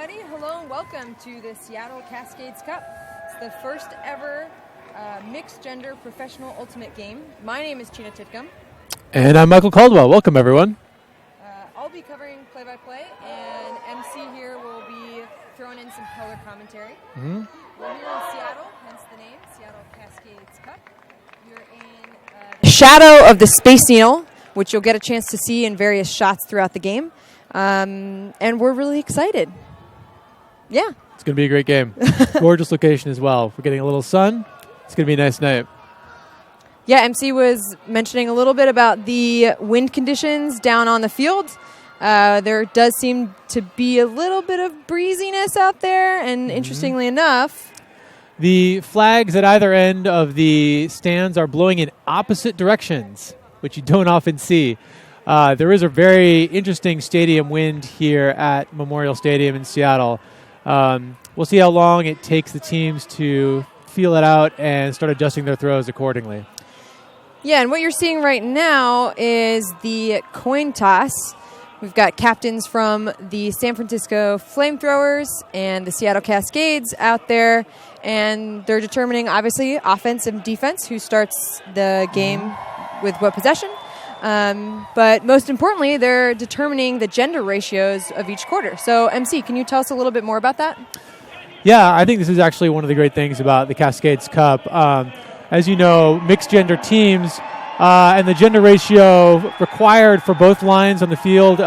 everybody. Hello and welcome to the Seattle Cascades Cup. It's the first ever mixed gender professional ultimate game. My name is Gina Titcomb. And I'm Michael Caldwell. Welcome, everyone. I'll be covering play-by-play, and MC here will be throwing in some color commentary. Mm-hmm. We're here in Seattle, hence the name, Seattle Cascades Cup. You're in the shadow of the Space Needle, which you'll get a chance to see in various shots throughout the game. And we're really excited. Yeah. It's going to be a great game. Gorgeous location as well. We're getting a little sun. It's going to be a nice night. Yeah, MC was mentioning a little bit about the wind conditions down on the field. There does seem to be a little bit of breeziness out there, and interestingly enough, the flags at either end of the stands are blowing in opposite directions, which you don't often see. There is a very interesting stadium wind here at Memorial Stadium in Seattle. We'll see how long it takes the teams to feel it out and start adjusting their throws accordingly. Yeah, and what you're seeing right now is the coin toss. We've got captains from the San Francisco FlameThrowers and the Seattle Cascades out there, and they're determining, obviously, offense and defense, who starts the game with what possession. But most importantly, they're determining the gender ratios of each quarter. So, MC, can you tell us a little bit more about that? Yeah, I think this is actually one of the great things about the Cascades Cup. As you know, mixed gender teams and the gender ratio required for both lines on the field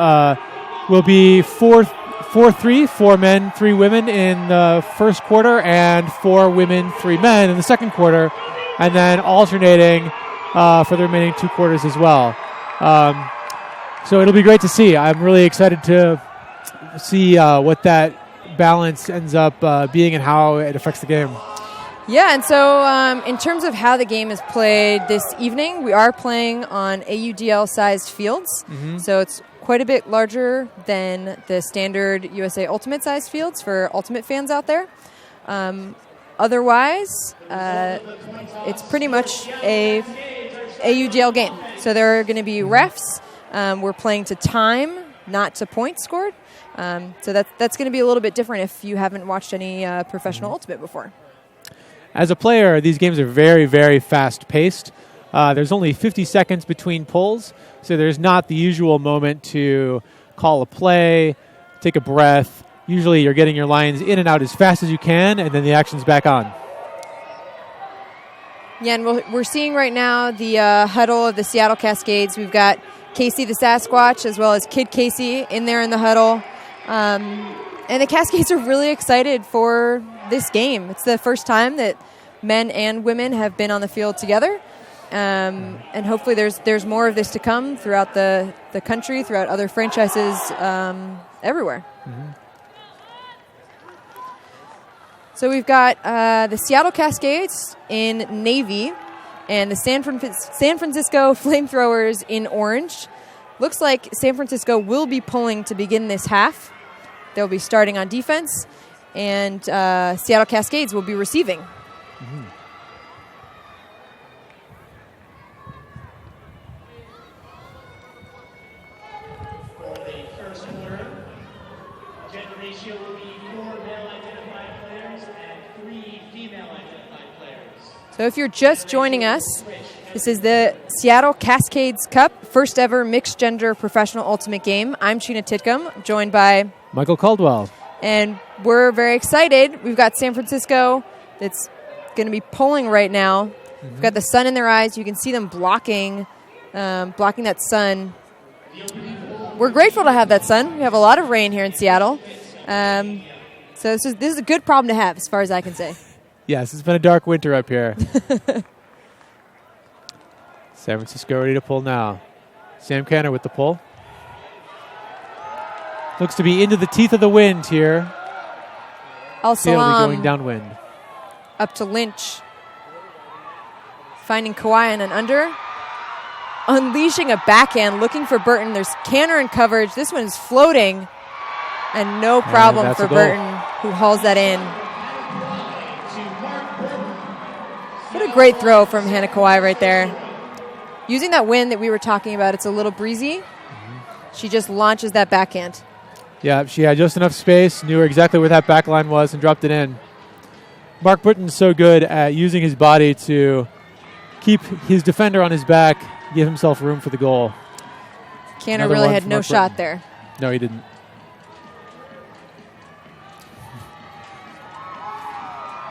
will be 4-3, 4 men, 3 women in the first quarter, and 4 women, 3 men in the second quarter, and then alternating for the remaining 2 quarters as well. So it'll be great to see. I'm really excited to see what that balance ends up being and how it affects the game. Yeah, and so in terms of how the game is played this evening, we are playing on AUDL-sized fields. Mm-hmm. So it's quite a bit larger than the standard USA Ultimate-sized fields for Ultimate fans out there. Otherwise, it's pretty much a AUDL game. So there are going to be refs. We're playing to time, not to points scored. So that's going to be a little bit different if you haven't watched any professional Ultimate before. As a player, these games are very, very fast-paced. There's only 50 seconds between pulls, so there's not the usual moment to call a play, take a breath. Usually you're getting your lines in and out as fast as you can, and then the action's back on. Yeah, and we're seeing right now the huddle of the Seattle Cascades. We've got Casey the Sasquatch as well as Kid Casey in there in the huddle. And the Cascades are really excited for this game. It's the first time that men and women have been on the field together. And hopefully there's more of this to come throughout the country, throughout other franchises everywhere. Mm-hmm. So we've got the Seattle Cascades in navy and the San Francisco FlameThrowers in orange. Looks like San Francisco will be pulling to begin this half. They'll be starting on defense, and Seattle Cascades will be receiving. Mm-hmm. For the first quarter, gender ratio will be 4 male-identified players and 3 female-identified players. So if you're just joining us, this is the Seattle Cascades Cup, first ever mixed gender professional ultimate game. I'm Gina Titcomb, joined by Michael Caldwell. And we're very excited. We've got San Francisco that's going to be pulling right now. Mm-hmm. We've got the sun in their eyes. You can see them blocking that sun. We're grateful to have that sun. We have a lot of rain here in Seattle. So this is a good problem to have, as far as I can say. Yes, it's been a dark winter up here. San Francisco ready to pull now. Sam Canner with the pull. Looks to be into the teeth of the wind here. Al-Salam going downwind. Up to Lynch. Finding Kawhi in an under. Unleashing a backhand, looking for Burton. There's Canner in coverage. This one's floating. And no problem for Burton, who hauls that in. What a great throw from Hannah Kawhi right there. Using that wind that we were talking about, it's a little breezy. Mm-hmm. She just launches that backhand. Yeah, she had just enough space, knew exactly where that back line was, and dropped it in. Mark Britton's so good at using his body to keep his defender on his back, give himself room for the goal. Canner really had no shot there. No, he didn't.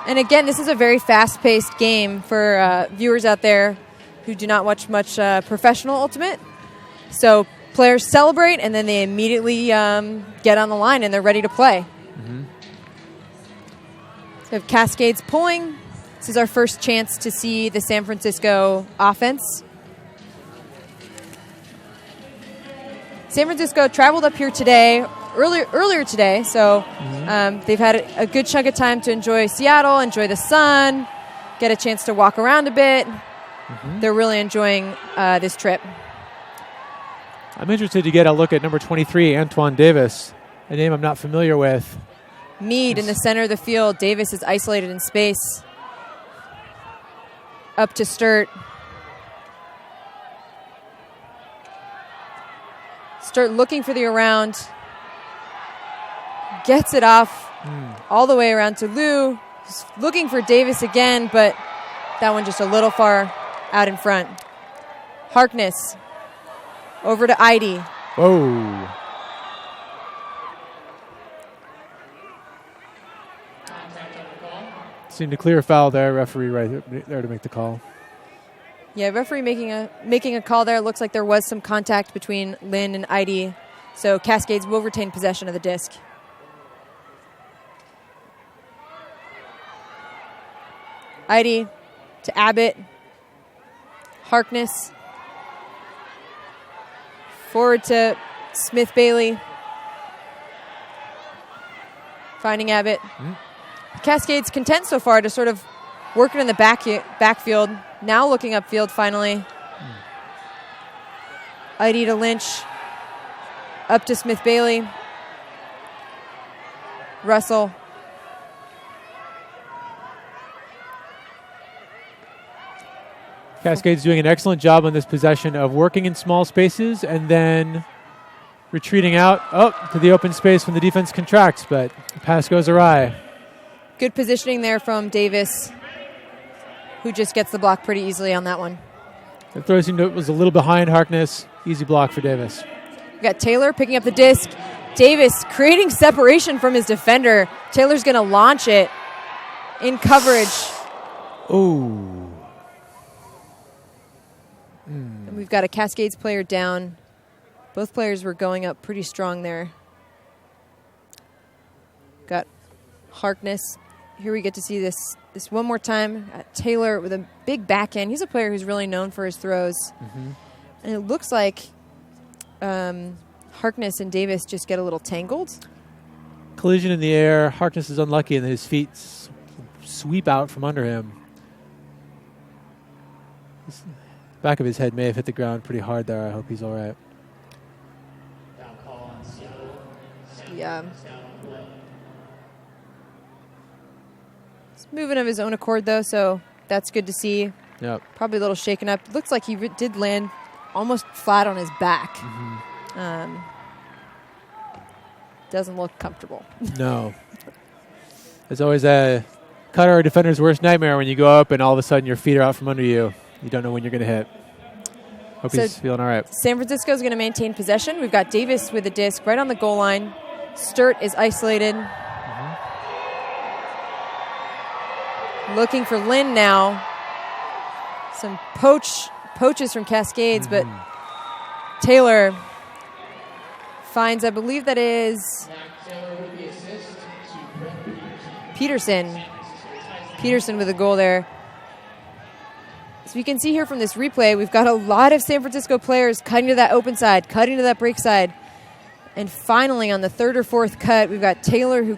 And again, this is a very fast-paced game for viewers out there who do not watch much professional Ultimate. So players celebrate, and then they immediately get on the line, and they're ready to play. Mm-hmm. So we have Cascades pulling. This is our first chance to see the San Francisco offense. San Francisco traveled up here today, earlier today, so they've had a good chunk of time to enjoy Seattle, enjoy the sun, get a chance to walk around a bit. They're really enjoying this trip. I'm interested to get a look at number 23, Antoine Davis, a name I'm not familiar with. Mead in the center of the field. Davis is isolated in space. Up to Sturt. Sturt looking for the around. Gets it off all the way around to Lou. He's looking for Davis again, but that one just a little far out in front. Harkness over to Idy. Whoa. Seemed a clear foul there. Referee right there to make the call. Yeah, referee making a call there. Looks like there was some contact between Lynn and Idy. So Cascades will retain possession of the disc. Idy to Abbott. Harkness. Forward to Smith Bailey. Finding Abbott. Cascades content so far to sort of work it in the backfield. Now looking upfield finally. Idy to Lynch. Up to Smith Bailey. Russell. Cascades doing an excellent job on this possession of working in small spaces and then retreating out to the open space when the defense contracts, but the pass goes awry. Good positioning there from Davis, who just gets the block pretty easily on that one. The throw was a little behind Harkness. Easy block for Davis. We got Taylor picking up the disc. Davis creating separation from his defender. Taylor's going to launch it in coverage. Ooh. And we've got a Cascades player down. Both players were going up pretty strong there. Got Harkness. Here we get to see this one more time. Taylor with a big backhand. He's a player who's really known for his throws. And it looks like Harkness and Davis just get a little tangled. Collision in the air. Harkness is unlucky and his feet sweep out from under him. Back of his head may have hit the ground pretty hard there. I hope he's all right. Yeah. He's moving of his own accord, though, so that's good to see. Yep. Probably a little shaken up. Looks like he did land almost flat on his back. Doesn't look comfortable. No. It's always a cutter or defender's worst nightmare when you go up and all of a sudden your feet are out from under you. You don't know when you're going to hit. Hope he's feeling all right. San Francisco is going to maintain possession. We've got Davis with the disc right on the goal line. Sturt is isolated. Looking for Lynn now. Some poaches from Cascades, but Taylor finds, I believe that is Peterson. Peterson with a goal there. So we can see here from this replay, we've got a lot of San Francisco players cutting to that open side, cutting to that break side. And finally, on the third or fourth cut, we've got Taylor who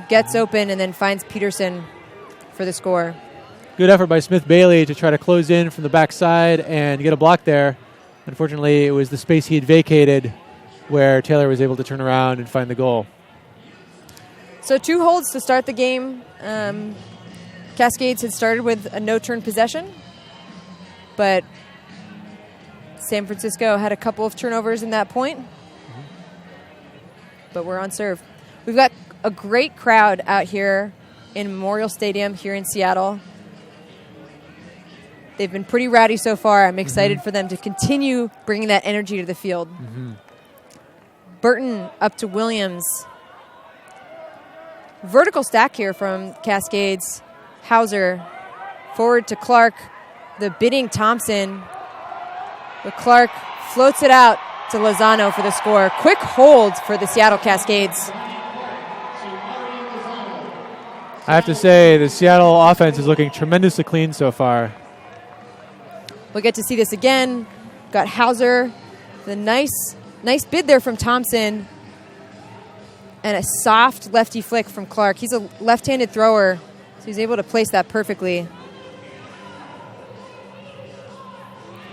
gets open and then finds Peterson for the score. Good effort by Smith Bailey to try to close in from the backside and get a block there. Unfortunately, it was the space he had vacated where Taylor was able to turn around and find the goal. So 2 holds to start the game. Cascades had started with a no-turn possession, but San Francisco had a couple of turnovers in that point. but we're on serve. We've got a great crowd out here in Memorial Stadium here in Seattle. They've been pretty rowdy so far. I'm excited for them to continue bringing that energy to the field. Burton up to Williams. Vertical stack here from Cascades. Hauser forward to Clark. The bidding Thompson. But Clark floats it out to Lozano for the score. Quick hold for the Seattle Cascades. I have to say, the Seattle offense is looking tremendously clean so far. We'll get to see this again. Got Hauser. The nice bid there from Thompson. And a soft lefty flick from Clark. He's a left-handed thrower, so he's able to place that perfectly.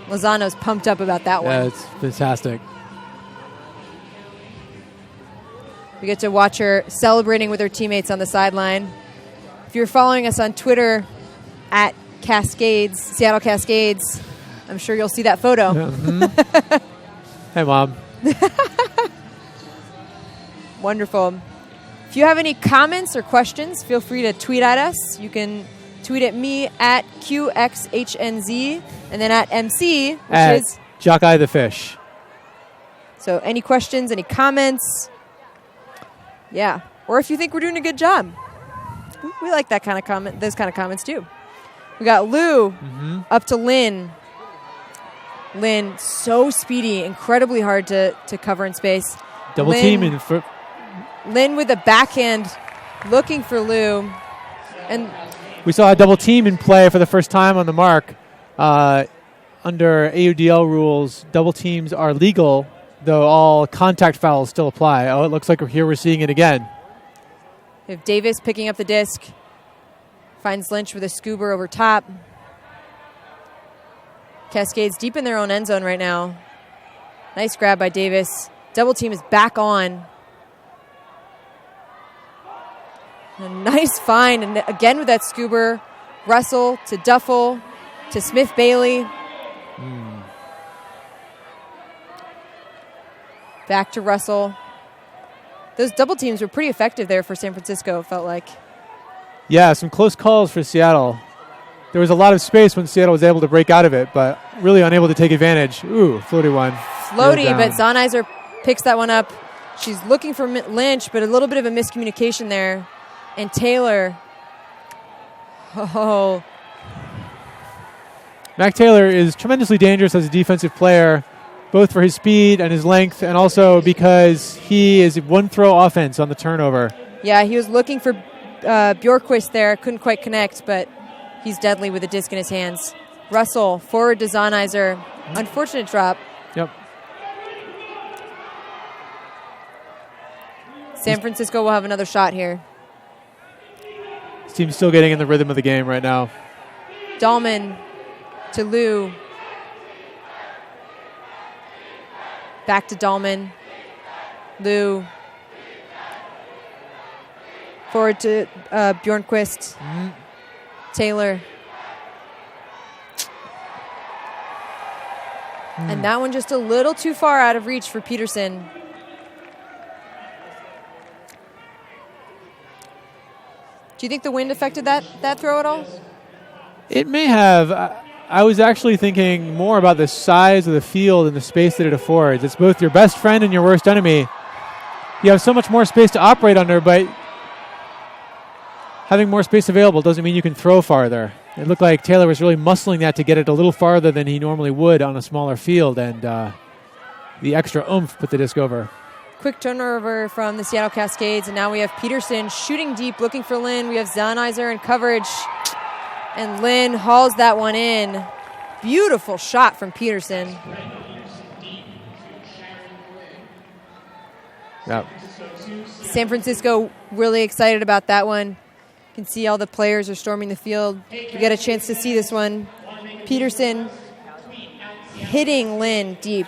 Lozano's pumped up about that one. Yeah, it's fantastic. We get to watch her celebrating with her teammates on the sideline. If you're following us on Twitter at Cascades, Seattle Cascades, I'm sure you'll see that photo. Yeah, Hey, Mom. Wonderful. If you have any comments or questions, feel free to tweet at us. You can tweet at me at QXHNZ and then at MC, which At is Jockeye the Fish. So any questions, any comments? Yeah. Or if you think we're doing a good job. We like that kind of comment, those kind of comments too. We got Lou up to Lynn. Lynn, so speedy, incredibly hard to cover in space. Double team in for Lynn with a backhand looking for Lou. And we saw a double team in play for the first time on the mark. Under AUDL rules, double teams are legal, though all contact fouls still apply. Oh, it looks like we're seeing it again. we have Davis picking up the disc. Finds Lynch with a scuba over top. Cascades deep in their own end zone right now. Nice grab by Davis. Double team is back on. A nice find, and again with that scuba. Russell to Duffel to Smith-Bailey. Back to Russell. Those double teams were pretty effective there for San Francisco, it felt like. Yeah, some close calls for Seattle. There was a lot of space when Seattle was able to break out of it, but really unable to take advantage. Ooh, floaty one. Floaty, but Zonizer picks that one up. She's looking for Lynch, but a little bit of a miscommunication there. And Taylor. Oh. Mac Taylor is tremendously dangerous as a defensive player, both for his speed and his length, and also because he is one throw offense on the turnover. Yeah, he was looking for Bjorkquist there. Couldn't quite connect, but he's deadly with a disc in his hands. Russell, forward to Zonizer. Unfortunate drop. Yep. San Francisco will have another shot here. This team's still getting in the rhythm of the game right now. Dahlman to Lou. Back to Dahlman. Lou. Forward to Bjornquist. Taylor. And that one just a little too far out of reach for Peterson. Do you think the wind affected that throw at all? It may have. I was actually thinking more about the size of the field and the space that it affords. It's both your best friend and your worst enemy. You have so much more space to operate under, but having more space available doesn't mean you can throw farther. It looked like Taylor was really muscling that to get it a little farther than he normally would on a smaller field, and the extra oomph put the disc over. Quick turnover from the Seattle Cascades, and now we have Peterson shooting deep, looking for Lynn. We have Zonizer in coverage, and Lynn hauls that one in. Beautiful shot from Peterson. Yep. San Francisco really excited about that one. You can see all the players are storming the field. You get a chance to see this one. Peterson hitting Lynn deep.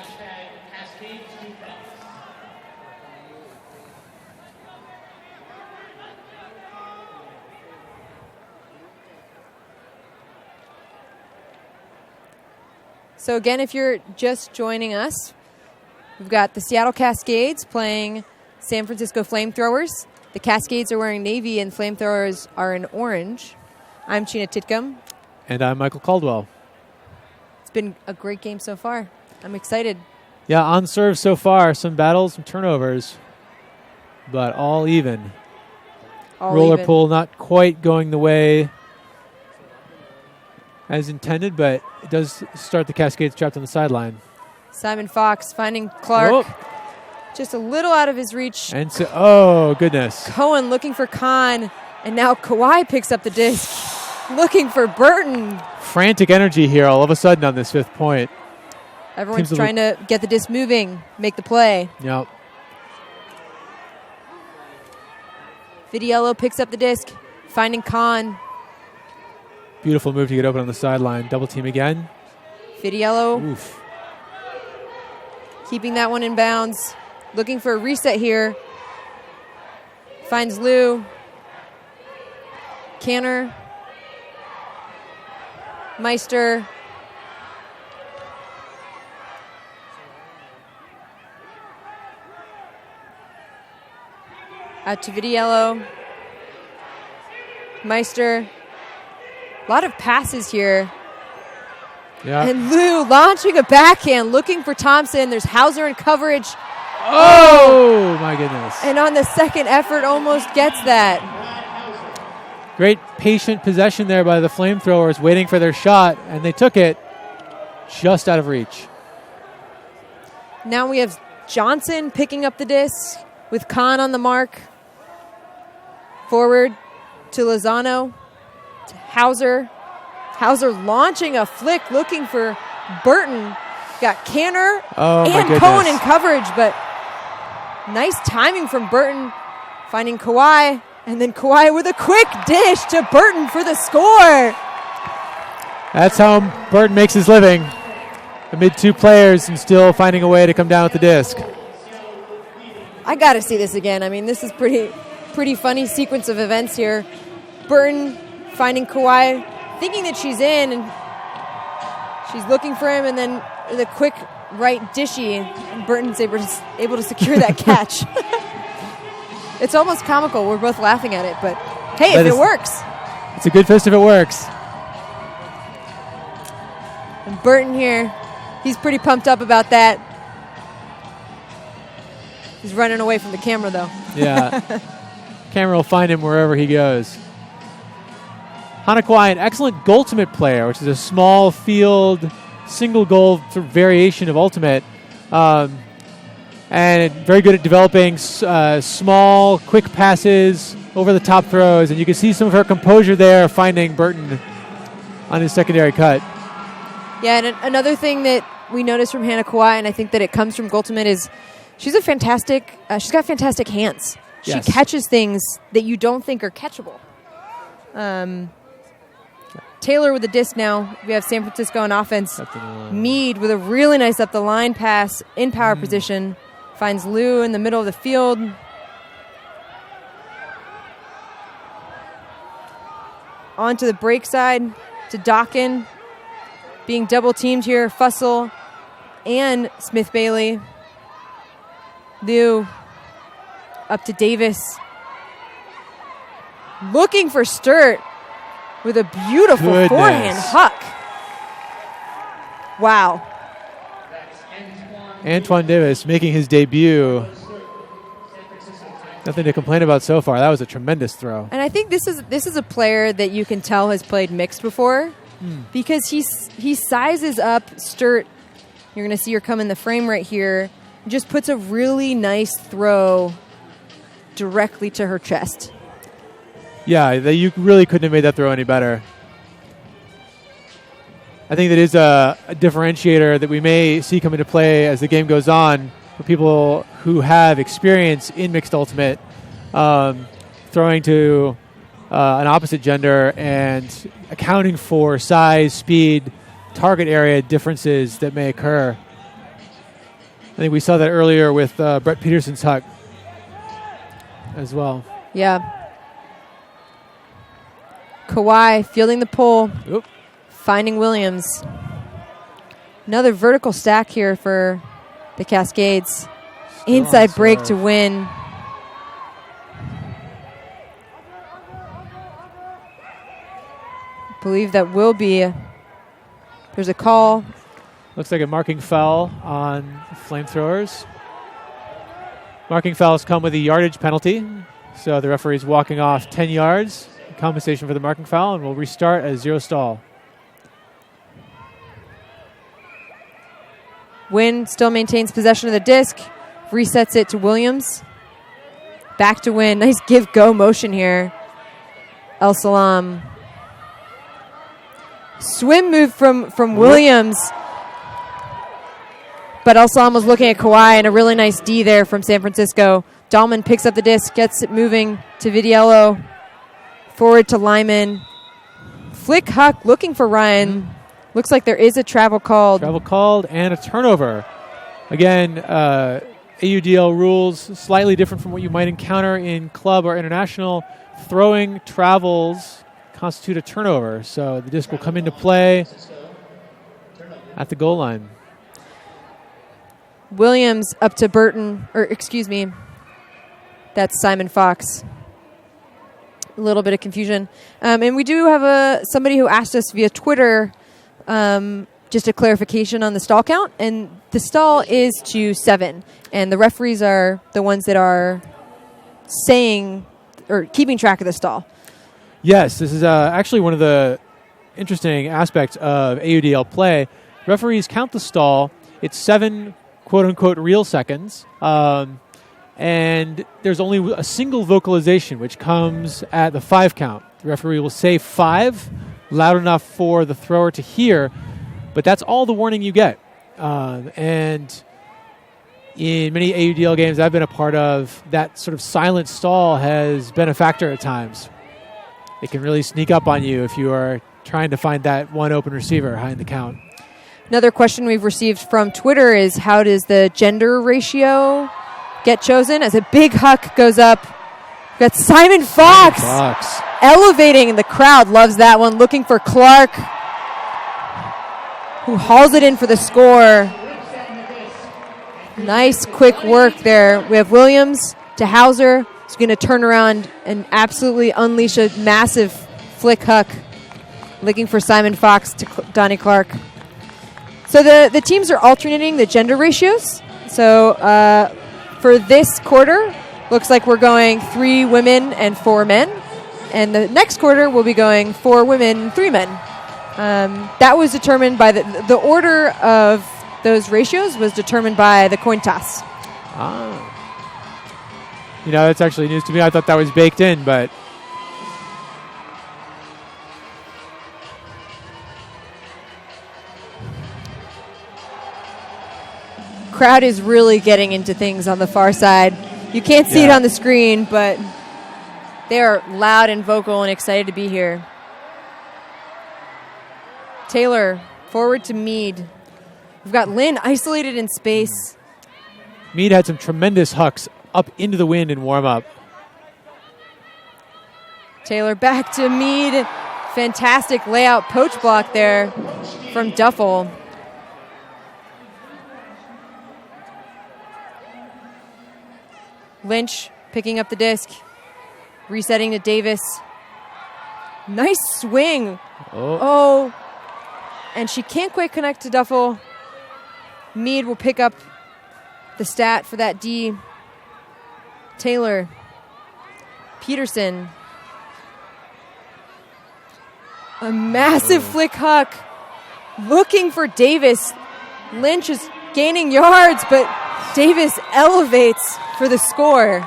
So again, if you're just joining us, we've got the Seattle Cascades playing San Francisco FlameThrowers. The Cascades are wearing navy and FlameThrowers are in orange. I'm Sheena Titcomb. And I'm Michael Caldwell. It's been a great game so far. I'm excited. Yeah, on serve so far. Some battles, some turnovers, but all even. Roller pull not quite going the way as intended, but it does start the Cascades trapped on the sideline. Simon Fox finding Clark. Just a little out of his reach. And so, oh, goodness. Cohen looking for Khan, and now Kawhi picks up the disc, looking for Burton. Frantic energy here all of a sudden on this 5th point. Everyone's trying to get the disc moving, make the play. Yep. Vidiello picks up the disc, finding Khan. Beautiful move to get open on the sideline. Double team again. Vidiello. Oof. Keeping that one in bounds. Looking for a reset here. Finds Lou. Canner. Meister. Out to Vidiello. Meister. A lot of passes here. Yeah. And Lou launching a backhand, looking for Thompson. There's Hauser in coverage. Oh, my goodness. And on the second effort, almost gets that. Great patient possession there by the FlameThrowers, waiting for their shot, and they took it just out of reach. Now we have Johnson picking up the disc with Khan on the mark. Forward to Lozano, to Hauser. Hauser launching a flick, looking for Burton. Got Canner and Cohen in coverage, but nice timing from Burton, finding Kawhi, and then Kawhi with a quick dish to Burton for the score. That's how Burton makes his living, amid 2 players and still finding a way to come down with the disc. I got to see this again. I mean, this is pretty funny sequence of events here. Burton finding Kawhi, thinking that she's in, and she's looking for him, and then the quick right dishy, and Burton's able to secure that catch. It's almost comical. We're both laughing at it, but hey, if it works. It's a good fist if it works. And Burton here, he's pretty pumped up about that. He's running away from the camera, though. Yeah. Camera will find him wherever he goes. Hana Kawhi, an excellent Goaltimate player, which is a small field, single goal variation of Ultimate. And very good at developing small, quick passes, over-the-top throws. And you can see some of her composure there, finding Burton on his secondary cut. Yeah, and another thing that we noticed from Hana Kawhi, and I think that it comes from Goaltimate, is she's got fantastic hands. Yes. She catches things that you don't think are catchable. Taylor with the disc now. We have San Francisco on offense. Mead with a really nice up-the-line pass in power position. Finds Lou in the middle of the field. On to the break side to Dawkin. Being double-teamed here. Fussell and Smith-Bailey. Lou up to Davis. Looking for Sturt with a beautiful forehand huck. Wow. Antoine Davis making his debut. Nothing to complain about so far. That was a tremendous throw. And I think this is a player that you can tell has played mixed before because he sizes up Sturt. You're going to see her come in the frame right here. Just puts a really nice throw directly to her chest. Yeah, you really couldn't have made that throw any better. I think that is a differentiator that we may see come into play as the game goes on for people who have experience in mixed ultimate, throwing to an opposite gender and accounting for size, speed, target area differences that may occur. I think we saw that earlier with Brett Peterson's huck as well. Yeah. Kawhi fielding the pull. Oop. Finding Williams. Another vertical stack here for the Cascades. Inside break to win. believe that will be. There's a call. Looks like a marking foul on FlameThrowers. Marking fouls come with a yardage penalty. So the referee is walking off 10 yards. Compensation for the marking foul, and we'll restart at 0 stall. Wynn still maintains possession of the disc. Resets it to Williams. Back to Wynn. Nice give-go motion here. El Salam. Swim move from Williams. But El Salam was looking at Kawhi, and a really nice D there from San Francisco. Dahlman picks up the disc, gets it moving to Vidiello. Forward to Lyman. Flick Huck looking for Ryan. Looks like there is a travel called. Travel called and a turnover. Again, AUDL rules slightly different from what you might encounter in club or international. Throwing travels constitute a turnover, so the disc will come into play at the goal line. Williams up to Burton, or excuse me, that's Simon Fox. A little bit of confusion. And we do have somebody who asked us via Twitter just a clarification on the stall count, and the stall is to 7, and the referees are the ones that are saying or keeping track of the stall. Yes, this is actually one of the interesting aspects of AUDL play. Referees count the stall. It's 7 quote-unquote real seconds, and there's only a single vocalization, which comes at the 5 count. The referee will say 5, loud enough for the thrower to hear, but that's all the warning you get. And in many AUDL games I've been a part of, that sort of silent stall has been a factor at times. It can really sneak up on you if you are trying to find that one open receiver high in the count. Another question we've received from Twitter is, how does the gender ratio get chosen? As a big Huck goes up, we've got Simon Fox elevating, and the crowd loves that one, looking for Clark, who hauls it in for the score. Nice quick work there. We have Williams to Hauser, who's going to turn around and absolutely unleash a massive flick Huck, looking for Simon Fox to Donnie Clark. So the teams are alternating the gender ratios. So for this quarter, looks like we're going 3 women and 4 men. And the next quarter, we'll be going 4 women, 3 men. That was determined by the order of those ratios was determined by the coin toss. You know, that's actually news to me. I thought that was baked in, but crowd is really getting into things on the far side. You can't see it on the screen, but they are loud and vocal and excited to be here. Taylor, forward to Mead. We've got Lynn isolated in space. Mead had some tremendous hucks up into the wind in warm-up. Taylor back to Mead. Fantastic layout poach block there from Duffel. Lynch picking up the disc. Resetting to Davis. Nice swing. Oh. And she can't quite connect to Duffel. Mead will pick up the stat for that D. Taylor. Peterson. A massive flick Huck. Looking for Davis. Lynch is gaining yards, but Davis elevates for the score.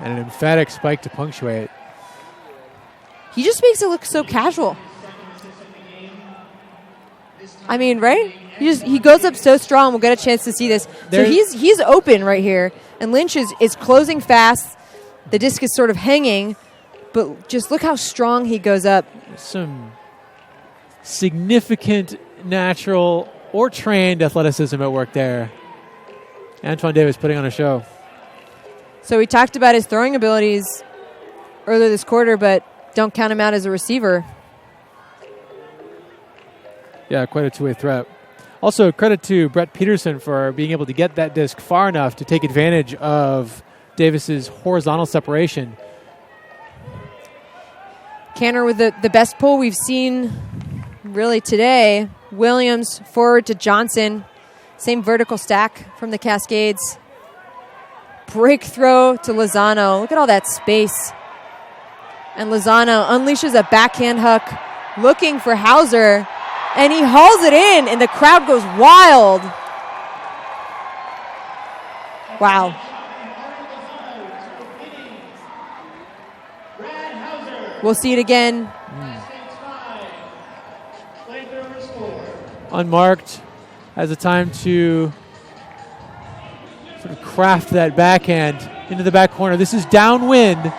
And an emphatic spike to punctuate. He just makes it look so casual. I mean, right? He goes up so strong. We'll get a chance to see this. So he's open right here, and Lynch is closing fast. The disc is sort of hanging, but just look how strong he goes up. Some significant natural or trained athleticism at work there. Antoine Davis putting on a show. So we talked about his throwing abilities earlier this quarter, but don't count him out as a receiver. Yeah, quite a two-way threat. Also, credit to Brett Peterson for being able to get that disc far enough to take advantage of Davis's horizontal separation. Canner with the best pull we've seen really today. Williams forward to Johnson. Same vertical stack from the Cascades. Break throw to Lozano. Look at all that space. And Lozano unleashes a backhand hook looking for Hauser. And he hauls it in, and the crowd goes wild. Wow. We'll see it again. Unmarked, has the time to sort of craft that backhand into the back corner. This is downwind.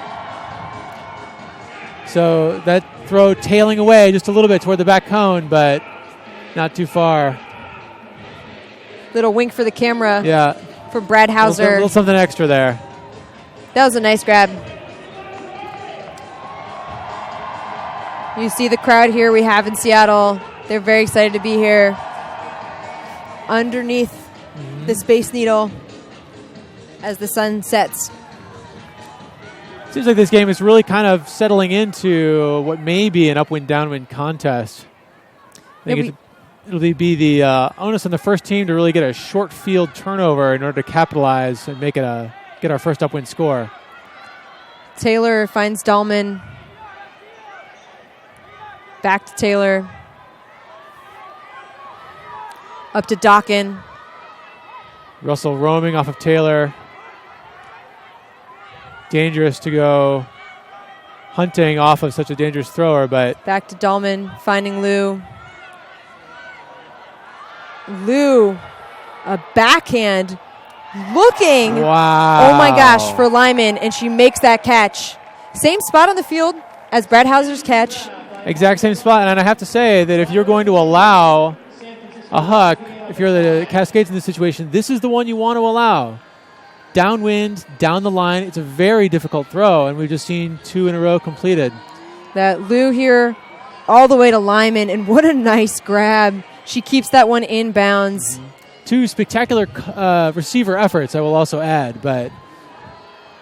So that throw tailing away just a little bit toward the back cone, but not too far. Little wink for the camera. Yeah. For Brad Hauser. A little something extra there. That was a nice grab. You see the crowd here we have in Seattle. They're very excited to be here. Underneath the Space Needle as the sun sets. Seems like this game is really kind of settling into what may be an upwind-downwind contest. I think it'll be the onus on the first team to really get a short field turnover in order to capitalize and get our first upwind score. Taylor finds Dahlman. Back to Taylor. Up to Dawkin. Russell roaming off of Taylor. Dangerous to go hunting off of such a dangerous thrower, but... Back to Dahlman, finding Lou. Lou, a backhand, looking. Wow. Oh my gosh, for Lyman, and she makes that catch. Same spot on the field as Brad Hauser's catch. Exact same spot, and I have to say that if you're going to allow a huck, if you're the Cascades in this situation, this is the one you want to allow. Downwind, down the line, it's a very difficult throw, and we've just seen 2 in a row completed. That Lou here all the way to Lyman, and what a nice grab. She keeps that one in bounds. 2 spectacular receiver efforts, I will also add, but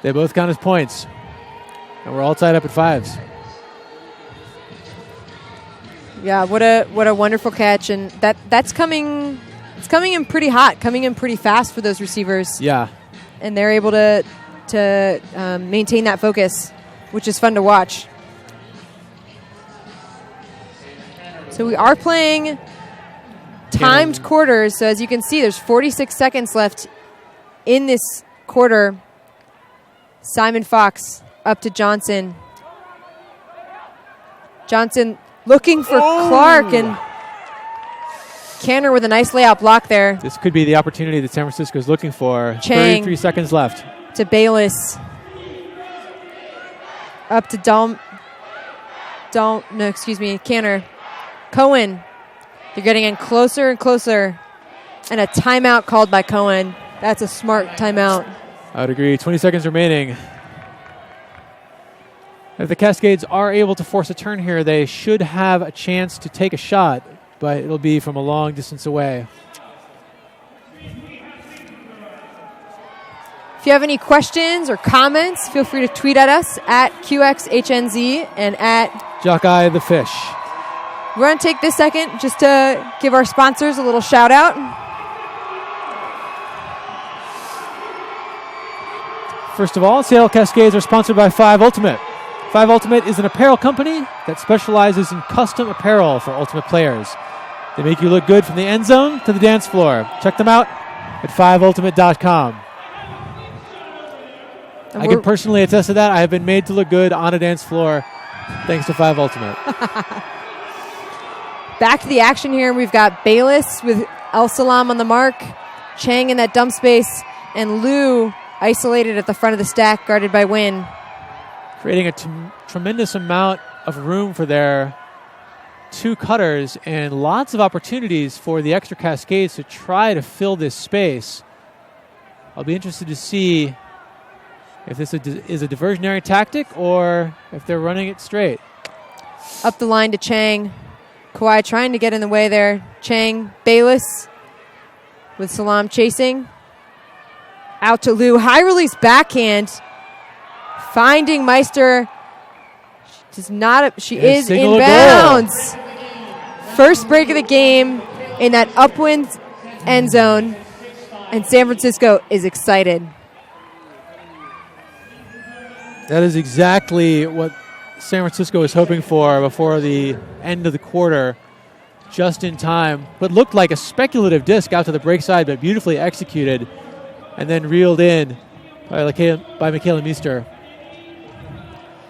they both count as points. And we're all tied up at 5s. Yeah, what a wonderful catch, and that's coming. It's coming in pretty hot, coming in pretty fast for those receivers. Yeah, and they're able to maintain that focus, which is fun to watch. So we are playing timed quarters. So as you can see, there's 46 seconds left in this quarter. Simon Fox up to Johnson. Johnson looking for Clark, and Canner with a nice layout block there. This could be the opportunity that San Francisco is looking for. Chang 33 seconds left. To Bayless. Up to Canner. Cohen. They're getting in closer and closer. And a timeout called by Cohen. That's a smart timeout. I would agree. 20 seconds remaining. If the Cascades are able to force a turn here, they should have a chance to take a shot, but it'll be from a long distance away. If you have any questions or comments, feel free to tweet at us at QXHNZ and at Jockeye the Fish. We're going to take this second just to give our sponsors a little shout out. First of all, Seattle Cascades are sponsored by 5 Ultimate. 5 Ultimate is an apparel company that specializes in custom apparel for Ultimate players. They make you look good from the end zone to the dance floor. Check them out at 5ultimate.com. I can personally attest to that. I have been made to look good on a dance floor thanks to 5 Ultimate. Back to the action here. We've got Bayless with El Salam on the mark, Chang in that dump space, and Lou isolated at the front of the stack, guarded by Wynn. Creating a tremendous amount of room for their 2 cutters and lots of opportunities for the extra Cascades to try to fill this space. I'll be interested to see if this is a diversionary tactic or if they're running it straight. Up the line to Chang. Kawhi trying to get in the way there. Chang, Bayless with Salam chasing. Out to Lou. High release backhand. Finding Meister. She is inbounds. First break of the game in that upwind end zone, and San Francisco is excited. That is exactly what San Francisco was hoping for before the end of the quarter. Just in time. What looked like a speculative disc out to the break side, but beautifully executed, and then reeled in by Michaela Meester.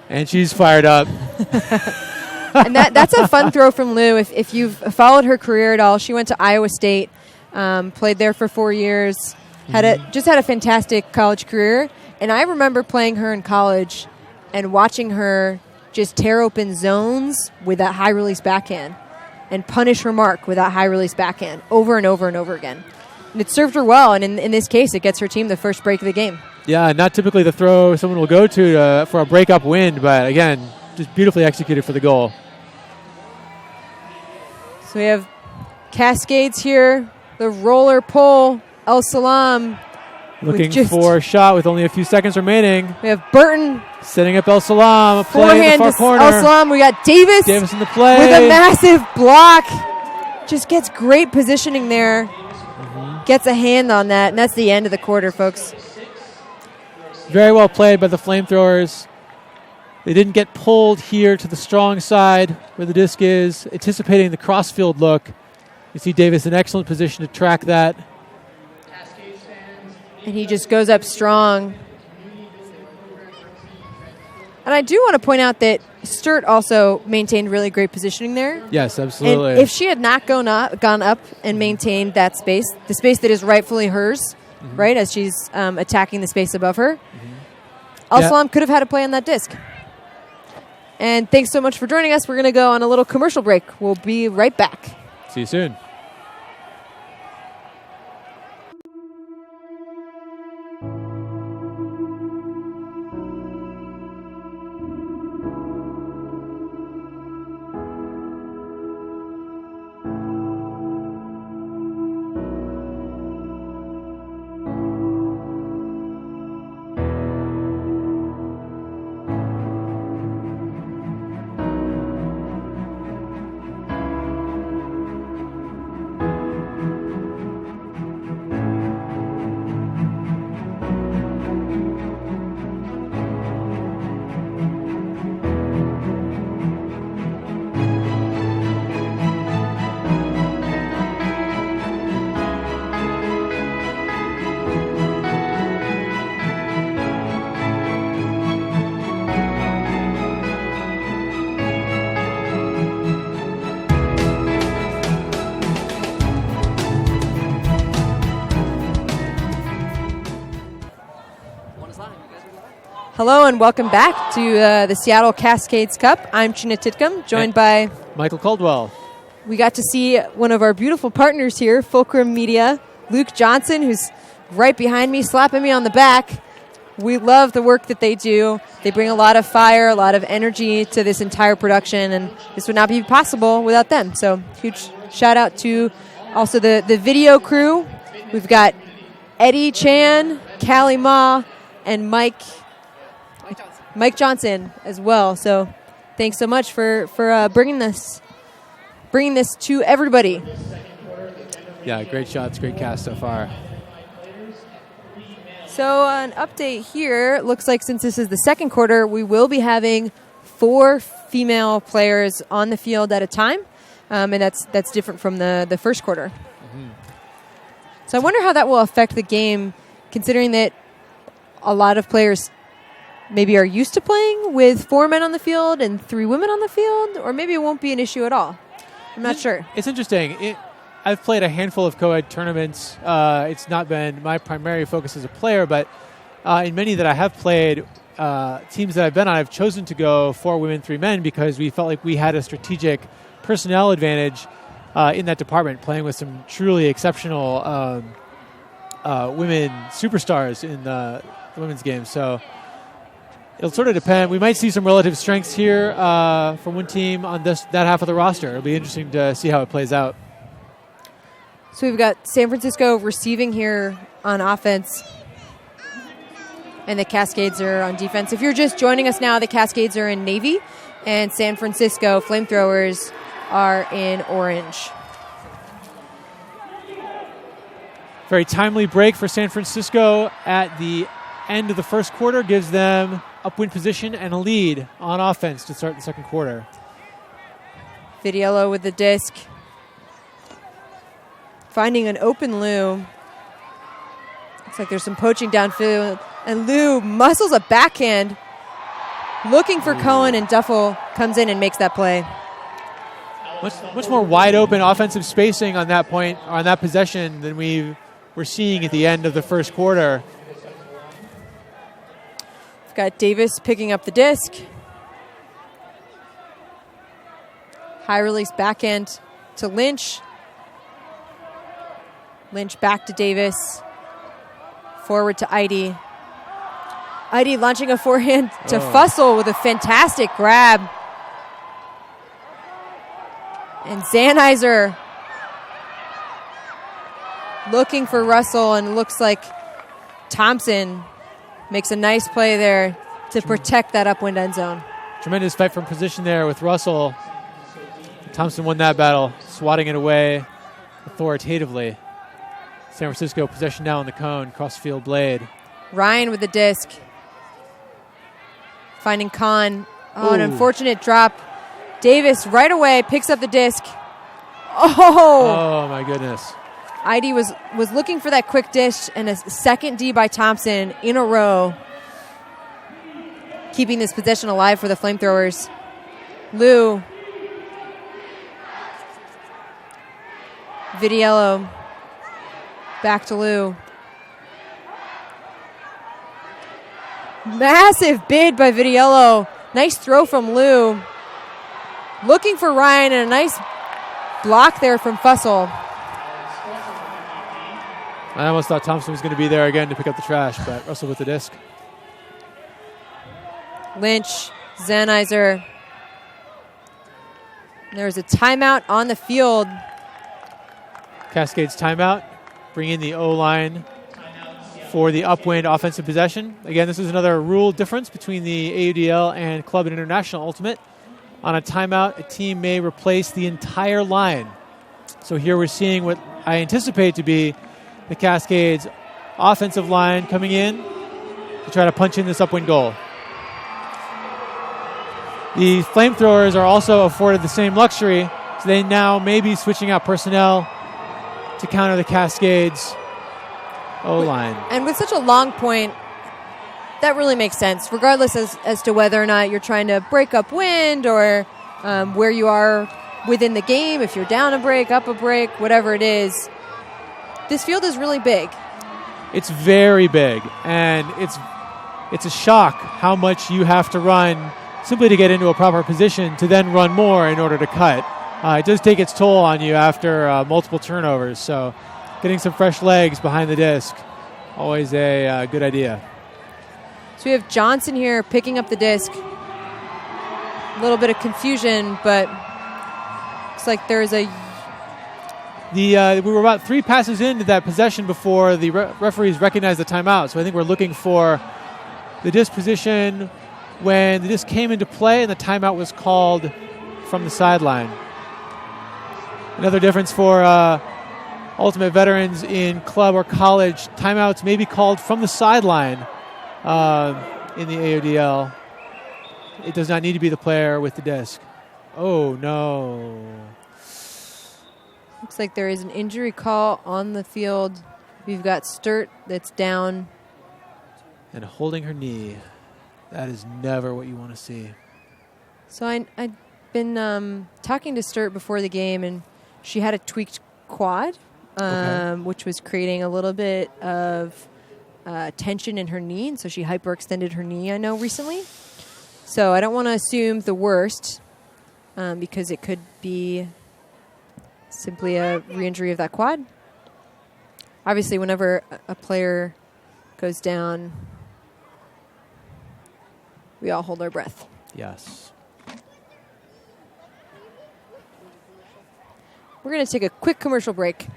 And she's fired up. And that's a fun throw from Lou. If you've followed her career at all, she went to Iowa State, played there for 4 years, had a fantastic college career. And I remember playing her in college and watching her just tear open zones with that high release backhand and punish her mark with that high release backhand over and over and over again. And it served her well, and in this case, it gets her team the first break of the game. Yeah, not typically the throw someone will go to for a break-up win, but again, just beautifully executed for the goal. So we have Cascades here, the roller pull, El Salam. Looking for a shot with only a few seconds remaining. We have Burton setting up El Salam, a play in the far corner. El Salam. We got Davis in the play with a massive block. Just gets great positioning there. Gets a hand on that, and that's the end of the quarter, folks. Very well played by the FlameThrowers. They didn't get pulled here to the strong side where the disc is, anticipating the crossfield look. You see Davis in excellent position to track that. And he just goes up strong. And I do want to point out that Sturt also maintained really great positioning there. Yes, absolutely. And if she had not gone up and maintained that space, the space that is rightfully hers, right, as she's attacking the space above her, El Salam could have had a play on that disc. And thanks so much for joining us. We're going to go on a little commercial break. We'll be right back. See you soon. Hello and welcome back to the Seattle Cascades Cup. I'm Chena Titcomb, joined by Michael Caldwell. We got to see one of our beautiful partners here, Fulcrum Media, Luke Johnson, who's right behind me, slapping me on the back. We love the work that they do. They bring a lot of fire, a lot of energy to this entire production, and this would not be possible without them. So huge shout out to also the video crew. We've got Eddie Chan, Callie Ma, and Mike Johnson as well. So thanks so much for bringing this to everybody. Yeah, great shots, great cast so far. So an update here. Looks like since this is the second quarter, we will be having 4 female players on the field at a time, and that's different from the first quarter. So I wonder how that will affect the game, considering that a lot of players maybe are used to playing with 4 men on the field and 3 women on the field, or maybe it won't be an issue at all. I'm not sure. It's interesting. I've played a handful of co-ed tournaments. It's not been my primary focus as a player, but in many that I have played, teams that I've been on, I've chosen to go 4 women, 3 men because we felt like we had a strategic personnel advantage in that department, playing with some truly exceptional women superstars in the women's game. So it'll sort of depend. We might see some relative strengths here from one team on that half of the roster. It'll be interesting to see how it plays out. So we've got San Francisco receiving here on offense, and the Cascades are on defense. If you're just joining us now, the Cascades are in Navy, And San Francisco FlameThrowers are in orange. Very timely break for San Francisco at the end of the first quarter. Gives them upwind position and a lead on offense to start the second quarter. Vidiello with the disc. Finding an open Lou. Looks like there's some poaching downfield. And Lou muscles a backhand. Looking for Cohen, and Duffel comes in and makes that play. Much more wide open offensive spacing on that point, on that possession, than we were seeing at the end of the first quarter. We've got Davis picking up the disc. High release backhand to Lynch. Lynch back to Davis. Forward to Eide. Eide launching a forehand to Fussell with a fantastic grab. And Zanizer looking for Russell, and looks like Thompson makes a nice play there to protect that upwind end zone. Tremendous fight from position there with Russell. Thompson won that battle, swatting it away authoritatively. San Francisco possession now on the cone, crossfield blade. Ryan with the disc. Finding Kahn. Oh, an unfortunate drop. Davis right away picks up the disc. Oh my goodness. Eide was looking for that quick dish, and a second D by Thompson in a row, keeping this possession alive for the FlameThrowers. Lou. Vidiello. Back to Lou. Massive bid by Vidiello. Nice throw from Lou. Looking for Ryan, and a nice block there from Fussell. I almost thought Thompson was going to be there again to pick up the trash, but Russell with the disc. Lynch, Zanizer. There's a timeout on the field. Cascades timeout. Bring in the O-line for the upwind offensive possession. Again, this is another rule difference between the AUDL and Club and International Ultimate. On a timeout, a team may replace the entire line. So here we're seeing what I anticipate to be the Cascades offensive line coming in to try to punch in this upwind goal. The FlameThrowers are also afforded the same luxury, so they now may be switching out personnel to counter the Cascades O-line. And with such a long point, that really makes sense, regardless as to whether or not you're trying to break up wind or where you are within the game, if you're down a break, up a break, whatever it is. This field is really big. It's very big, and it's a shock how much you have to run simply to get into a proper position to then run more in order to cut. It does take its toll on you after multiple turnovers, so getting some fresh legs behind the disc, always a good idea. So we have Johnson here picking up the disc. A little bit of confusion, but looks like there's a... We were about 3 passes into that possession before the referees recognized the timeout, so I think we're looking for the disc position when the disc came into play and the timeout was called from the sideline. Another difference for Ultimate veterans in club or college, timeouts may be called from the sideline in the AUDL. It does not need to be the player with the disc. Oh, no. Looks like there is an injury call on the field. We've got Sturt that's down. And holding her knee. That is never what you want to see. So I'd been talking to Sturt before the game, and she had a tweaked quad, which was creating a little bit of tension in her knee, and so she hyperextended her knee, I know, recently. So I don't want to assume the worst because it could be simply a re-injury of that quad. Obviously, whenever a player goes down, we all hold our breath. Yes. We're going to take a quick commercial break.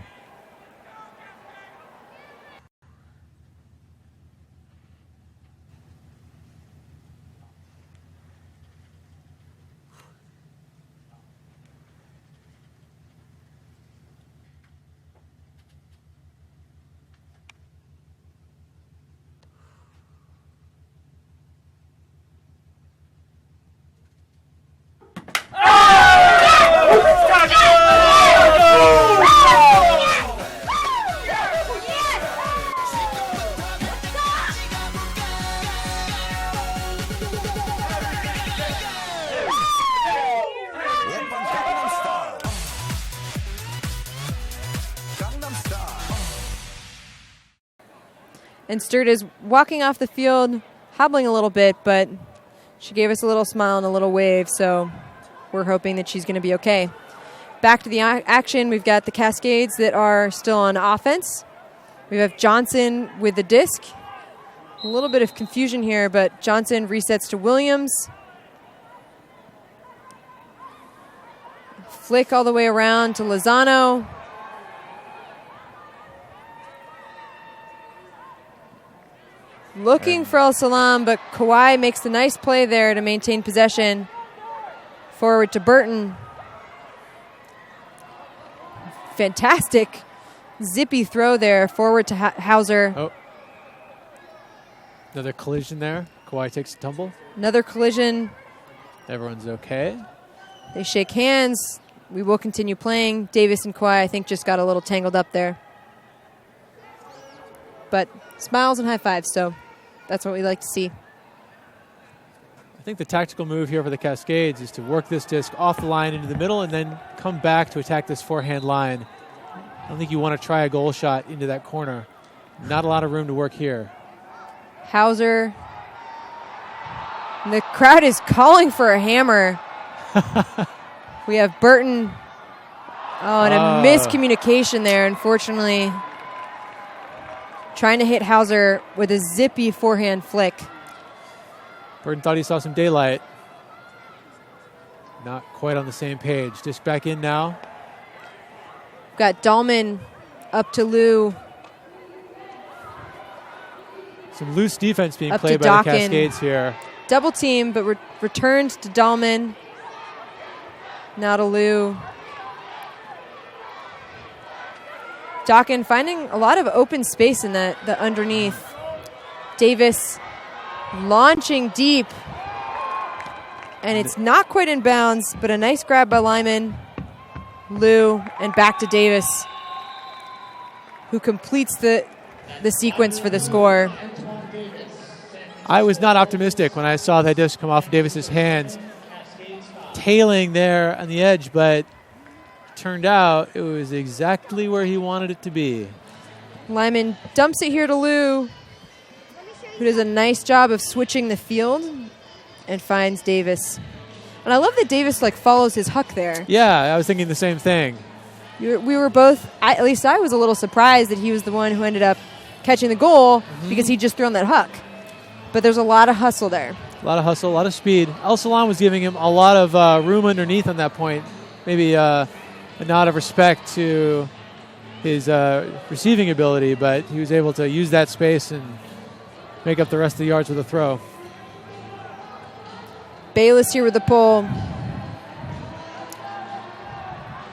And Sturt is walking off the field, hobbling a little bit, but she gave us a little smile and a little wave, so we're hoping that she's going to be okay. Back to the action, we've got the Cascades that are still on offense. We have Johnson with the disc. A little bit of confusion here, but Johnson resets to Williams. Flick all the way around to Lozano. Looking for El Salam, but Kawhi makes the nice play there to maintain possession. Forward to Burton. Fantastic zippy throw there. Forward to Hauser. Oh. Another collision there. Kawhi takes a tumble. Another collision. Everyone's okay. They shake hands. We will continue playing. Davis and Kawhi, I think, just got a little tangled up there. But smiles and high fives, so that's what we like to see. I think the tactical move here for the Cascades is to work this disc off the line into the middle and then come back to attack this forehand line. I don't think you want to try a goal shot into that corner. Not a lot of room to work here. Hauser. And the crowd is calling for a hammer. We have Burton. Oh, and a miscommunication there, unfortunately. Trying to hit Hauser with a zippy forehand flick. Burton thought he saw some daylight. Not quite on the same page. Disc back in now. Got Dahlman up to Lou. Some loose defense being Up played to by the Dawkin. Cascades here. Double team, but returned to Dahlman. Now to Lou. Dawkin finding a lot of open space in the underneath. Davis launching deep. And it's not quite in bounds, but a nice grab by Lyman. Lou, and back to Davis, who completes the sequence for the score. I was not optimistic when I saw that disc come off Davis's hands, tailing there on the edge, but turned out it was exactly where he wanted it to be. Lyman dumps it here to Lou, who does a nice job of switching the field and finds Davis. And I love that Davis follows his huck there. Yeah, I was thinking the same thing. We were both, at least I was a little surprised that he was the one who ended up catching the goal because he'd just thrown that huck. But there's a lot of hustle there. A lot of hustle, a lot of speed. El Salam was giving him a lot of room underneath on that point. Maybe a nod of respect to his receiving ability, but he was able to use that space and make up the rest of the yards with a throw. Bayless here with the pull.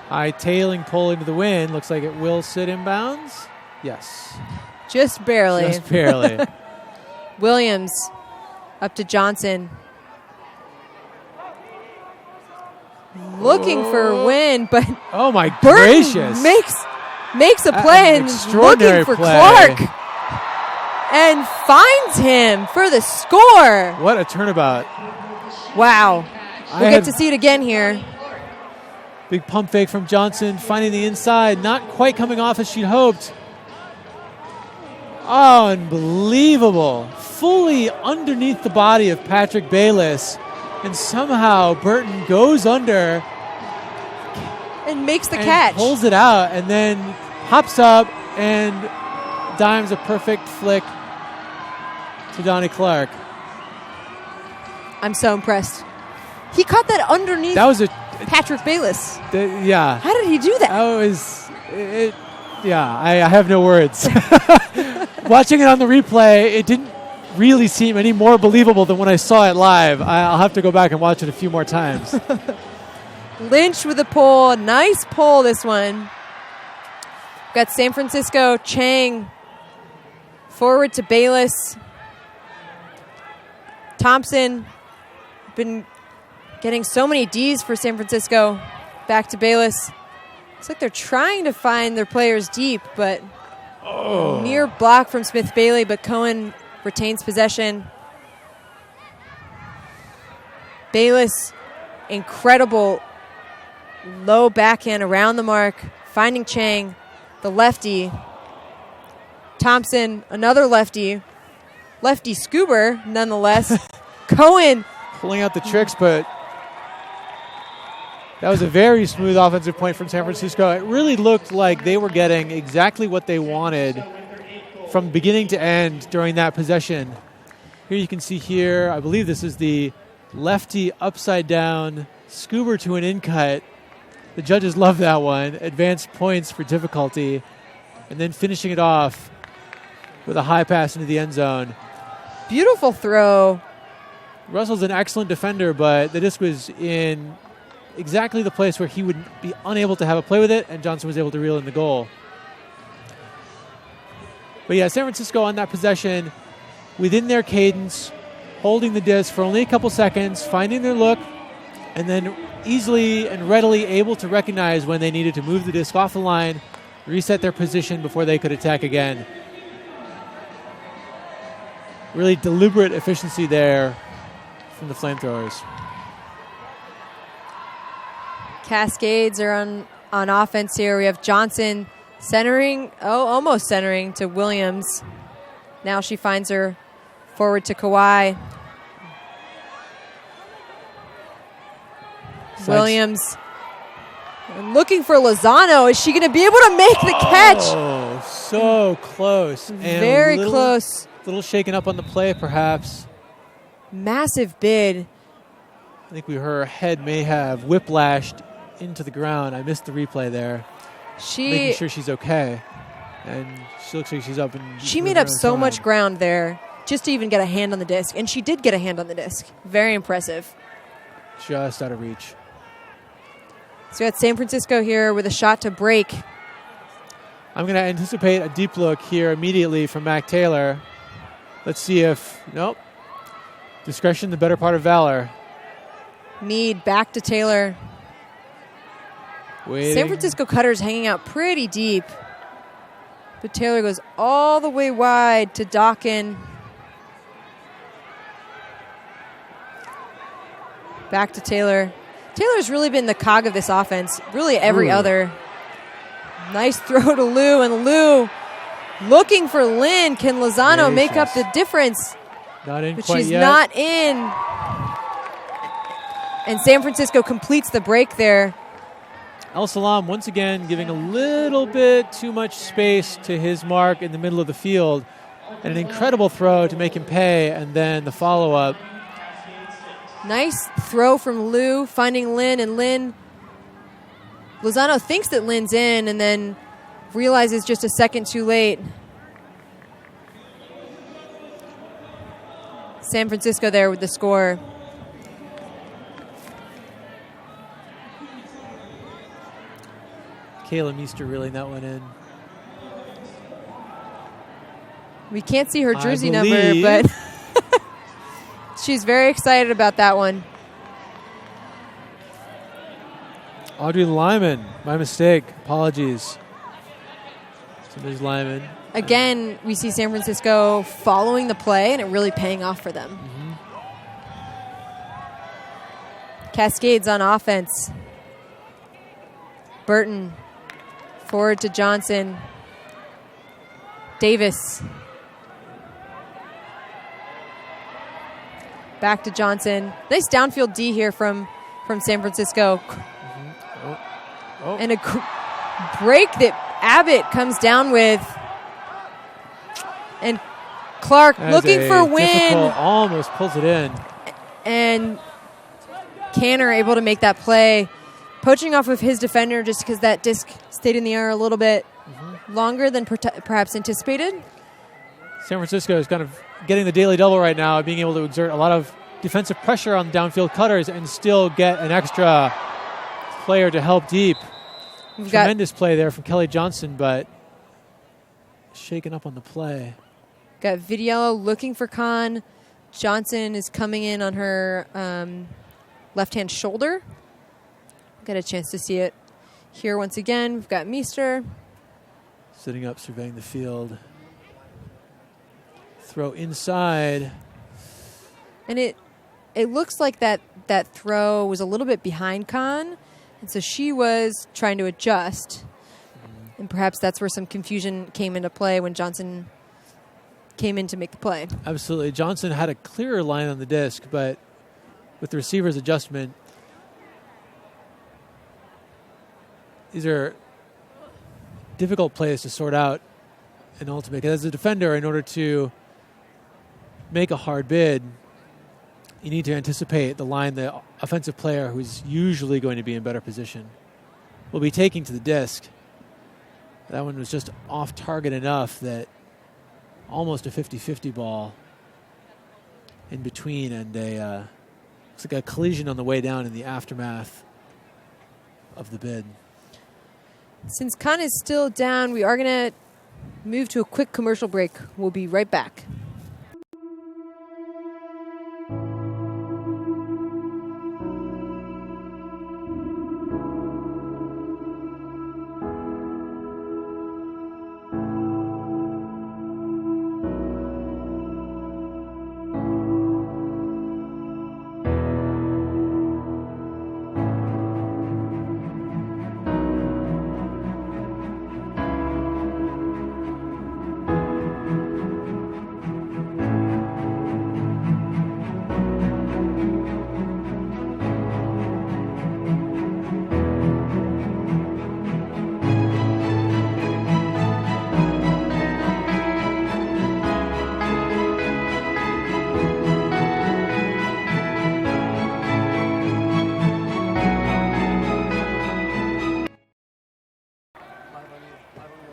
High tailing pull into the wind. Looks like it will sit in bounds. Yes. Just barely. Just barely. Williams up to Johnson. Looking for a win, but oh my Burton gracious. makes a play and extraordinary looking for play. Clark. And finds him for the score. What a turnabout. Wow. We'll get to see it again here. Big pump fake from Johnson, finding the inside, not quite coming off as she'd hoped. Oh, unbelievable. Fully underneath the body of Patrick Bayless. And somehow Burton goes under. And makes the and catch. Pulls it out and then hops up and dimes a perfect flick to Donnie Clark. I'm so impressed. He caught that underneath That was Patrick Bayless. yeah. How did he do that? I have no words. Watching it on the replay, it didn't really seem any more believable than when I saw it live. I'll have to go back and watch it a few more times. Lynch with the pull. Nice pull, this one. Got San Francisco. Chang forward to Bayless. Thompson. Been getting so many Ds for San Francisco. Back to Bayless. Looks like they're trying to find their players deep, but near block from Smith Bailey, but Cohen retains possession. Bayless, incredible low backhand around the mark, finding Chang, the lefty. Thompson, another lefty. Lefty scuber, nonetheless. Cohen. Pulling out the tricks, but that was a very smooth offensive point from San Francisco. It really looked like they were getting exactly what they wanted from beginning to end during that possession. Here you can see here, I believe this is the lefty upside down scuber to an in cut. The judges love that one. Advanced points for difficulty. And then finishing it off with a high pass into the end zone. Beautiful throw. Russell's an excellent defender, but the disc was in exactly the place where he would be unable to have a play with it, and Johnson was able to reel in the goal. But yeah, San Francisco on that possession, within their cadence, holding the disc for only a couple seconds, finding their look, and then easily and readily able to recognize when they needed to move the disc off the line, reset their position before they could attack again. Really deliberate efficiency there from the FlameThrowers. Cascades are on offense here. We have Johnson centering, almost centering to Williams. Now she finds her forward to Kawhi. Williams looking for Lozano. Is she going to be able to make the catch? Oh, so close. And very close. A little shaken up on the play, perhaps. Massive bid. I think her head may have whiplashed into the ground. I missed the replay there. Making sure she's okay. And she looks like she's up. And she made up so much ground there just to even get a hand on the disc. And she did get a hand on the disc. Very impressive. Just out of reach. So we got San Francisco here with a shot to break. I'm going to anticipate a deep look here immediately from Mac Taylor. Let's see if, nope. Discretion, the better part of valor. Mead back to Taylor. Waiting. San Francisco cutters hanging out pretty deep. But Taylor goes all the way wide to Dawkin. Back to Taylor. Taylor's really been the cog of this offense. Really every other. Nice throw to Lou. And Lou looking for Lynn. Can Lozano make up the difference? Not in but quite she's yet. Not in. And San Francisco completes the break there. El Salam once again giving a little bit too much space to his mark in the middle of the field. And an incredible throw to make him pay, and then the follow-up. Nice throw from Lou, finding Lynn, and Lozano thinks that Lynn's in and then realizes just a second too late. San Francisco there with the score. Kayla Meester reeling that one in. We can't see her jersey number, but she's very excited about that one. Audrey Lyman, my mistake. Apologies. So there's Lyman. Again, we see San Francisco following the play and it really paying off for them. Mm-hmm. Cascades on offense. Burton forward to Johnson. Davis. Back to Johnson. Nice downfield D here from San Francisco. Mm-hmm. And a break that Abbott comes down with. And Clark looking for a win. Almost pulls it in. And Canner able to make that play. Poaching off of his defender just because that disc stayed in the air a little bit longer than perhaps anticipated. San Francisco is kind of getting the daily double right now, being able to exert a lot of defensive pressure on downfield cutters and still get an extra player to help deep. Tremendous play there from Kelly Johnson, but shaken up on the play. Got Vidiello looking for Khan. Johnson is coming in on her left-hand shoulder. Got a chance to see it here once again. We've got Meester. Sitting up, surveying the field. Throw inside. And it looks like that throw was a little bit behind Khan. And so she was trying to adjust. And perhaps that's where some confusion came into play when Johnson came in to make the play. Absolutely. Johnson had a clearer line on the disc, but with the receiver's adjustment, these are difficult plays to sort out and ultimate. Because as a defender, in order to make a hard bid, you need to anticipate the line the offensive player, who's usually going to be in better position, will be taking to the disc. That one was just off target enough that almost a 50-50 ball in between, and looks like a collision on the way down in the aftermath of the bid. Since Khan is still down, we are going to move to a quick commercial break. We'll be right back.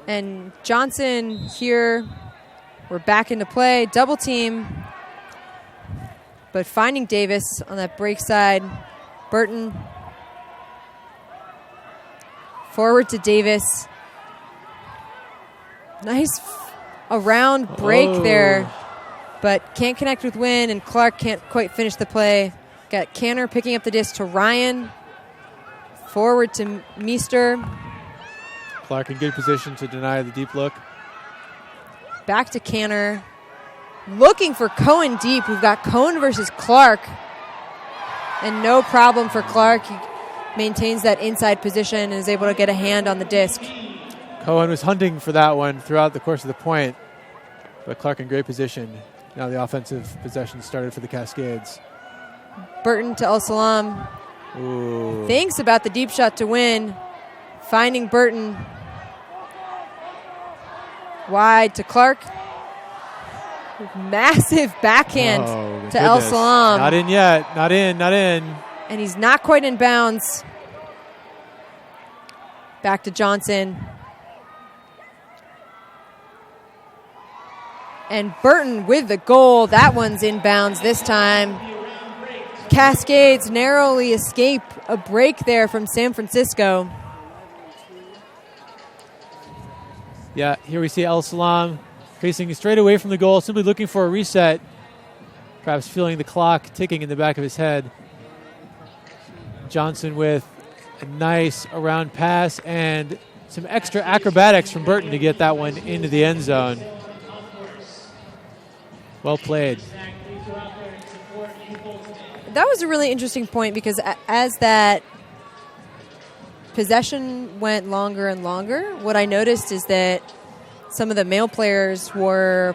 And Johnson here, we're back into play, double team. But finding Davis on that break side, Burton forward to Davis. Nice around break there, but can't connect with Wynn, and Clark can't quite finish the play. Got Canner picking up the disc to Ryan. Forward to Meester. Clark in good position to deny the deep look. Back to Canner. Looking for Cohen deep. We've got Cohen versus Clark. And no problem for Clark. He maintains that inside position and is able to get a hand on the disc. Cohen was hunting for that one throughout the course of the point, but Clark in great position. Now the offensive possession started for the Cascades. Burton to El-Salam. Ooh. Thinks about the deep shot to win. Finding Burton. Wide to Clark. Massive backhand to El-Salam. Not in yet. Not in. Not in. And he's not quite in bounds. Back to Johnson. And Burton with the goal. That one's in bounds this time. Cascades narrowly escape a break there from San Francisco. Yeah, here we see El-Salam facing straight away from the goal, simply looking for a reset, perhaps feeling the clock ticking in the back of his head. Johnson with a nice around pass and some extra acrobatics from Burton to get that one into the end zone. Well played. That was a really interesting point because as that possession went longer and longer, what I noticed is that some of the male players were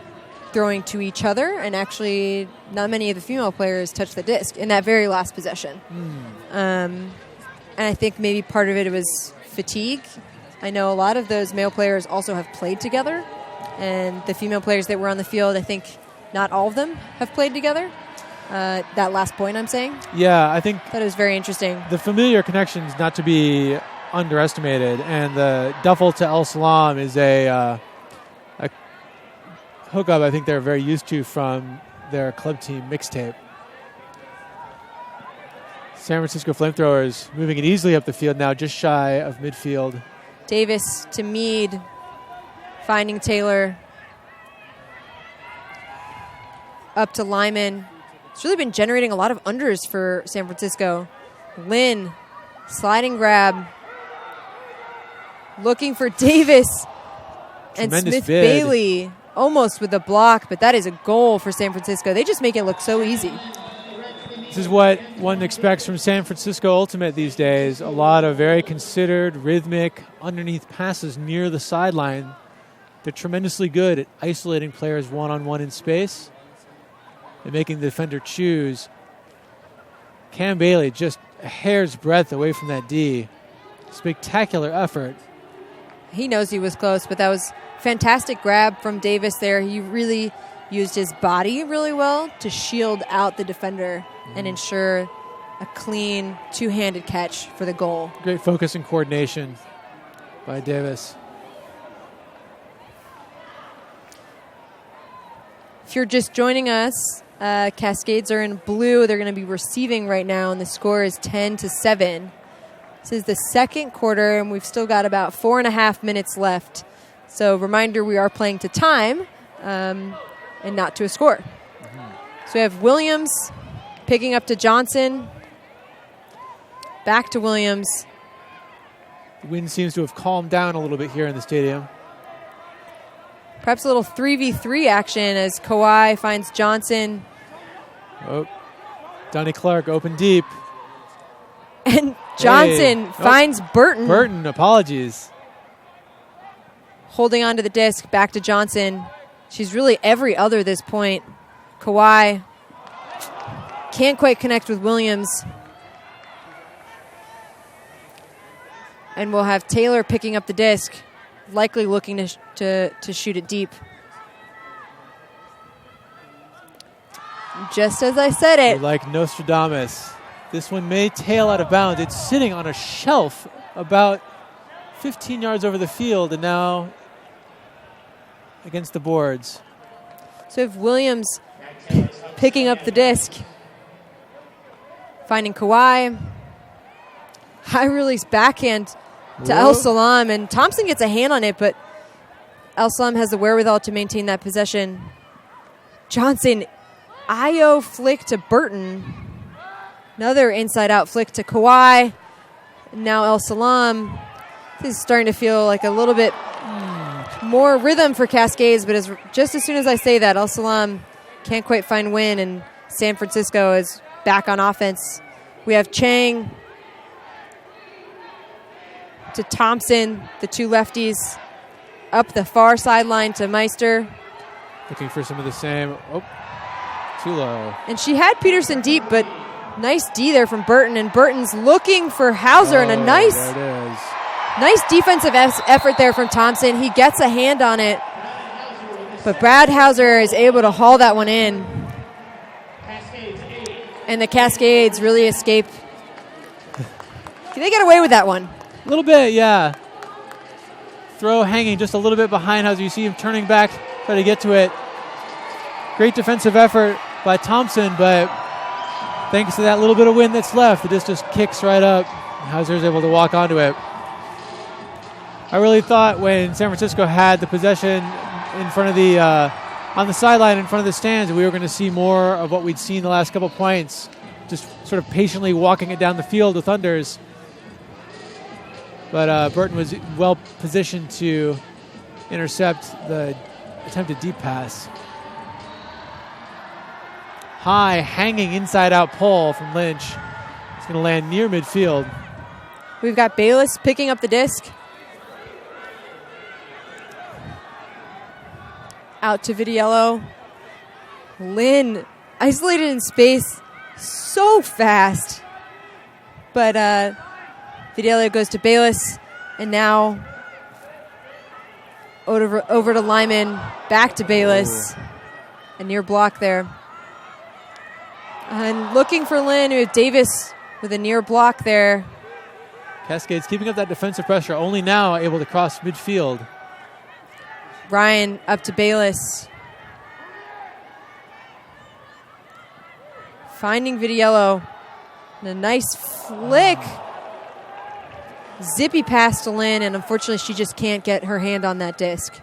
throwing to each other, and actually not many of the female players touched the disc in that very last possession. And I think maybe part of it was fatigue. I know a lot of those male players also have played together, and the female players that were on the field, I think not all of them have played together. That last point I'm saying. Yeah, I think that is very interesting. The familiar connections not to be underestimated, and the duffel to El-Salam is a hookup I think they're very used to from their club team mixtape. San Francisco FlameThrowers moving it easily up the field now, just shy of midfield. Davis to Meade, finding Taylor. Up to Lyman. It's really been generating a lot of unders for San Francisco. Lynn, sliding grab. Looking for Davis. And Smith-Bailey almost with the block, but that is a goal for San Francisco. They just make it look so easy. This is what one expects from San Francisco Ultimate these days. A lot of very considered, rhythmic, underneath passes near the sideline They're tremendously good at isolating players one-on-one in space and making the defender choose. Cam Bailey just a hair's breadth away from that D. Spectacular effort. He knows he was close, but that was fantastic grab from Davis there. He really used his body really well to shield out the defender and ensure a clean two-handed catch for the goal. Great focus and coordination by Davis. If you're just joining us, Cascades are in blue. They're going to be receiving right now, and the score is 10-7. This is the second quarter, and we've still got about 4.5 minutes left. So reminder, we are playing to time and not to a score. So we have Williams picking up to Johnson. Back to Williams. The wind seems to have calmed down a little bit here in the stadium. Perhaps a little 3v3 action as Kawhi finds Johnson. Oh, Donnie Clark open deep. And Johnson finds Burton. Burton, apologies. Holding on to the disc, back to Johnson. She's really every other this point. Kawhi can't quite connect with Williams. And we'll have Taylor picking up the disc, likely looking to shoot it deep. Just as I said it. Like Nostradamus, this one may tail out of bounds. It's sitting on a shelf about 15 yards over the field and now against the boards. So if Williams picking up the disc, finding Kawhi. High release backhand to El Salam, and Thompson gets a hand on it, but El Salam has the wherewithal to maintain that possession. Johnson, IO flick to Burton. Another inside-out flick to Kawhi. Now El Salam. This is starting to feel like a little bit more rhythm for Cascades, but just as soon as I say that, El Salam can't quite find win, and San Francisco is back on offense. We have Chang to Thompson, the two lefties, up the far sideline to Meister. Looking for some of the same. Oh, too low. And she had Peterson deep, but nice D there from Burton, and Burton's looking for Hauser, and a nice defensive effort there from Thompson. He gets a hand on it, but Brad Hauser is able to haul that one in. And the Cascades really escape. They get away with that one. A little bit, yeah. Throw hanging just a little bit behind Hauser. You see him turning back, try to get to it. Great defensive effort by Thompson, but thanks to that little bit of wind that's left, it just kicks right up. Hauser's able to walk onto it. I really thought when San Francisco had the possession in front of the on the sideline in front of the stands, we were going to see more of what we'd seen the last couple points, just sort of patiently walking it down the field with Thunders. But Burton was well positioned to intercept the attempted deep pass. High, hanging inside-out pull from Lynch. It's going to land near midfield. We've got Bayless picking up the disc. Out to Vidiello. Lynn, isolated in space so fast. But Vidiello goes to Bayless, and now over to Lyman, back to Bayless. A near block there. And looking for Lynn, with Davis with a near block there. Cascades keeping up that defensive pressure, only now able to cross midfield. Ryan up to Bayless. Finding Vidiello. And a nice flick. Zippy pass to Lynn, and unfortunately she just can't get her hand on that disc.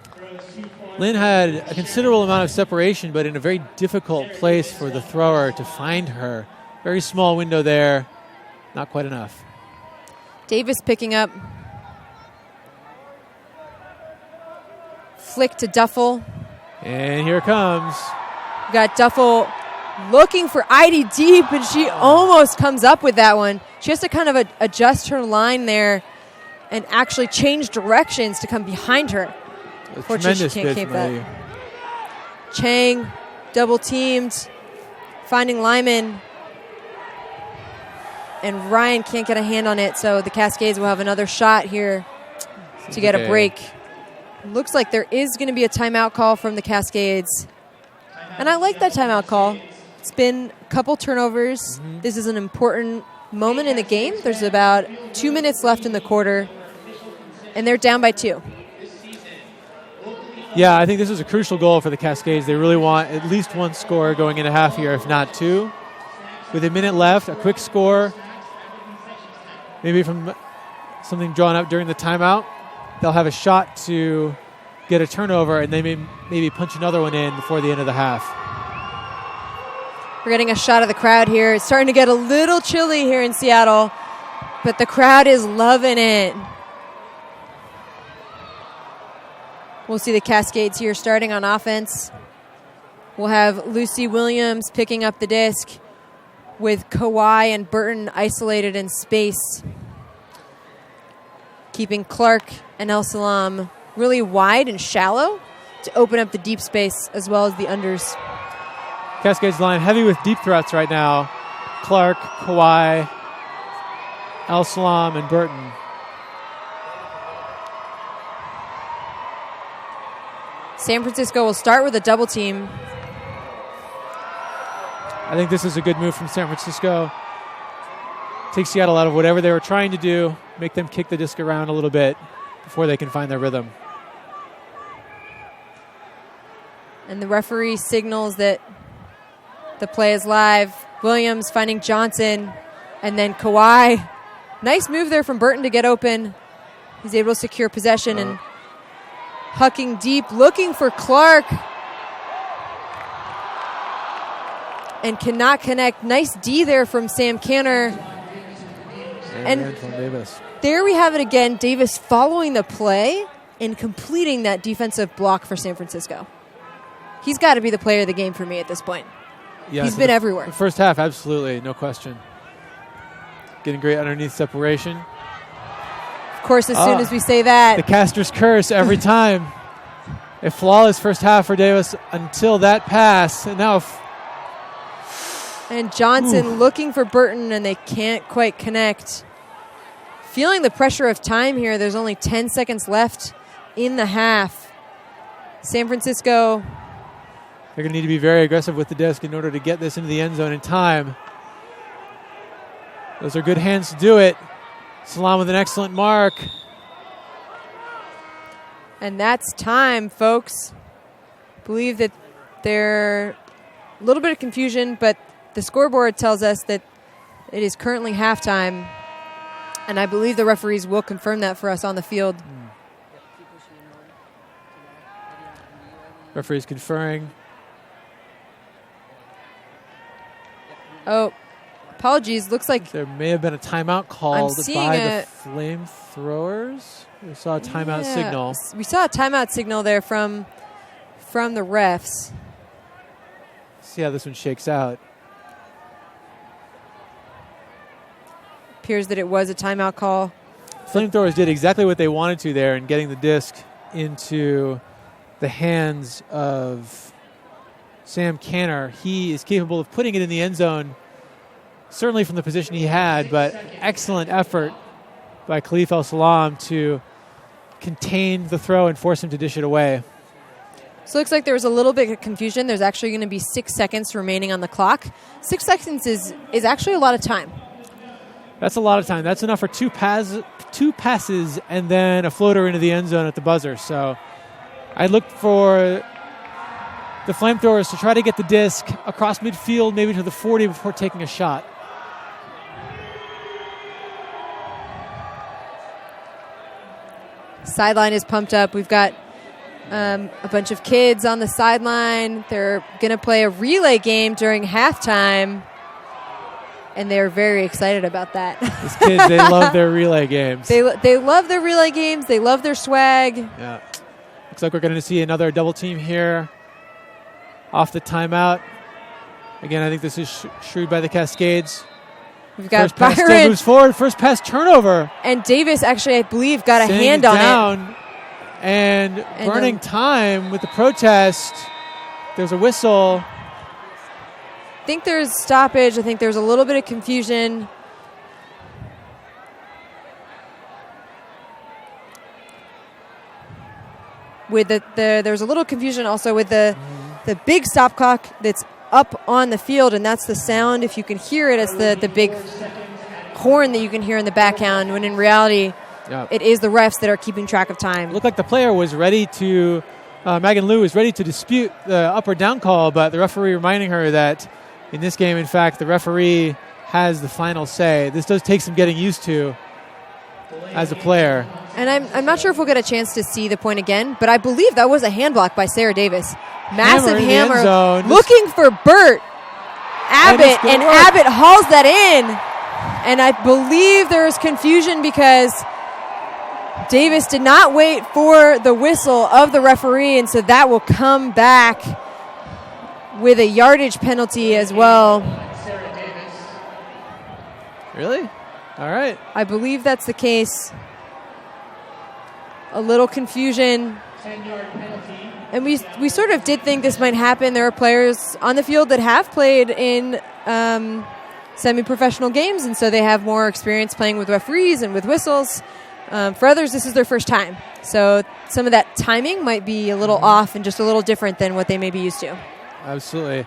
Lynn had a considerable amount of separation, but in a very difficult place for the thrower to find her. Very small window there. Not quite enough. Davis picking up. Flick to Duffel. And here it comes. We got Duffel looking for ID deep, and she almost comes up with that one. She has to kind of adjust her line there and actually change directions to come behind her. Fortunately, she can't keep that. Chang double teamed, finding Lyman. And Ryan can't get a hand on it, so the Cascades will have another shot here to get a break. Looks like there is going to be a timeout call from the Cascades. And I like that timeout call. It's been a couple turnovers. This is an important moment in the game. There's about 2 minutes left in the quarter, and they're down by 2. Yeah, I think this is a crucial goal for the Cascades. They really want at least one score going into half here, if not 2. With a minute left, a quick score, maybe from something drawn up during the timeout, they'll have a shot to get a turnover, and they may maybe punch another one in before the end of the half. We're getting a shot of the crowd here. It's starting to get a little chilly here in Seattle, but the crowd is loving it. We'll see the Cascades here starting on offense. We'll have Lucy Williams picking up the disc with Kawhi and Burton isolated in space, keeping Clark and El Salam really wide and shallow to open up the deep space as well as the unders. Cascades line heavy with deep threats right now. Clark, Kawhi, El Salam, and Burton. San Francisco will start with a double team. I think this is a good move from San Francisco. Take Seattle out of whatever they were trying to do, make them kick the disc around a little bit before they can find their rhythm. And the referee signals that the play is live. Williams finding Johnson, and then Kawhi. Nice move there from Burton to get open. He's able to secure possession and hucking deep, looking for Clark. And cannot connect. Nice D there from Sam Canner. And Davis. There we have it again. Davis following the play and completing that defensive block for San Francisco. He's got to be the player of the game for me at this point. Yeah, he's been everywhere. The first half, absolutely, no question. Getting great underneath separation. Of course, as soon as we say that. The caster's curse every time. A flawless first half for Davis until that pass. And now... And Johnson looking for Burton, and they can't quite connect. Feeling the pressure of time here. There's only 10 seconds left in the half. San Francisco... They're going to need to be very aggressive with the disc in order to get this into the end zone in time. Those are good hands to do it. Salam with an excellent mark. And that's time, folks. Believe that there's a little bit of confusion, but the scoreboard tells us that it is currently halftime. And I believe the referees will confirm that for us on the field. Referees conferring. Oh, apologies. Looks like there may have been a timeout called by the FlameThrowers. We saw a timeout signal. We saw a timeout signal there from the refs. See how this one shakes out. Appears that it was a timeout call. FlameThrowers did exactly what they wanted to there in getting the disc into the hands of Sam Canner. He is capable of putting it in the end zone, certainly from the position he had, but excellent effort by Khalif El-Salam to contain the throw and force him to dish it away. So it looks like there was a little bit of confusion. There's actually going to be 6 seconds remaining on the clock. 6 seconds is actually a lot of time. That's a lot of time. That's enough for two passes and then a floater into the end zone at the buzzer. So I looked for the FlameThrowers to try to get the disc across midfield, maybe to the 40 before taking a shot. Sideline is pumped up. We've got a bunch of kids on the sideline. They're going to play a relay game during halftime, and they're very excited about that. These kids, they love their relay games. They love their relay games. They love their swag. Yeah. Looks like we're going to see another double team here off the timeout. Again, I think this is shrewd by the Cascades. We've got first pass Byron. Still moves forward. First pass turnover. And Davis actually, I believe, got a Sending hand it on down, it. And burning time with the protest. There's a whistle. I think there's stoppage. I think there's a little bit of confusion. With there's a little confusion also with the big stop clock that's up on the field, and that's the sound, if you can hear it, it's the big horn that you can hear in the background, when in reality, it is the refs that are keeping track of time. It looked like the player was ready to, Megan Liu was ready to dispute the up or down call, but the referee reminding her that in this game, in fact, the referee has the final say. This does take some getting used to as a player. And I'm not sure if we'll get a chance to see the point again, but I believe that was a hand block by Sarah Davis. Massive hammer looking for Burt Abbott, and Abbott hauls that in. And I believe there was confusion because Davis did not wait for the whistle of the referee, and so that will come back with a yardage penalty as well. Really? All right. I believe that's the case. A little confusion. 10-yard penalty. And we sort of did think this might happen. There are players on the field that have played in semi-professional games, and so they have more experience playing with referees and with whistles. For others, this is their first time. So some of that timing might be a little off and just a little different than what they may be used to. Absolutely.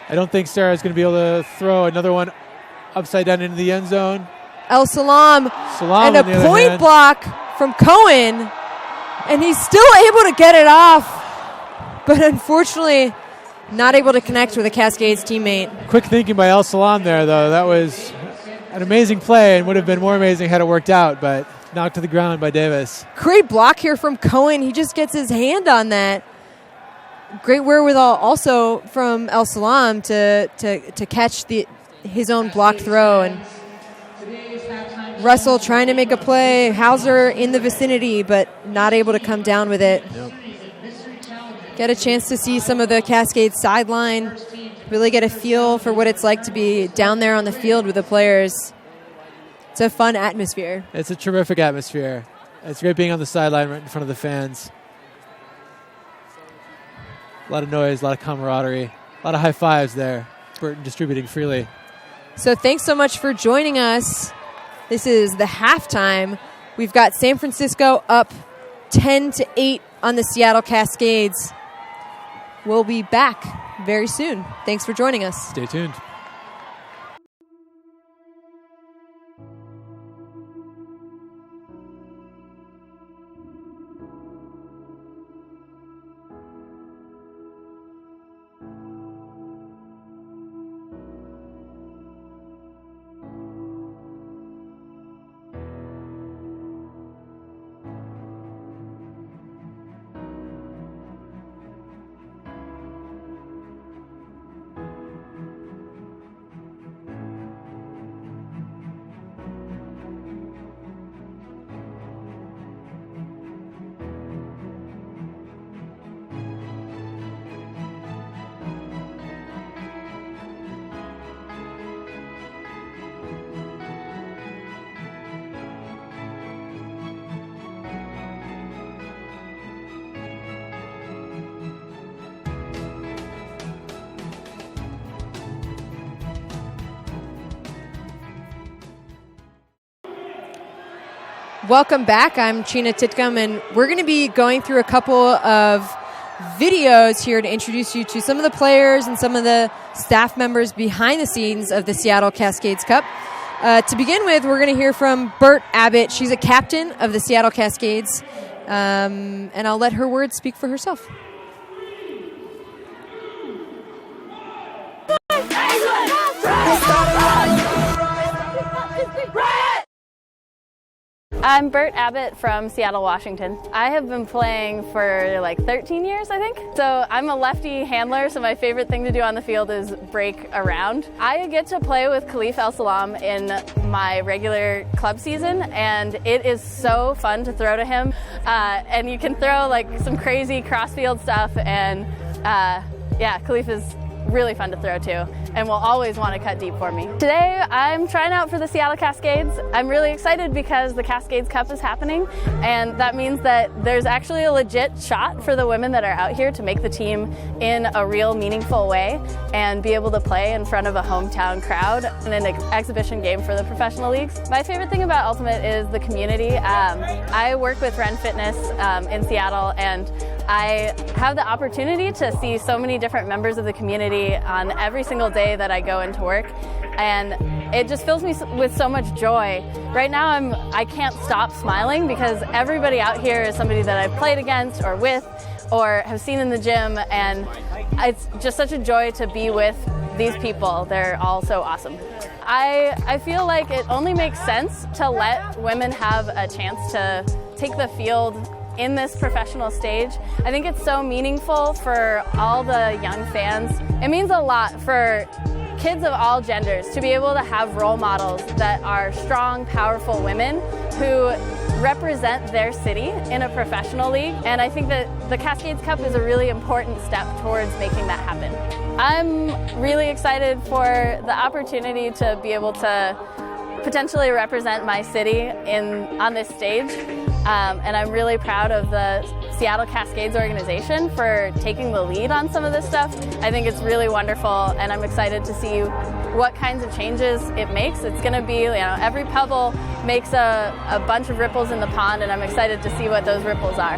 I don't think Sarah's going to be able to throw another one upside down into the end zone. El Salam and a point block from Cohen, and he's still able to get it off, but unfortunately not able to connect with a Cascades teammate. Quick thinking by El Salam there, though. That was an amazing play and would have been more amazing had it worked out, but knocked to the ground by Davis. Great block here from Cohen. He just gets his hand on that. Great wherewithal also from El Salam to catch his own blocked throw. And Russell trying to make a play. Hauser in the vicinity, but not able to come down with it. Yep. Get a chance to see some of the Cascades sideline. Really get a feel for what it's like to be down there on the field with the players. It's a fun atmosphere. It's a terrific atmosphere. It's great being on the sideline right in front of the fans. A lot of noise, a lot of camaraderie, a lot of high fives there. Burton distributing freely. So thanks so much for joining us. This is the halftime. We've got San Francisco up 10-8 on the Seattle Cascades. We'll be back very soon. Thanks for joining us. Stay tuned. Welcome back. I'm Chena Titcomb, and we're going to be going through a couple of videos here to introduce you to some of the players and some of the staff members behind the scenes of the Seattle Cascades Cup. To begin with, we're going to hear from Burt Abbott. She's a captain of the Seattle Cascades, and I'll let her words speak for herself. I'm Burt Abbott from Seattle, Washington. I have been playing for like 13 years, I think. So I'm a lefty handler, so my favorite thing to do on the field is break around. I get to play with Khalif El Salam in my regular club season, and it is so fun to throw to him. And you can throw like some crazy crossfield stuff, and yeah, Khalif is really fun to throw to and will always want to cut deep for me. Today I'm trying out for the Seattle Cascades. I'm really excited because the Cascades Cup is happening, and that means that there's actually a legit shot for the women that are out here to make the team in a real meaningful way and be able to play in front of a hometown crowd in an exhibition game for the professional leagues. My favorite thing about Ultimate is the community. I work with Ren Fitness in Seattle, and I have the opportunity to see so many different members of the community on every single day that I go into work, and it just fills me with so much joy. Right now I can't stop smiling because everybody out here is somebody that I've played against or with or have seen in the gym, and it's just such a joy to be with these people. They're all so awesome. I feel like it only makes sense to let women have a chance to take the field in this professional stage. I think it's so meaningful for all the young fans. It means a lot for kids of all genders to be able to have role models that are strong, powerful women who represent their city in a professional league. And I think that the Cascades Cup is a really important step towards making that happen. I'm really excited for the opportunity to be able to potentially represent my city on this stage. And I'm really proud of the Seattle Cascades organization for taking the lead on some of this stuff. I think it's really wonderful, and I'm excited to see what kinds of changes it makes. It's going to be, every pebble makes a bunch of ripples in the pond, and I'm excited to see what those ripples are.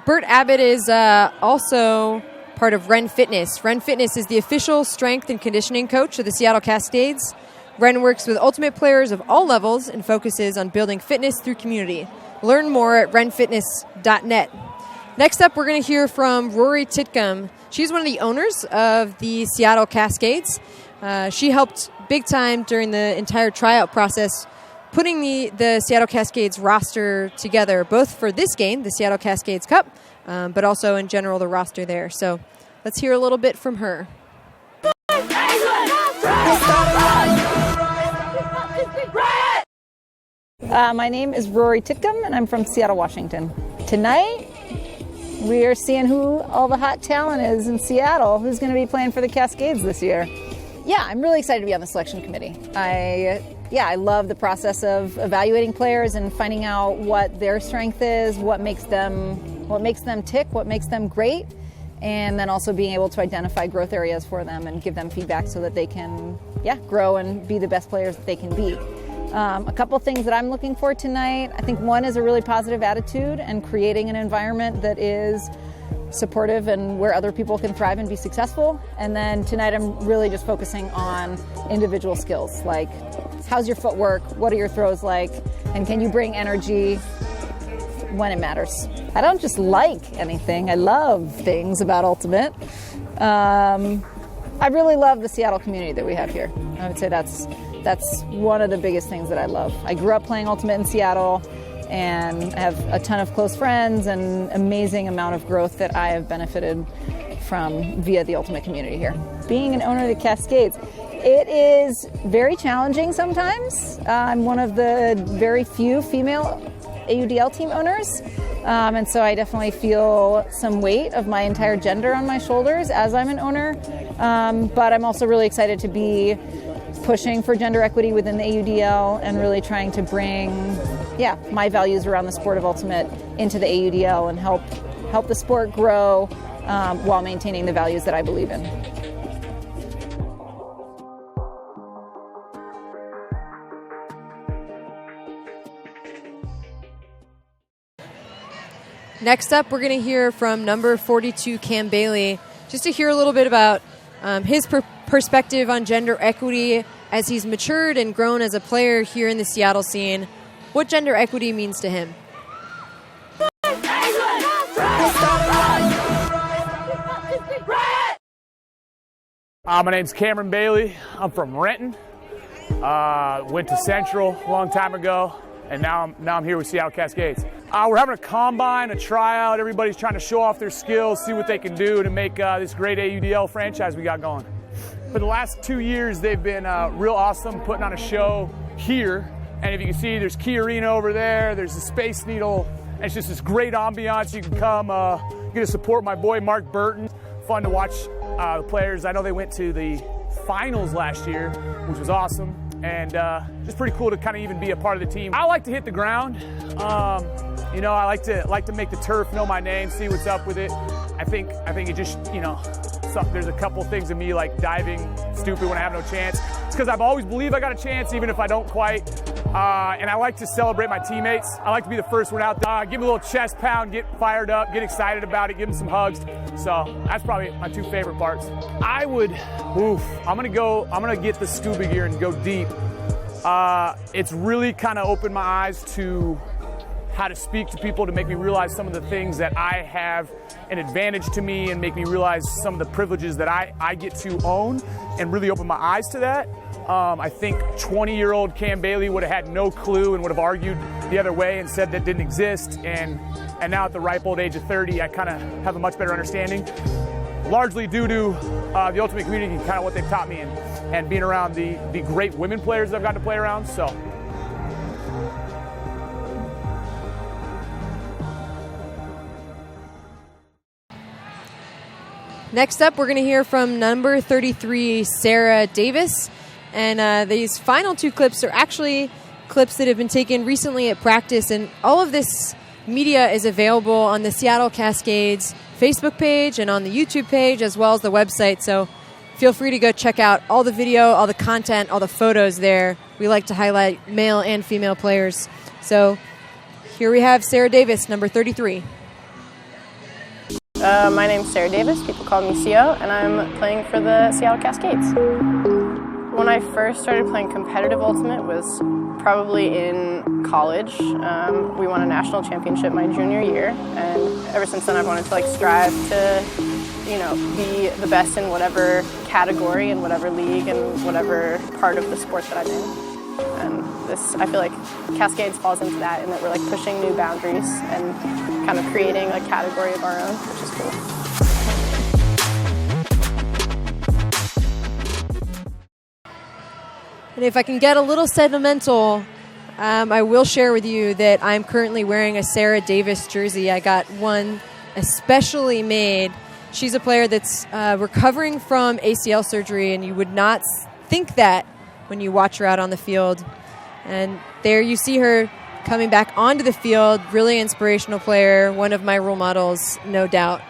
Bert Abbott is also part of Ren Fitness. Ren Fitness is the official strength and conditioning coach of the Seattle Cascades. Ren works with Ultimate players of all levels and focuses on building fitness through community. Learn more at renfitness.net. Next up, we're going to hear from Rory Titcomb. She's one of the owners of the Seattle Cascades. She helped big time during the entire tryout process, putting the Seattle Cascades roster together, both for this game, the Seattle Cascades Cup, but also in general the roster there. So let's hear a little bit from her. My name is Rory Titcomb, and I'm from Seattle, Washington. Tonight, we are seeing who all the hot talent is in Seattle, who's going to be playing for the Cascades this year. Yeah, I'm really excited to be on the selection committee. I love the process of evaluating players and finding out what their strength is, what makes them tick, what makes them great, and then also being able to identify growth areas for them and give them feedback so that they can grow and be the best players that they can be. A couple things that I'm looking for tonight. I think one is a really positive attitude and creating an environment that is supportive and where other people can thrive and be successful. And then tonight I'm really just focusing on individual skills, like how's your footwork, what are your throws like, and can you bring energy when it matters. I don't just like anything, I love things about Ultimate. I really love the Seattle community that we have here. I would say that's one of the biggest things that I love. I grew up playing Ultimate in Seattle, and I have a ton of close friends and amazing amount of growth that I have benefited from via the Ultimate community here. Being an owner of the Cascades, it is very challenging sometimes. I'm one of the very few female AUDL team owners, and so I definitely feel some weight of my entire gender on my shoulders as I'm an owner, but I'm also really excited to be pushing for gender equity within the AUDL and really trying to bring my values around the sport of Ultimate into the AUDL and help the sport grow while maintaining the values that I believe in. Next up, we're going to hear from number 42, Cam Bailey, just to hear a little bit about his perspective on gender equity as he's matured and grown as a player here in the Seattle scene, what gender equity means to him. My name's Cameron Bailey. I'm from Renton. Went to Central a long time ago, and now I'm here with Seattle Cascades. We're having a combine, a tryout. Everybody's trying to show off their skills, see what they can do to make this great AUDL franchise we got going. For the last 2 years, they've been real awesome, putting on a show here And if you can see, there's Key Arena over there. There's the Space Needle. And it's just this great ambiance. You can come get to support my boy Mark Burton. Fun to watch the players. I know they went to the finals last year, which was awesome. And just pretty cool to kind of even be a part of the team. I like to hit the ground. You know, I like to make the turf know my name, see what's up with it. I think it just, you know, there's a couple things in me like diving stupid when I have no chance. It's because I've always believed I got a chance, even if I don't quite. And I like to celebrate my teammates. I like to be the first one out there. Give them a little chest pound, get fired up, get excited about it, give them some hugs. So that's probably my two favorite parts. I'm gonna get the scuba gear and go deep. It's really kind of opened my eyes to how to speak to people, to make me realize some of the things that I have an advantage to me and make me realize some of the privileges that I get to own and really open my eyes to that. I think 20-year-old Cam Bailey would have had no clue and would have argued the other way and said that didn't exist. And now at the ripe old age of 30, I kind of have a much better understanding, largely due to the Ultimate community and kind of what they've taught me and being around the great women players that I've gotten to play around. So. Next up, we're going to hear from number 33, Sarah Davis. And these final two clips are actually clips that have been taken recently at practice. And all of this media is available on the Seattle Cascades Facebook page and on the YouTube page, as well as the website. So feel free to go check out all the video, all the content, all the photos there. We like to highlight male and female players. So here we have Sarah Davis, number 33. My name's Sarah Davis, people call me CO, and I'm playing for the Seattle Cascades. When I first started playing competitive Ultimate was probably in college. We won a national championship my junior year, and ever since then I've wanted to strive to, you know, be the best in whatever category and whatever league and whatever part of the sport that I'm in. And this, I feel like Cascades falls into that, in that we're pushing new boundaries and kind of creating a category of our own, which is cool. And if I can get a little sentimental, I will share with you that I'm currently wearing a Sarah Davis jersey. I got one especially made. She's a player that's recovering from ACL surgery, and you would not think that when you watch her out on the field. And there you see her coming back onto the field, really inspirational player, one of my role models, no doubt.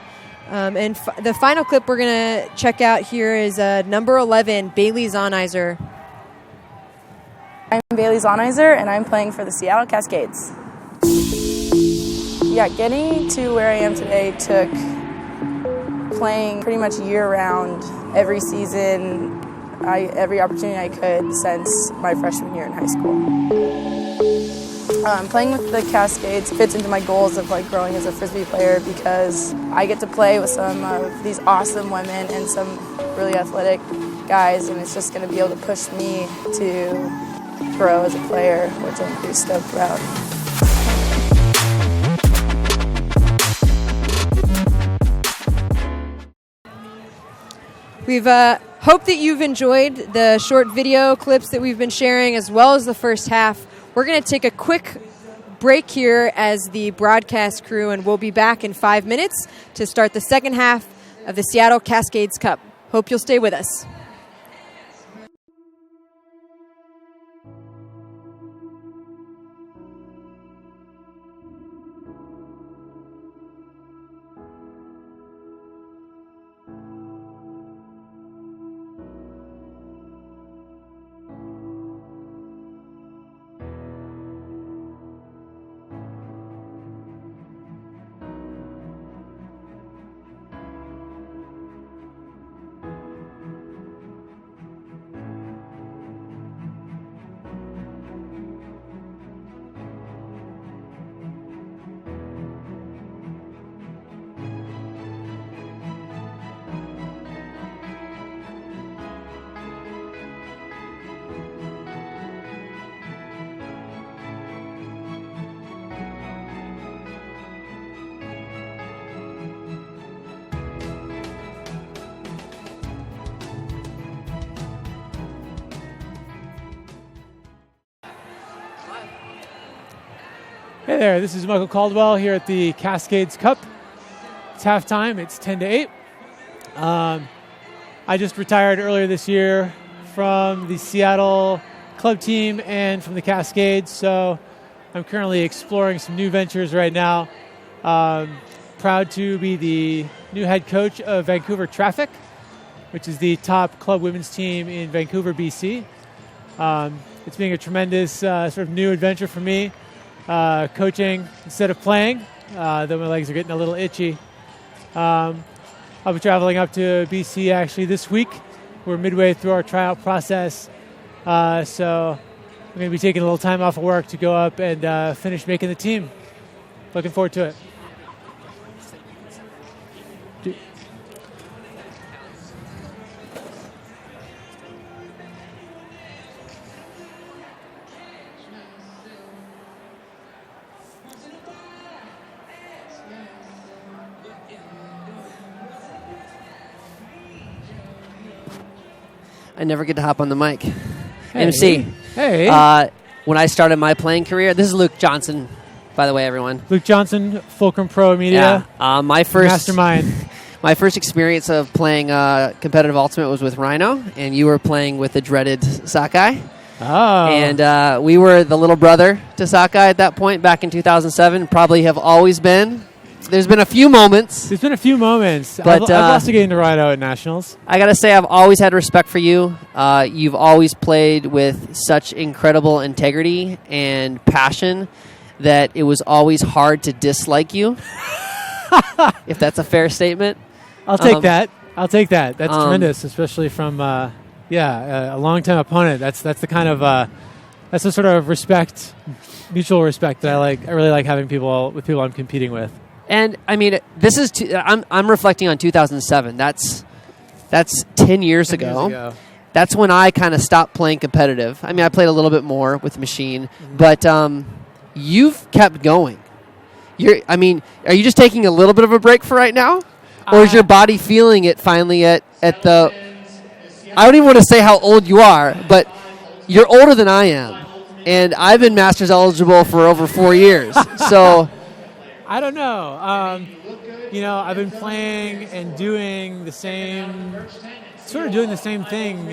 And the final clip we're going to check out here is number 11, Bailey Zonizer. I'm Bailey Zonizer, and I'm playing for the Seattle Cascades. Yeah, getting to where I am today took playing pretty much year-round, every season, every opportunity I could since my freshman year in high school. Playing with the Cascades fits into my goals of growing as a Frisbee player, because I get to play with some of these awesome women and some really athletic guys, and it's just going to be able to push me to grow as a player, which I'm pretty stoked about. We've hope that you've enjoyed the short video clips that we've been sharing, as well as the first half. We're going to take a quick break here as the broadcast crew, and we'll be back in 5 minutes to start the second half of the Seattle Cascades Cup. Hope you'll stay with us. Hey there, this is Michael Caldwell here at the Cascades Cup. It's halftime. It's 10-8. I just retired earlier this year from the Seattle club team and from the Cascades, so I'm currently exploring some new ventures right now. Proud to be the new head coach of Vancouver Traffic, which is the top club women's team in Vancouver, BC. It's being a tremendous sort of new adventure for me, coaching instead of playing, though my legs are getting a little itchy. I'll be traveling up to BC actually this week. We're midway through our tryout process, so I'm going to be taking a little time off of work to go up and finish making the team. Looking forward to it. I never get to hop on the mic. Hey. MC. Hey. When I started my playing career, this is Luke Johnson, by the way, everyone. Luke Johnson, Fulcrum Pro Media. Yeah. My first Mastermind. My first experience of playing competitive Ultimate was with Rhino, and you were playing with the dreaded Sakai. Oh. And we were the little brother to Sakai at that point back in 2007. Probably have always been. There's been a few moments. There's been a few moments. But, I've lost a game to Rhino at Nationals. I got to say, I've always had respect for you. You've always played with such incredible integrity and passion that it was always hard to dislike you, if that's a fair statement. I'll take that. That's tremendous, especially from, a long-time opponent. That's the kind of, that's the sort of respect, mutual respect that I like. I really like having people I'm competing with. And I mean, this is I'm reflecting on 2007. That's 10 years ago. That's when I kind of stopped playing competitive. I mean, I played a little bit more with Machine, but you've kept going. Are you just taking a little bit of a break for right now, or is your body feeling it finally at the? I don't even want to say how old you are, but you're older than I am, and I've been Masters eligible for over 4 years, so. I don't know. I've been playing and doing the same thing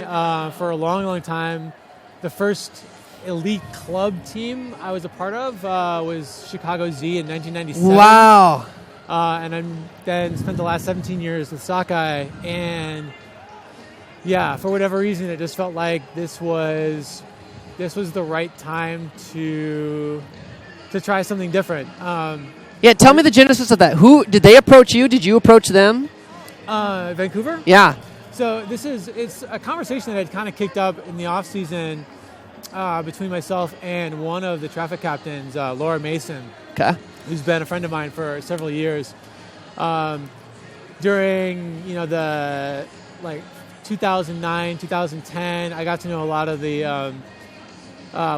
for a long, long time. The first elite club team I was a part of was Chicago Z in 1997. Wow. And I then spent the last 17 years with Sakai. And, for whatever reason, it just felt like this was the right time to try something different. Tell me the genesis of that. Who did they approach you? Did you approach them? Vancouver? Yeah. So it's a conversation that had kind of kicked up in the off season between myself and one of the traffic captains, Laura Mason, who's been a friend of mine for several years. During the 2009, 2010, I got to know a lot of the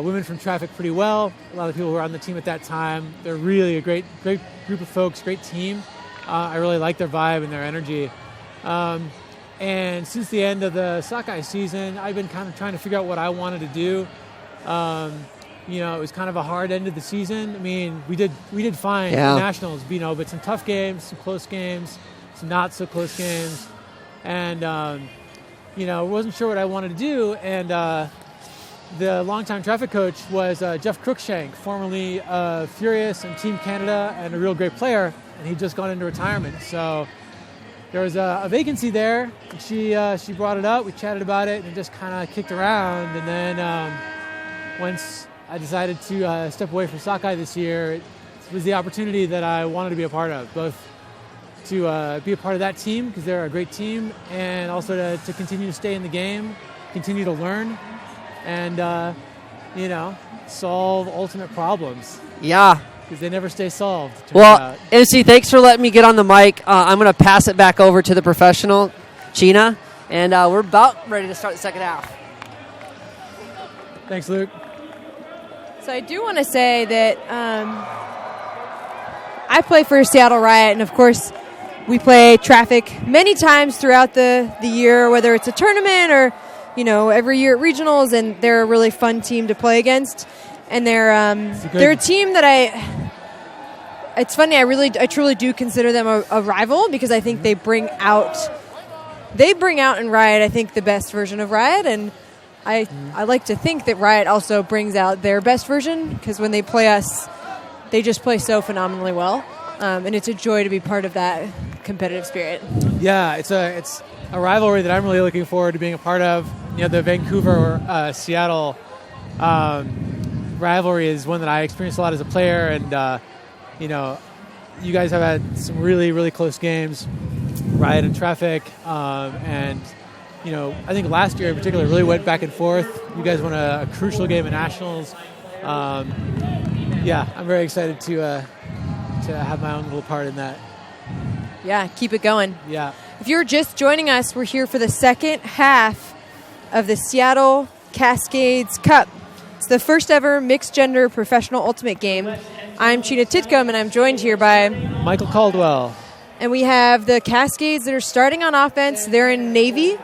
women from traffic pretty well. A lot of people who were on the team at that time. They're really a great group of folks, great team. I really like their vibe and their energy. And since the end of the Sakai season, I've been kind of trying to figure out what I wanted to do. It was kind of a hard end of the season. I mean, we did fine in the Nationals, but some tough games, some close games, some not so close games. And, wasn't sure what I wanted to do. And, the longtime traffic coach was Jeff Cruikshank, formerly of Furious and Team Canada, and a real great player, and he'd just gone into retirement. So there was a vacancy there. And she brought it up. We chatted about it, and it just kind of kicked around. And then once I decided to step away from Sakai this year, it was the opportunity that I wanted to be a part of, both to be a part of that team because they're a great team, and also to continue to stay in the game, continue to learn, and, solve ultimate problems. Yeah. Because they never stay solved. Well, MC, thanks for letting me get on the mic. I'm going to pass it back over to the professional, Sheena, and we're about ready to start the second half. Thanks, Luke. So I do want to say that I play for Seattle Riot, and of course we play traffic many times throughout the year, whether it's a tournament or every year at regionals, and they're a really fun team to play against. And they're a team that it's funny. I truly do consider them a rival because I think they bring out in Riot, I think, the best version of Riot, and I like to think that Riot also brings out their best version because when they play us, they just play so phenomenally well, and it's a joy to be part of that competitive spirit. Yeah, it's a rivalry that I'm really looking forward to being a part of. The Vancouver Seattle rivalry is one that I experienced a lot as a player, and you guys have had some really, really close games, Riot and Traffic, and I think last year in particular really went back and forth. You guys won a crucial game at Nationals. I'm very excited to have my own little part in that. Yeah, keep it going. Yeah. If you're just joining us, we're here for the second half of the Seattle Cascades Cup. It's the first ever mixed gender professional ultimate game. I'm Cheetah Titcomb, and I'm joined here by Michael Caldwell. And we have the Cascades that are starting on offense. They're in navy,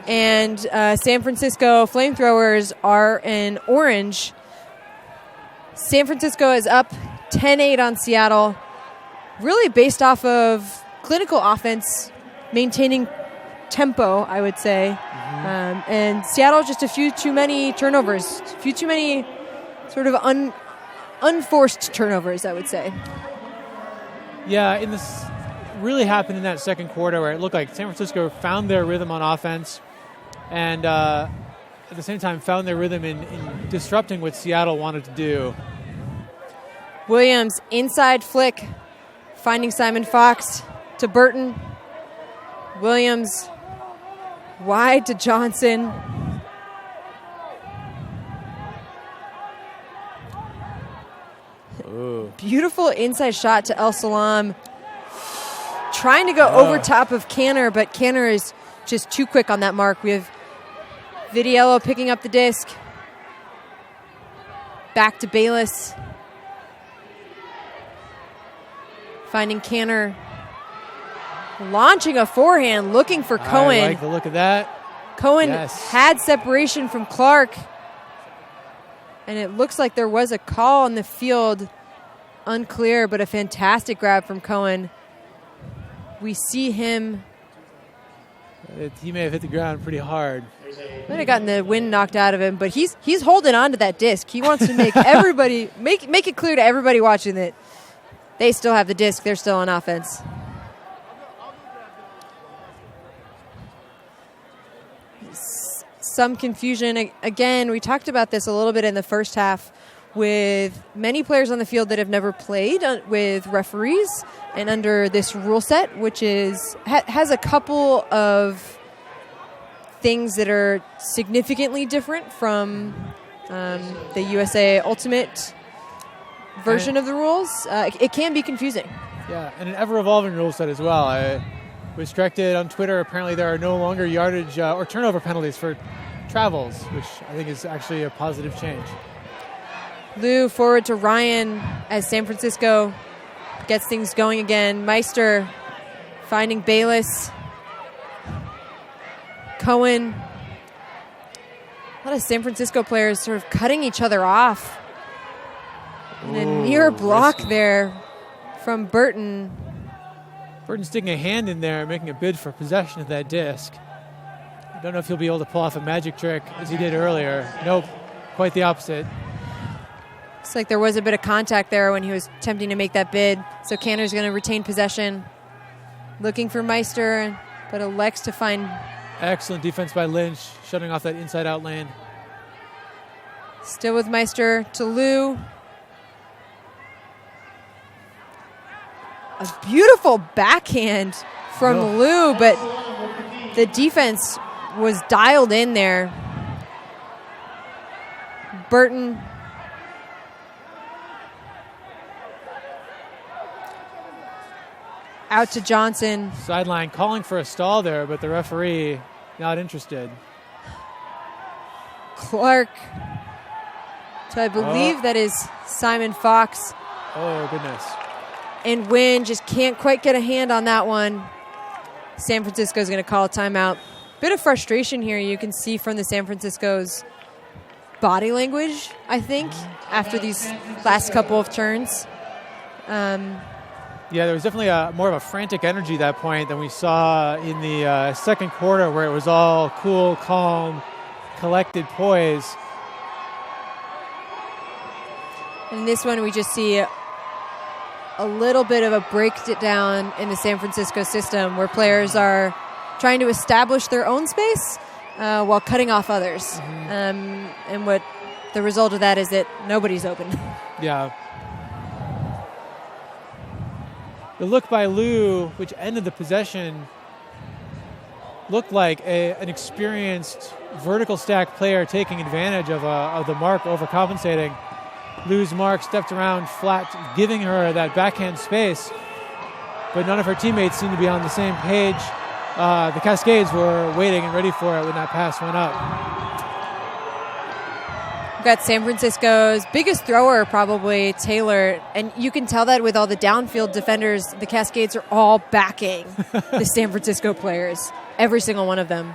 and San Francisco FlameThrowers are in orange. San Francisco is up 10-8 on Seattle, really based off of clinical offense, maintaining tempo, I would say. And Seattle, just a few too many turnovers, a few too many sort of unforced turnovers, I would say. Yeah, this really happened in that second quarter where it looked like San Francisco found their rhythm on offense and at the same time found their rhythm in disrupting what Seattle wanted to do. Williams, inside flick, finding Simon Fox to Burton. Williams, wide to Johnson. Ooh. Beautiful inside shot to El Salam. Trying to go over top of Canner, but Canner is just too quick on that mark. We have Vidiello picking up the disc. Back to Bayless. Finding Canner. Launching a forehand, looking for Cohen. I like the look of that. Cohen had separation from Clark. And it looks like there was a call on the field. Unclear, but a fantastic grab from Cohen. We see him. He may have hit the ground pretty hard. Might have gotten the wind knocked out of him, but he's holding on to that disc. He wants to make everybody make it clear to everybody watching that they still have the disc. They're still on offense. Some confusion. Again, we talked about this a little bit in the first half with many players on the field that have never played with referees and under this rule set, which has a couple of things that are significantly different from the USA Ultimate version of the rules. It can be confusing. Yeah, and an ever-evolving rule set as well. I was directed on Twitter, apparently there are no longer yardage or turnover penalties for travels, which I think is actually a positive change. Lou forward to Ryan as San Francisco gets things going again. Meister finding Bayless. Cohen. A lot of San Francisco players sort of cutting each other off. And a near block risky there from Burton. Burton sticking a hand in there, making a bid for possession of that disc. I don't know if he'll be able to pull off a magic trick as he did earlier. Nope, quite the opposite. Looks like there was a bit of contact there when he was attempting to make that bid. So Canner's going to retain possession. Looking for Meister, but elects to find... Excellent defense by Lynch, shutting off that inside-out lane. Still with Meister to Lou. A beautiful backhand from Lou, but the defense was dialed in there. Burton. Out to Johnson. Sideline calling for a stall there, but the referee not interested. Clark. So I believe that is Simon Fox. Oh, goodness. And Wynn just can't quite get a hand on that one. San Francisco is going to call a timeout. Bit of frustration here you can see from the San Francisco's body language, I think, after these last couple of turns. Yeah, there was definitely more of a frantic energy at that point than we saw in the second quarter, where it was all cool, calm, collected poise. In this one, we just see a little bit of a breakdown in the San Francisco system, where players are trying to establish their own space while cutting off others. And what the result of that is that nobody's open. Yeah. The look by Lou, which ended the possession, looked like an experienced vertical stack player taking advantage of the mark overcompensating. Lou's mark stepped around flat, giving her that backhand space, but none of her teammates seemed to be on the same page. The Cascades were waiting and ready for it when that pass went up. We've got San Francisco's biggest thrower, probably Taylor, and you can tell that with all the downfield defenders. The Cascades are all backing the San Francisco players, every single one of them.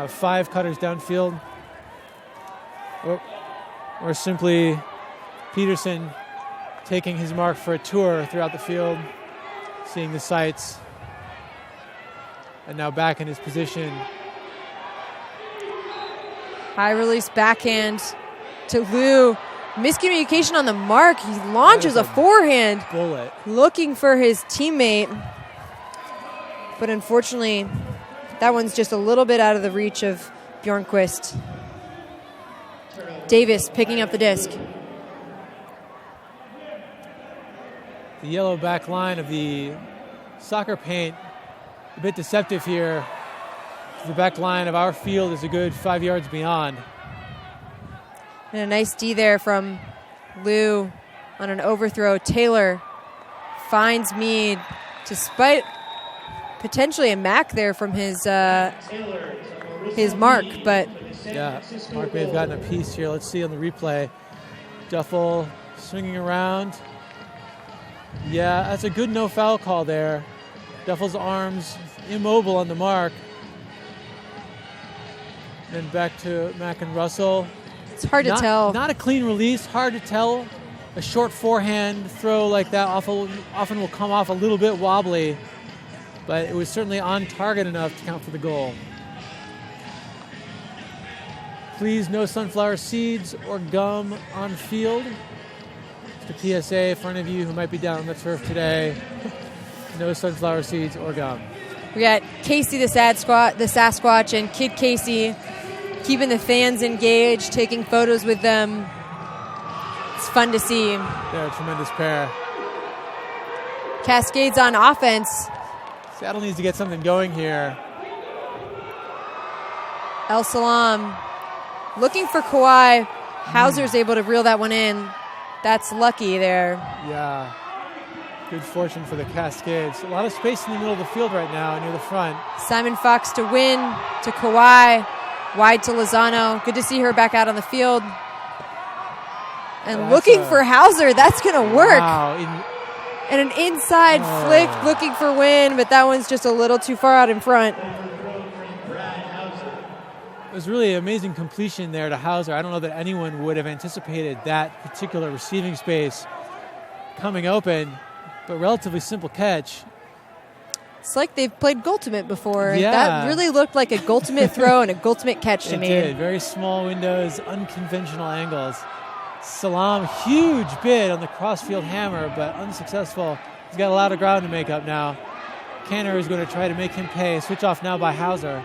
5 cutters downfield, or simply Peterson taking his mark for a tour throughout the field, seeing the sights, and now back in his position. High release backhand to Lou. Miscommunication on the mark. He launches a forehand. Bullet. Looking for his teammate. But unfortunately, that one's just a little bit out of the reach of Bjornquist. Davis picking up the disc. The yellow back line of the soccer paint, a bit deceptive here. The back line of our field is a good 5 yards beyond. And a nice D there from Lou on an overthrow. Taylor finds Mead despite potentially a Mac there from his mark, but yeah, Mark may have gotten a piece here. Let's see on the replay. Duffel swinging around. Yeah, that's a good no foul call there. Duffel's arms immobile on the mark. Then back to Mack and Russell. It's hard to tell. Not a clean release, hard to tell. A short forehand throw like that often will come off a little bit wobbly, but it was certainly on target enough to count for the goal. Please, no sunflower seeds or gum on field. Just a PSA for any of you who might be down on the turf today. No sunflower seeds or gum. We got Casey the Sasquatch and Kid Casey keeping the fans engaged, taking photos with them. It's fun to see. They're a tremendous pair. Cascades on offense. Seattle needs to get something going here. El Salam looking for Kawhi. Hauser's able to reel that one in. That's lucky there. Yeah. Good fortune for the Cascades. A lot of space in the middle of the field right now near the front. Simon Fox to win to Kawhi. Wide to Lozano. Good to see her back out on the field. And looking for Hauser. That's going to work. Wow. And an inside flick looking for win, but that one's just a little too far out in front. It was really amazing completion there to Hauser. I don't know that anyone would have anticipated that particular receiving space coming open, but relatively simple catch. It's like they've played Goaltimate before. Yeah. That really looked like a Goaltimate throw and a Goaltimate catch to me. It did. Very small windows, unconventional angles. Salam, huge bid on the crossfield hammer, but unsuccessful. He's got a lot of ground to make up now. Canner is going to try to make him pay. Switch off now by Hauser.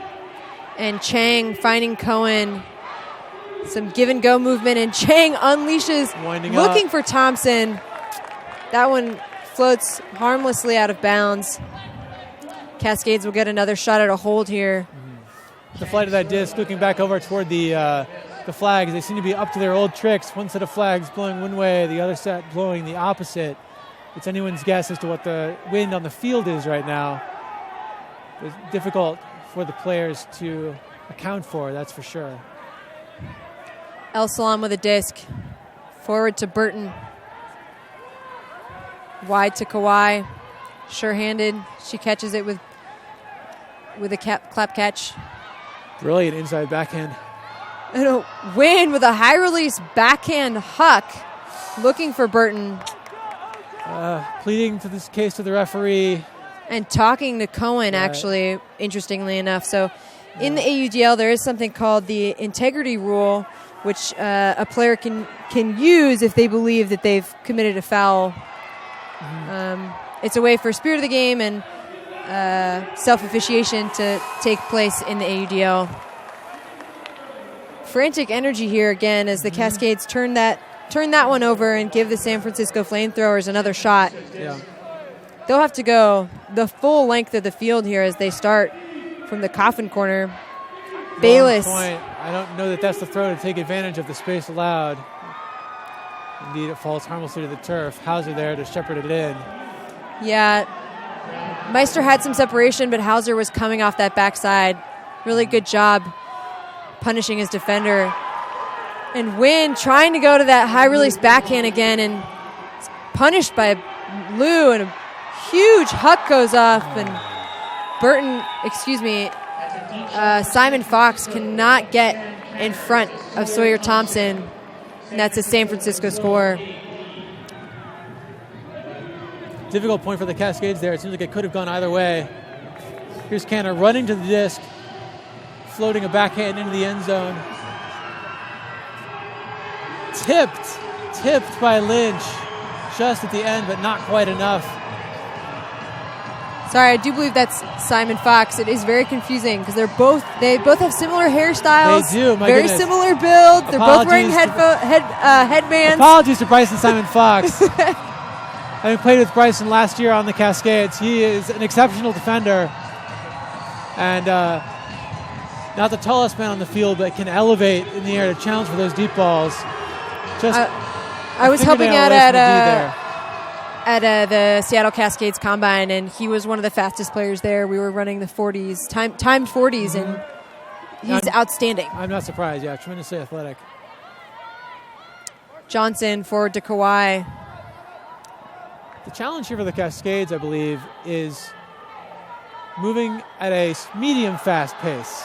And Chang finding Cohen. Some give and go movement, and Chang unleashes, looking for Thompson. That one floats harmlessly out of bounds. Cascades will get another shot at a hold here. The flight of that disc, looking back over toward the flags. They seem to be up to their old tricks. One set of flags blowing one way, the other set blowing the opposite. It's anyone's guess as to what the wind on the field is right now. It's difficult for the players to account for, that's for sure. El Salam with a disc. Forward to Burton. Wide to Kawhi. Sure-handed. She catches it with a clap catch. Brilliant inside backhand. And a win with a high-release backhand huck. Looking for Burton. pleading to this case to the referee. And talking to Cohen, actually, interestingly enough. So in the AUDL, there is something called the integrity rule, which a player can use if they believe that they've committed a foul. It's a way for spirit of the game and self-officiation to take place in the AUDL. Frantic energy here again as the Cascades turn that one over and give the San Francisco FlameThrowers another shot. Yeah. They'll have to go the full length of the field here as they start from the coffin corner. Bayless. Point. I don't know that that's the throw to take advantage of the space allowed. Indeed, it falls harmlessly to the turf. Hauser there to shepherd it in. Yeah. Meister had some separation, but Hauser was coming off that backside. Really good job punishing his defender. And Wynn trying to go to that high release backhand again and punished by Lou, and a huge huck goes off, and Simon Fox cannot get in front of Sawyer Thompson, and that's a San Francisco score. Difficult point for the Cascades there. It seems like it could have gone either way. Here's Canner running to the disc, floating a backhand into the end zone. Tipped by Lynch just at the end, but not quite enough. Sorry, I do believe that's Simon Fox. It is very confusing because they both have similar hairstyles. They do. Very goodness. Similar build. They're both wearing headbands. Apologies to Bryson Simon Fox. Having played with Bryson last year on the Cascades, he is an exceptional defender, and not the tallest man on the field, but can elevate in the air to challenge for those deep balls. I was helping out at the Seattle Cascades Combine, and he was one of the fastest players there. We were running the 40s, timed 40s, and he's outstanding. I'm not surprised, yeah, tremendously athletic. Johnson forward to Kawhi. The challenge here for the Cascades, I believe, is moving at a medium-fast pace.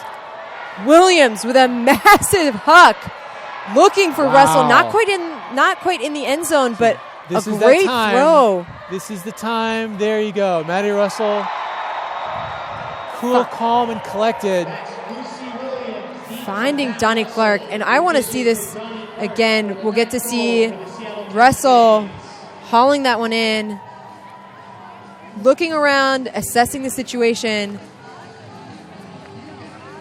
Williams with a massive huck, looking for Russell. Not quite in the end zone, but this a great throw. This is the time. There you go. Matty Russell, cool, calm, and collected. Finding Donnie Clark. And I want to see this again. We'll get to see Russell hauling that one in, looking around, assessing the situation,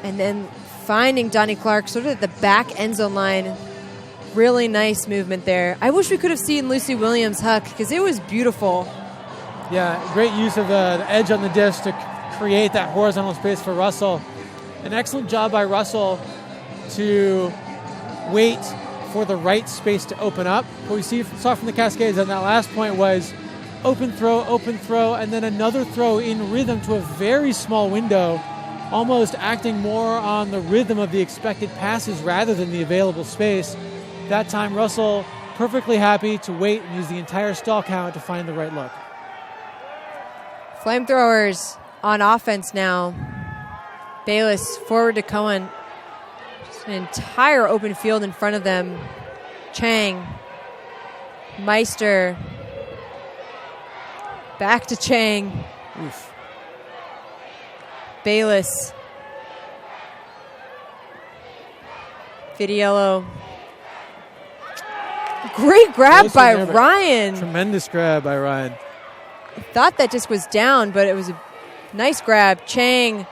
and then finding Donnie Clark sort of at the back end zone line. Really nice movement there. I wish we could have seen Lucy Williams huck because it was beautiful. Yeah, great use of the edge on the disc to create that horizontal space for Russell. An excellent job by Russell to wait for the right space to open up. What we saw from the Cascades on that last point was open throw, and then another throw in rhythm to a very small window, almost acting more on the rhythm of the expected passes rather than the available space. That time, Russell perfectly happy to wait and use the entire stall count to find the right look. FlameThrowers on offense now. Bayless forward to Cohen. Just an entire open field in front of them. Chang. Meister. Back to Chang. Oof. Bayless. Vidiello. Great grab by Ryan. Tremendous grab by Ryan. I thought that just was down, but it was a nice grab. Chang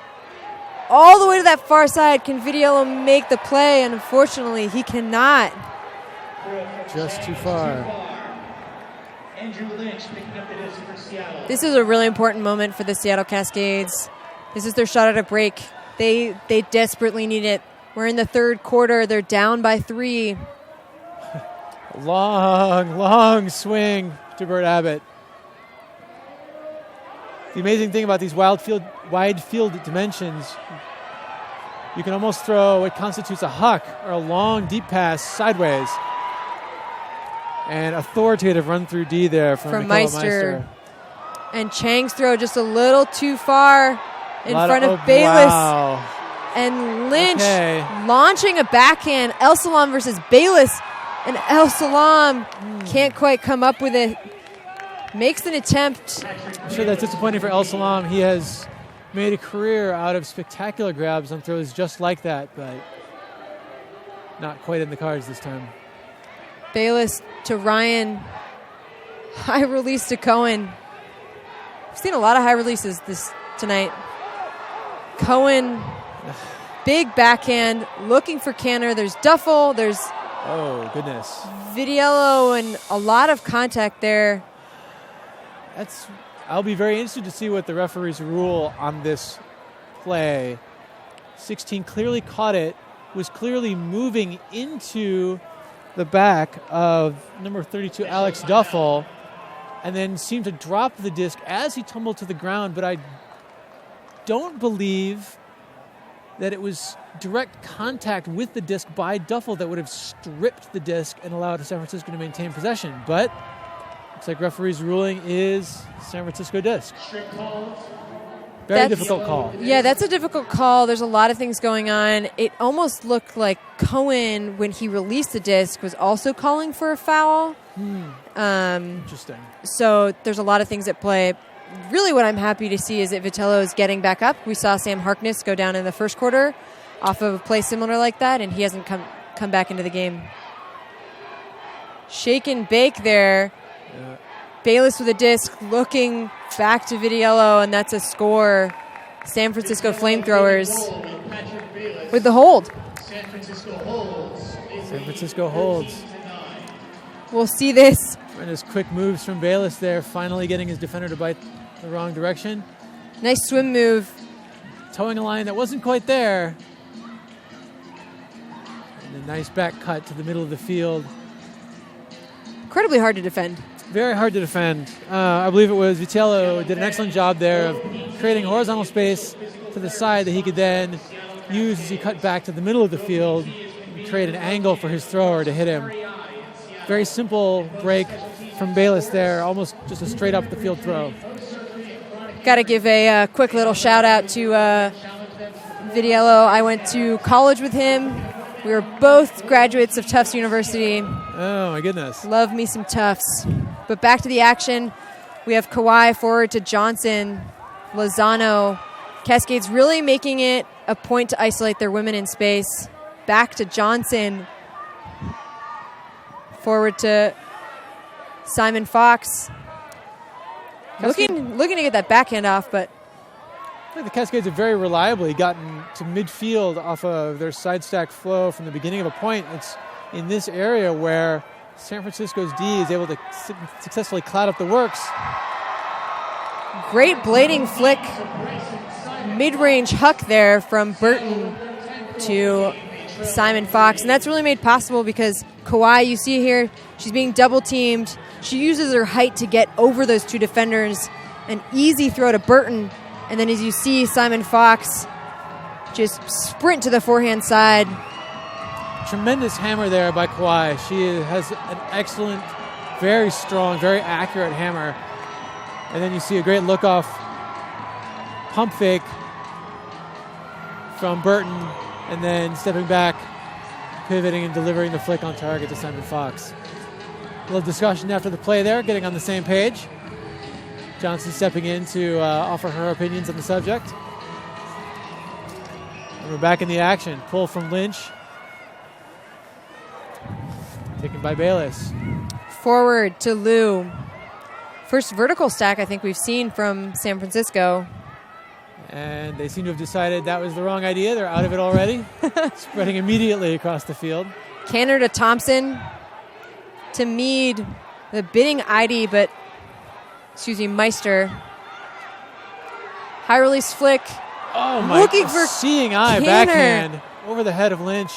all the way to that far side. Can Vidiello make the play? And unfortunately, he cannot. Just too far. Andrew Lynch picking up the disc for Seattle. This is a really important moment for the Seattle Cascades. This is their shot at a break. They desperately need it. We're in the third quarter. They're down by 3. Long swing to Bert Abbott. The amazing thing about these wide field dimensions, you can almost throw what constitutes a huck or a long, deep pass sideways. And authoritative run through D there from Meister. And Chang's throw just a little too far in front of Bayless. Wow. And Lynch launching a backhand. El Salam versus Bayless. And El Salam can't quite come up with it. makes an attempt. I'm sure that's disappointing for El Salam. He has made a career out of spectacular grabs on throws just like that, but not quite in the cards this time. Bayless to Ryan. High release to Cohen. We've seen a lot of high releases tonight. Cohen, big backhand, looking for Canner. There's Duffel. There's oh goodness, Vitiello, and a lot of contact there. I'll be very interested to see what the referees rule on this play. 16 clearly caught it, was clearly moving into the back of number 32, Alex Duffel, and then seemed to drop the disc as he tumbled to the ground, but I don't believe that it was direct contact with the disc by Duffel that would have stripped the disc and allowed San Francisco to maintain possession. But looks like referee's ruling is San Francisco disc. Very difficult call. Yeah, that's a difficult call. There's a lot of things going on. It almost looked like Cohen, when he released the disc, was also calling for a foul. Interesting. So there's a lot of things at play. Really what I'm happy to see is that Vitiello is getting back up. We saw Sam Harkness go down in the first quarter off of a play similar like that, and he hasn't come back into the game. Shake and bake there. Yeah. Bayless with a disc, looking back to Vitiello, and that's a score. San Francisco FlameThrowers with the hold. San Francisco holds. San Francisco holds. We'll see this. His quick moves from Bayless there, finally getting his defender to bite the wrong direction. Nice swim move. Towing a line that wasn't quite there. And a nice back cut to the middle of the field. Incredibly hard to defend. Very hard to defend. I believe it was Vitiello did an excellent job there of creating horizontal space to the side that he could then use as he cut back to the middle of the field and create an angle for his thrower to hit him. Very simple break from Bayless there, almost just a straight up the field throw. Got to give a quick little shout out to Vitiello. I went to college with him. We were both graduates of Tufts University. Oh, my goodness. Love me some Tufts. But back to the action. We have Kawhi forward to Johnson, Lozano. Cascades really making it a point to isolate their women in space. Back to Johnson. Forward to Simon Fox. Looking to get that backhand off, but I think the Cascades have very reliably gotten to midfield off of their side stack flow from the beginning of a point. It's in this area where San Francisco's D is able to successfully cloud up the works. Great blading flick. Mid-range huck there from Burton to Simon Fox. And that's really made possible because Kawhi, you see here, she's being double teamed. She uses her height to get over those two defenders. An easy throw to Burton. And then as you see, Simon Fox just sprint to the forehand side. Tremendous hammer there by Kawhi. She has an excellent, very strong, very accurate hammer. And then you see a great look-off pump fake from Burton, and then stepping back, pivoting and delivering the flick on target to Simon Fox. A little discussion after the play there, getting on the same page. Johnson stepping in to offer her opinions on the subject. And we're back in the action. Pull from Lynch. Taken by Bayless. Forward to Lou. First vertical stack I think we've seen from San Francisco. And they seem to have decided that was the wrong idea. They're out of it already. Spreading immediately across the field. Canner to Thompson. To Mead. The bidding ID, but Meister. High release flick. Oh my! Looking for seeing eye Canner. Backhand over the head of Lynch.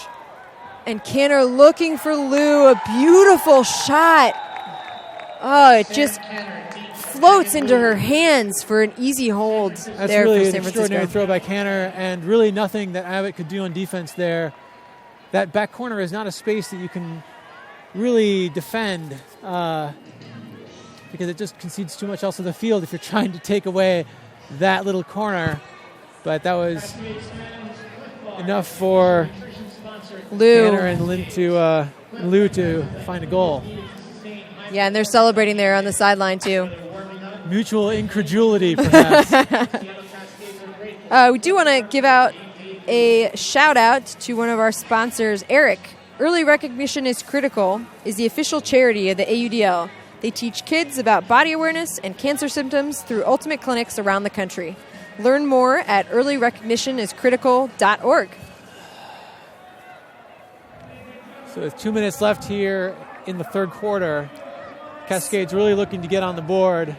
And Canner looking for Lou. A beautiful shot. Oh, it just floats into her hands for an easy hold. That's there really for an San extraordinary Francisco. throw by Canner, and really nothing that Abbott could do on defense there. That back corner is not a space that you can really defend because it just concedes too much else of the field if you're trying to take away that little corner. But that was enough for Lou. Canner and Lou to find a goal. Yeah, and they're celebrating there on the sideline too. mutual incredulity, perhaps. We do want to give out a shout out to one of our sponsors, Eric. Early Recognition is Critical is the official charity of the AUDL. They teach kids about body awareness and cancer symptoms through ultimate clinics around the country. Learn more at earlyrecognitioniscritical.org. So with 2 minutes left here in the third quarter, Cascades really looking to get on the board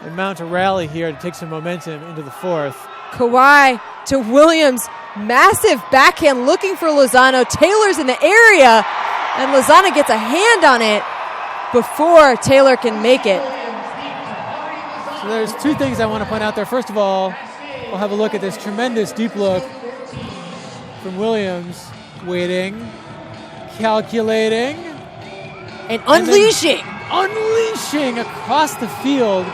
and mount a rally here to take some momentum into the fourth. Kawhi to Williams. Massive backhand looking for Lozano. Taylor's in the area, and Lozano gets a hand on it before Taylor can make it. So there's two things I want to point out there. First of all, we'll have a look at this tremendous deep look from Williams. Waiting, calculating, and unleashing. Unleashing across the field.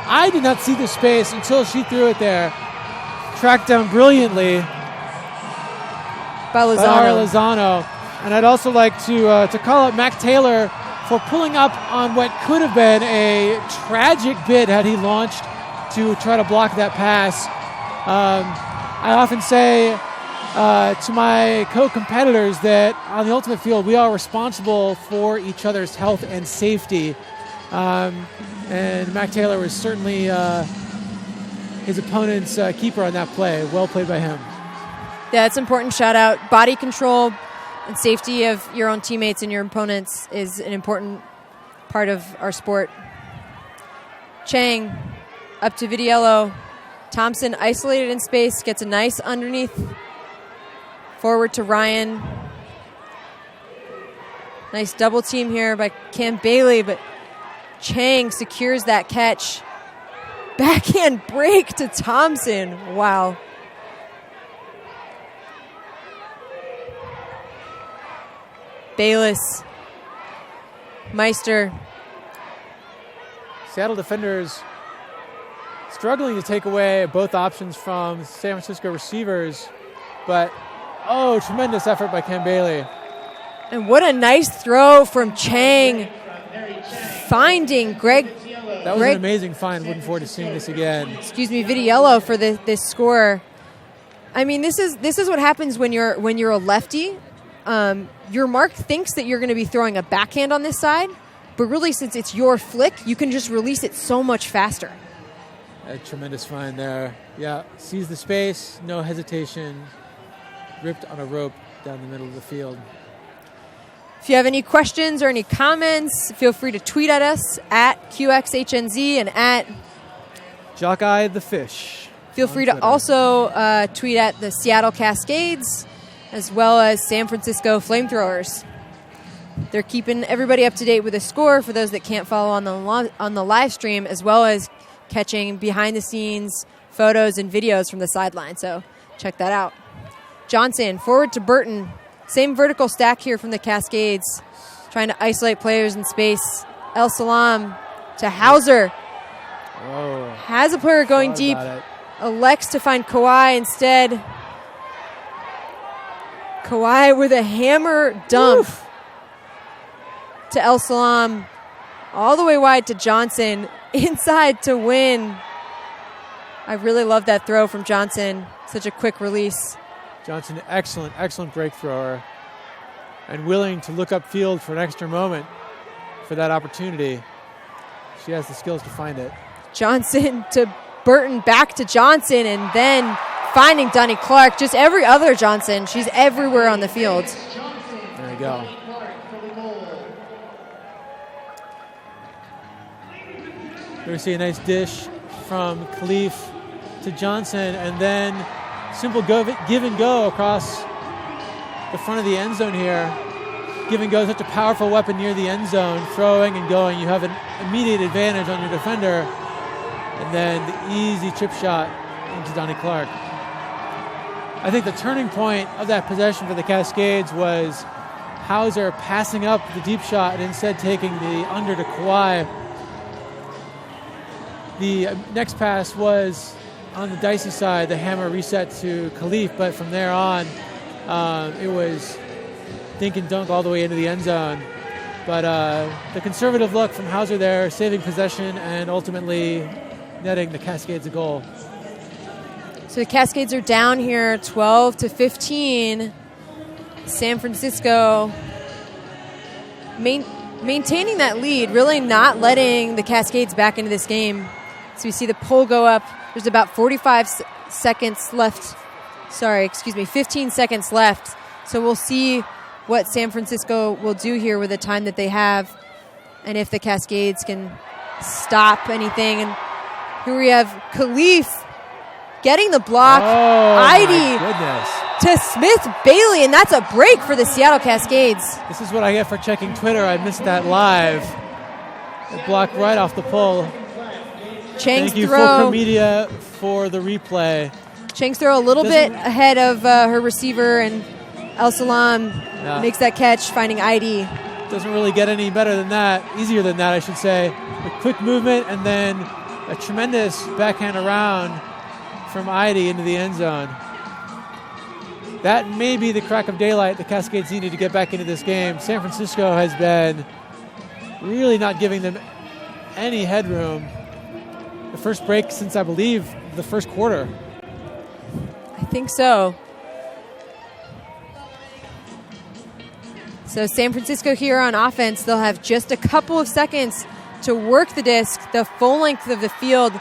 I did not see the space until she threw it there. Tracked down brilliantly by Lozano. And I'd also like to call out Mac Taylor for pulling up on what could have been a tragic bid had he launched to try to block that pass. I often say to my co-competitors that on the Ultimate Field, we are responsible for each other's health and safety. And Mac Taylor was certainly his opponent's keeper on that play. Well played by him. Yeah, it's important. Shout out. Body control and safety of your own teammates and your opponents is an important part of our sport. Chang up to Vitiello. Thompson isolated in space, gets a nice underneath. Forward to Ryan. Nice double team here by Cam Bailey, but Chang secures that catch. Backhand break to Thompson. Wow. Bayless. Meister. Seattle defenders struggling to take away both options from San Francisco receivers, but tremendous effort by Cam Bailey. And what a nice throw from Chang, finding Greg. That was an amazing find. Looking forward to seeing this again. Vitiello for this score. I mean, this is what happens when you're a lefty. Your mark thinks that you're going to be throwing a backhand on this side, but really, since it's your flick, you can just release it so much faster. A tremendous find there. Yeah, sees the space, no hesitation, ripped on a rope down the middle of the field. If you have any questions or any comments, feel free to tweet at us at QXHNZ and at Jockeye the Fish. Feel free to also tweet at the Seattle Cascades as well as San Francisco FlameThrowers. They're keeping everybody up to date with the score for those that can't follow on the live stream, as well as catching behind-the-scenes photos and videos from the sideline. So check that out. Johnson, forward to Burton. Same vertical stack here from the Cascades. Trying to isolate players in space. El Salam to Hauser. Oh, has a player going deep. Elects to find Kawhi instead. Kawhi with a hammer dump. Oof. To El Salam. All the way wide to Johnson. Inside to win. I really love that throw from Johnson. Such a quick release. Johnson, excellent break thrower. And willing to look upfield for an extra moment for that opportunity. She has the skills to find it. Johnson to Burton, back to Johnson, and then finding Donnie Clark. Just every other Johnson. She's everywhere on the field. There you go. Here we see a nice dish from Khalif to Johnson, and then simple give and go across the front of the end zone here. Give and go is such a powerful weapon near the end zone. Throwing and going, you have an immediate advantage on your defender. And then the easy chip shot into Donnie Clark. I think the turning point of that possession for the Cascades was Hauser passing up the deep shot and instead taking the under to Kawhi. The next pass was on the dicey side, the hammer reset to Khalif, but from there on, it was dink and dunk all the way into the end zone. But the conservative look from Hauser there, saving possession and ultimately netting the Cascades a goal. So the Cascades are down here 12-15. San Francisco maintaining that lead, really not letting the Cascades back into this game. So we see the pole go up. There's about seconds left. 15 seconds left. So we'll see what San Francisco will do here with the time that they have, and if the Cascades can stop anything. And here we have Khalif getting the block. My goodness. To Smith Bailey, and that's a break for the Seattle Cascades. This is what I get for checking Twitter. I missed that live. It blocked right off the pole. Chang's Thank you, throw. Fulcrum Media, for the replay. Chang's throw a little bit ahead of her receiver, and El Salam makes that catch, finding ID. Doesn't really get any better than that, easier than that, I should say. A quick movement and then a tremendous backhand around from ID into the end zone. That may be the crack of daylight the Cascades needed to get back into this game. San Francisco has been really not giving them any headroom. The first break since, I believe, the first quarter. I think so. So San Francisco here on offense, they'll have just a couple of seconds to work the disc, the full length of the field,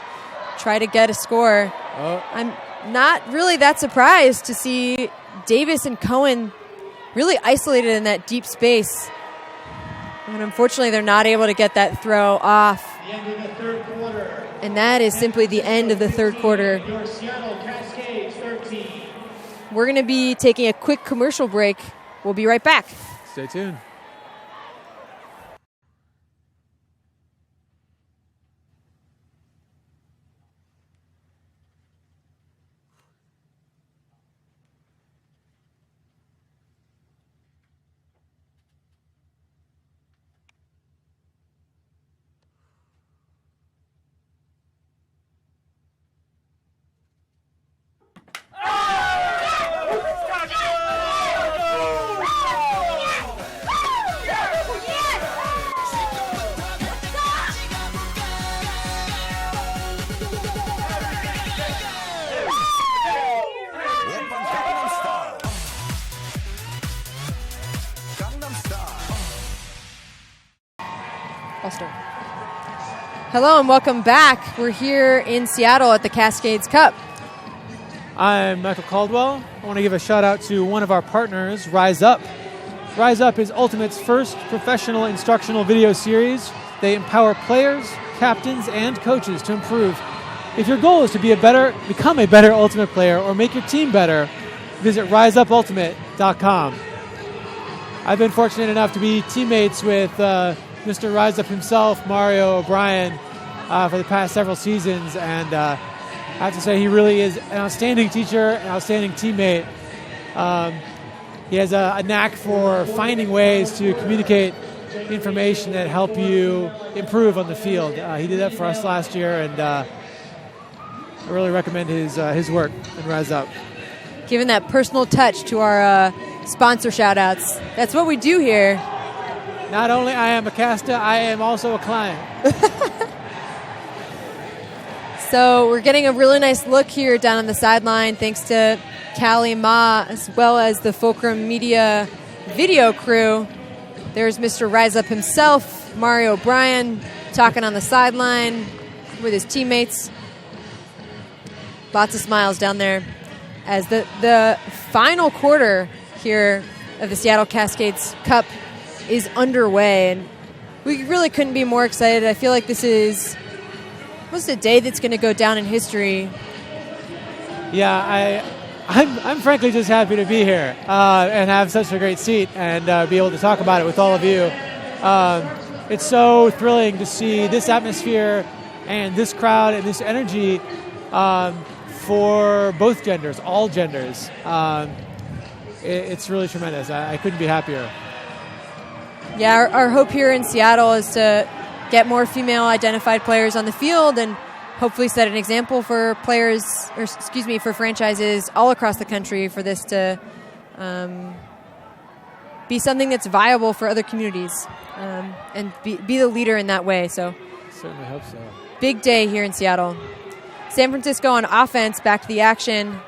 try to get a score. I'm not really that surprised to see Davis and Cohen really isolated in that deep space. And unfortunately, they're not able to get that throw off. The end of the third quarter. And that is simply the end of the third quarter. Your Seattle Cascades 13. We're going to be taking a quick commercial break. We'll be right back. Stay tuned. Hello and welcome back. We're here in Seattle at the Cascades Cup. I'm Michael Caldwell. I want to give a shout out to one of our partners, Rise Up. Rise Up is Ultimate's first professional instructional video series. They empower players, captains, and coaches to improve. If your goal is to become a better Ultimate player or make your team better, visit riseupultimate.com. I've been fortunate enough to be teammates with Mr. Rise Up himself, Mario O'Brien, for the past several seasons, and I have to say he really is an outstanding teacher, an outstanding teammate. He has a knack for finding ways to communicate information that help you improve on the field. He did that for us last year, and I really recommend his work and Rise Up. Giving that personal touch to our sponsor shout-outs. That's what we do here. Not only I am a caster, I am also a client. So we're getting a really nice look here down on the sideline thanks to Callie Ma as well as the Fulcrum Media video crew. There's Mr. Rise Up himself, Mario O'Brien, talking on the sideline with his teammates. Lots of smiles down there as the final quarter here of the Seattle Cascades Cup is underway, and we really couldn't be more excited. I feel like this is almost a day that's going to go down in history. Yeah, I'm frankly just happy to be here and have such a great seat and be able to talk about it with all of you. It's so thrilling to see this atmosphere and this crowd and this energy for both genders, all genders. It's really tremendous. I couldn't be happier. Yeah, our hope here in Seattle is to get more female-identified players on the field and hopefully set an example for for franchises all across the country for this to be something that's viable for other communities and be the leader in that way. So certainly hope so. big day here in Seattle. San Francisco on offense, back to the action.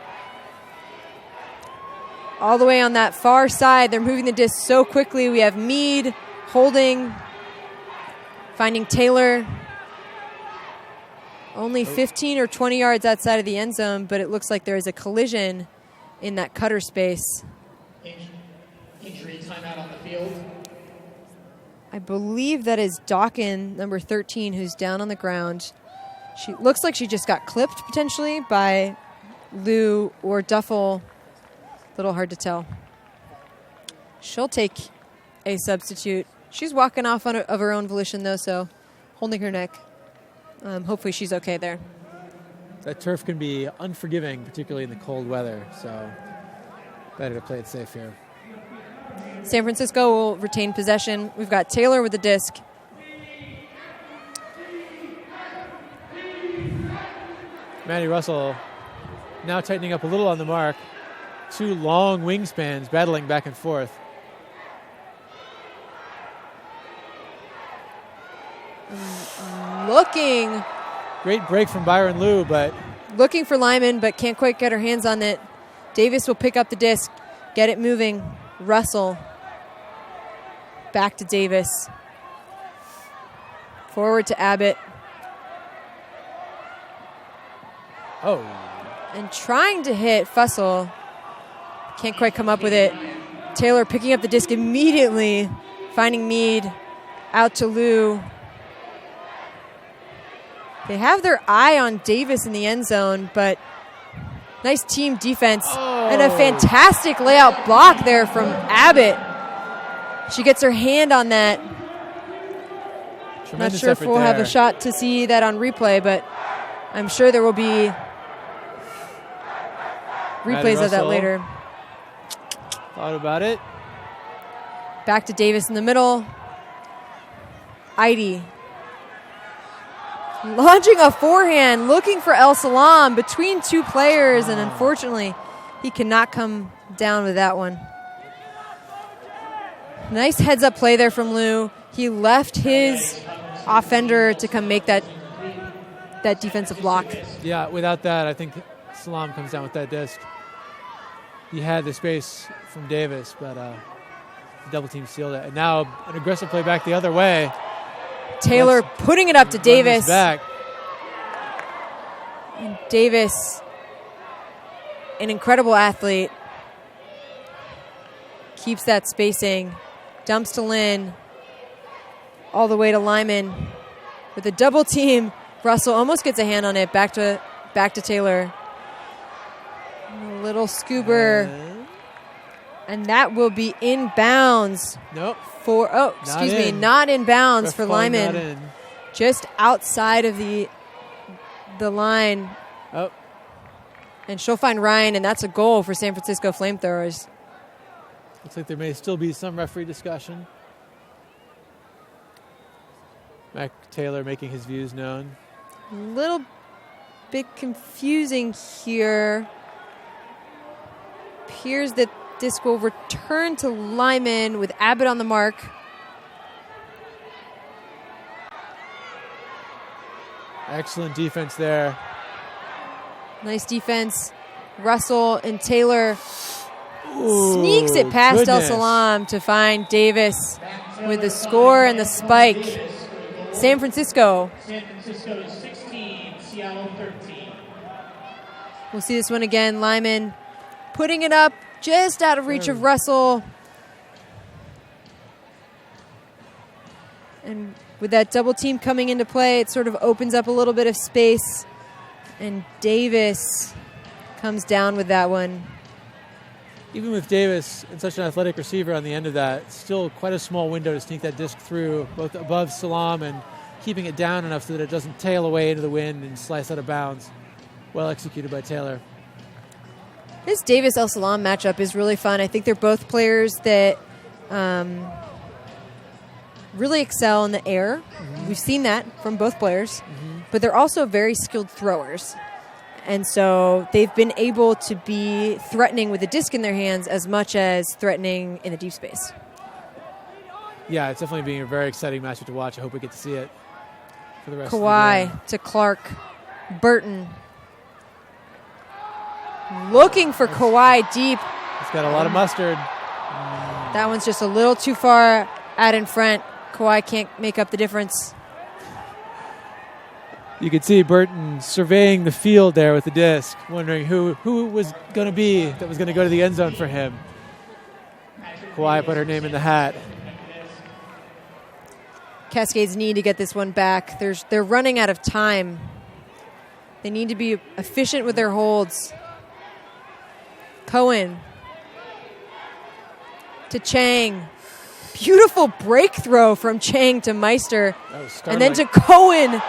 All the way on that far side, they're moving the disc so quickly. We have Mead holding, finding Taylor. Only 15 or 20 yards outside of the end zone, but it looks like there is a collision in that cutter space. Injury timeout on the field. I believe that is Dawkin, number 13, who's down on the ground. She looks like she just got clipped potentially by Lou or Duffel. A little hard to tell. She'll take a substitute. She's walking off of her own volition, though, so holding her neck. Hopefully she's okay there. That turf can be unforgiving, particularly in the cold weather, so better to play it safe here. San Francisco will retain possession. We've got Taylor with the disc. Maddie Russell now tightening up a little on the mark. Two long wingspans battling back and forth. Looking. Great break from Byron Liu, but looking for Lyman, but can't quite get her hands on it. Davis will pick up the disc, get it moving. Russell. Back to Davis. Forward to Abbott. Oh. And trying to hit Fussell. Can't quite come up with it. Taylor picking up the disc immediately, finding Mead. Out to Liu. They have their eye on Davis in the end zone, but nice team defense. And a fantastic layout block there from Abbott. She gets her hand on that. Tremendous Not sure if we'll have a shot to see that on replay, but I'm sure there will be replays of that later. Thought about it. Back to Davis in the middle. Idy. Launching a forehand, looking for El Salam between two players, and unfortunately, he cannot come down with that one. Nice heads-up play there from Liu. He left his offender to come make that defensive block. Yeah, without that, I think Salam comes down with that disc. He had the space from Davis, but the double team sealed it. And now an aggressive play back the other way. Taylor putting it up to Davis. Back. And Davis, an incredible athlete, keeps that spacing, dumps to Lynn, all the way to Lyman. With a double team, Russell almost gets a hand on it. Back to Taylor. A little scuba. And that will be in bounds. Nope. Not in bounds for Lyman. Just outside of the line. Oh. And she'll find Ryan, and that's a goal for San Francisco FlameThrowers. Looks like there may still be some referee discussion. Mac Taylor making his views known. A little bit confusing here. Appears that disc will return to Lyman with Abbott on the mark. Excellent defense there. Nice defense. Russell and Taylor sneaks it past El Salam to find Davis with the score and the spike. San Francisco. San Francisco 16, Seattle 13. We'll see this one again. Lyman putting it up just out of reach of Russell. And with that double team coming into play, it sort of opens up a little bit of space. And Davis comes down with that one. Even with Davis and such an athletic receiver on the end of that, still quite a small window to sneak that disc through, both above Salam and keeping it down enough so that it doesn't tail away into the wind and slice out of bounds. Well executed by Taylor. This Davis-El Salam matchup is really fun. I think they're both players that really excel in the air. Mm-hmm. We've seen that from both players. Mm-hmm. But they're also very skilled throwers. And so they've been able to be threatening with the disc in their hands as much as threatening in the deep space. Yeah, it's definitely being a very exciting matchup to watch. I hope we get to see it for the rest of the Kawhi game. to Clark. Burton. Looking for Kawhi deep. He's got a lot of mustard. That one's just a little too far out in front. Kawhi can't make up the difference. You could see Burton surveying the field there with the disc, wondering who was going to be that was going to go to the end zone for him. Kawhi put her name in the hat. Cascades need to get this one back. They're running out of time. They need to be efficient with their holds. Cohen to Chang. Beautiful break throw from Chang to Meister. And then to Cohen.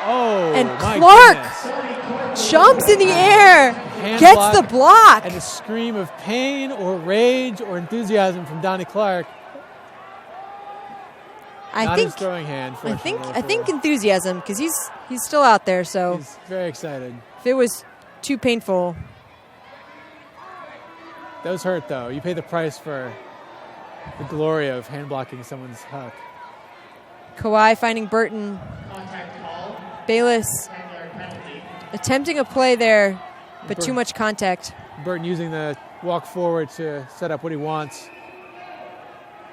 Oh, and my Clark goodness. Jumps in the air. Hand Gets the block. And a scream of pain or rage or enthusiasm from Donnie Clark. Not his throwing hand. I think enthusiasm, because he's still out there. So he's very excited. If it was too painful, those hurt though. You pay the price for the glory of hand blocking someone's hook. Kawhi finding Burton. Bayless attempting a play there, but too much contact. Burton using the walk forward to set up what he wants.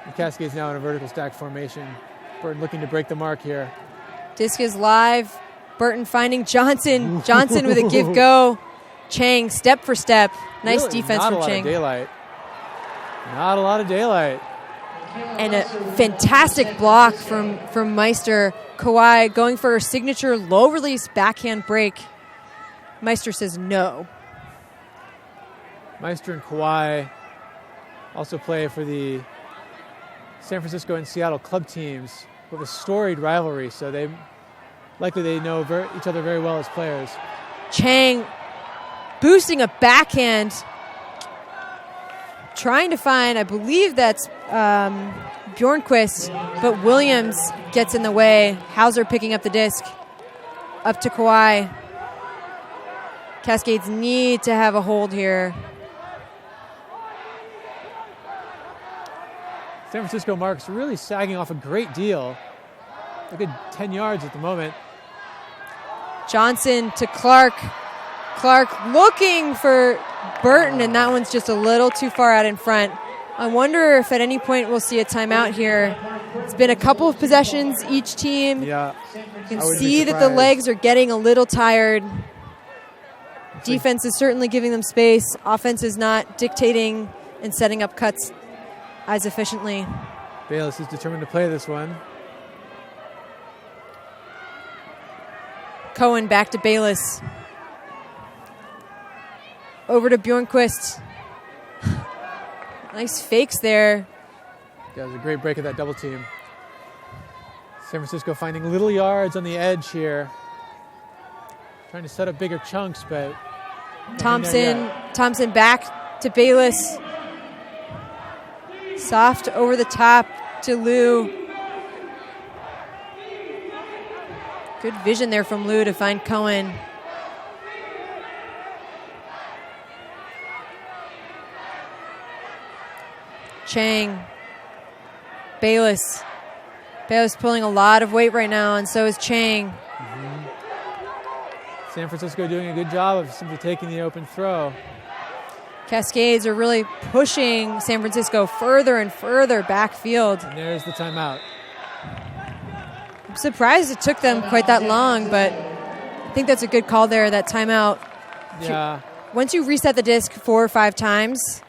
The Cascades now in a vertical stack formation. Burton looking to break the mark here. Disc is live. Burton finding Johnson. Johnson with a give-go. Chang step for step. Nice Really defense from Chang. Not a lot of daylight. And a fantastic block from Meister. Kawhi going for her signature low-release backhand break. Meister says no. Meister and Kawhi also play for the San Francisco and Seattle club teams with a storied rivalry, so they know each other very well as players. Chang boosting a backhand, trying to find, I believe that's Bjornquist, but Williams gets in the way. Hauser picking up the disc. Up to Kawhi. Cascades need to have a hold here. San Francisco marks really sagging off a great deal. A good 10 yards at the moment. Johnson to Clark. Clark looking for Burton, and that one's just a little too far out in front. I wonder if at any point we'll see a timeout here. It's been a couple of possessions each team. Yeah. You can see that the legs are getting a little tired. Defense is certainly giving them space. Offense is not dictating and setting up cuts as efficiently. Bayless is determined to play this one. Cohen back to Bayless. Over to Bjornquist. Nice fakes there. That was a great break of that double team. San Francisco finding little yards on the edge here. Trying to set up bigger chunks, but... Thompson back to Bayless. Soft over the top to Lou. Good vision there from Lou to find Cohen. Chang. Bayless. Bayless pulling a lot of weight right now, and so is Chang. San Francisco doing a good job of simply taking the open throw. Cascades are really pushing San Francisco further and further backfield. And there's the timeout. I'm surprised it took them quite that long, but I think that's a good call there, that timeout. Yeah. Once you reset the disc 4 or 5 times,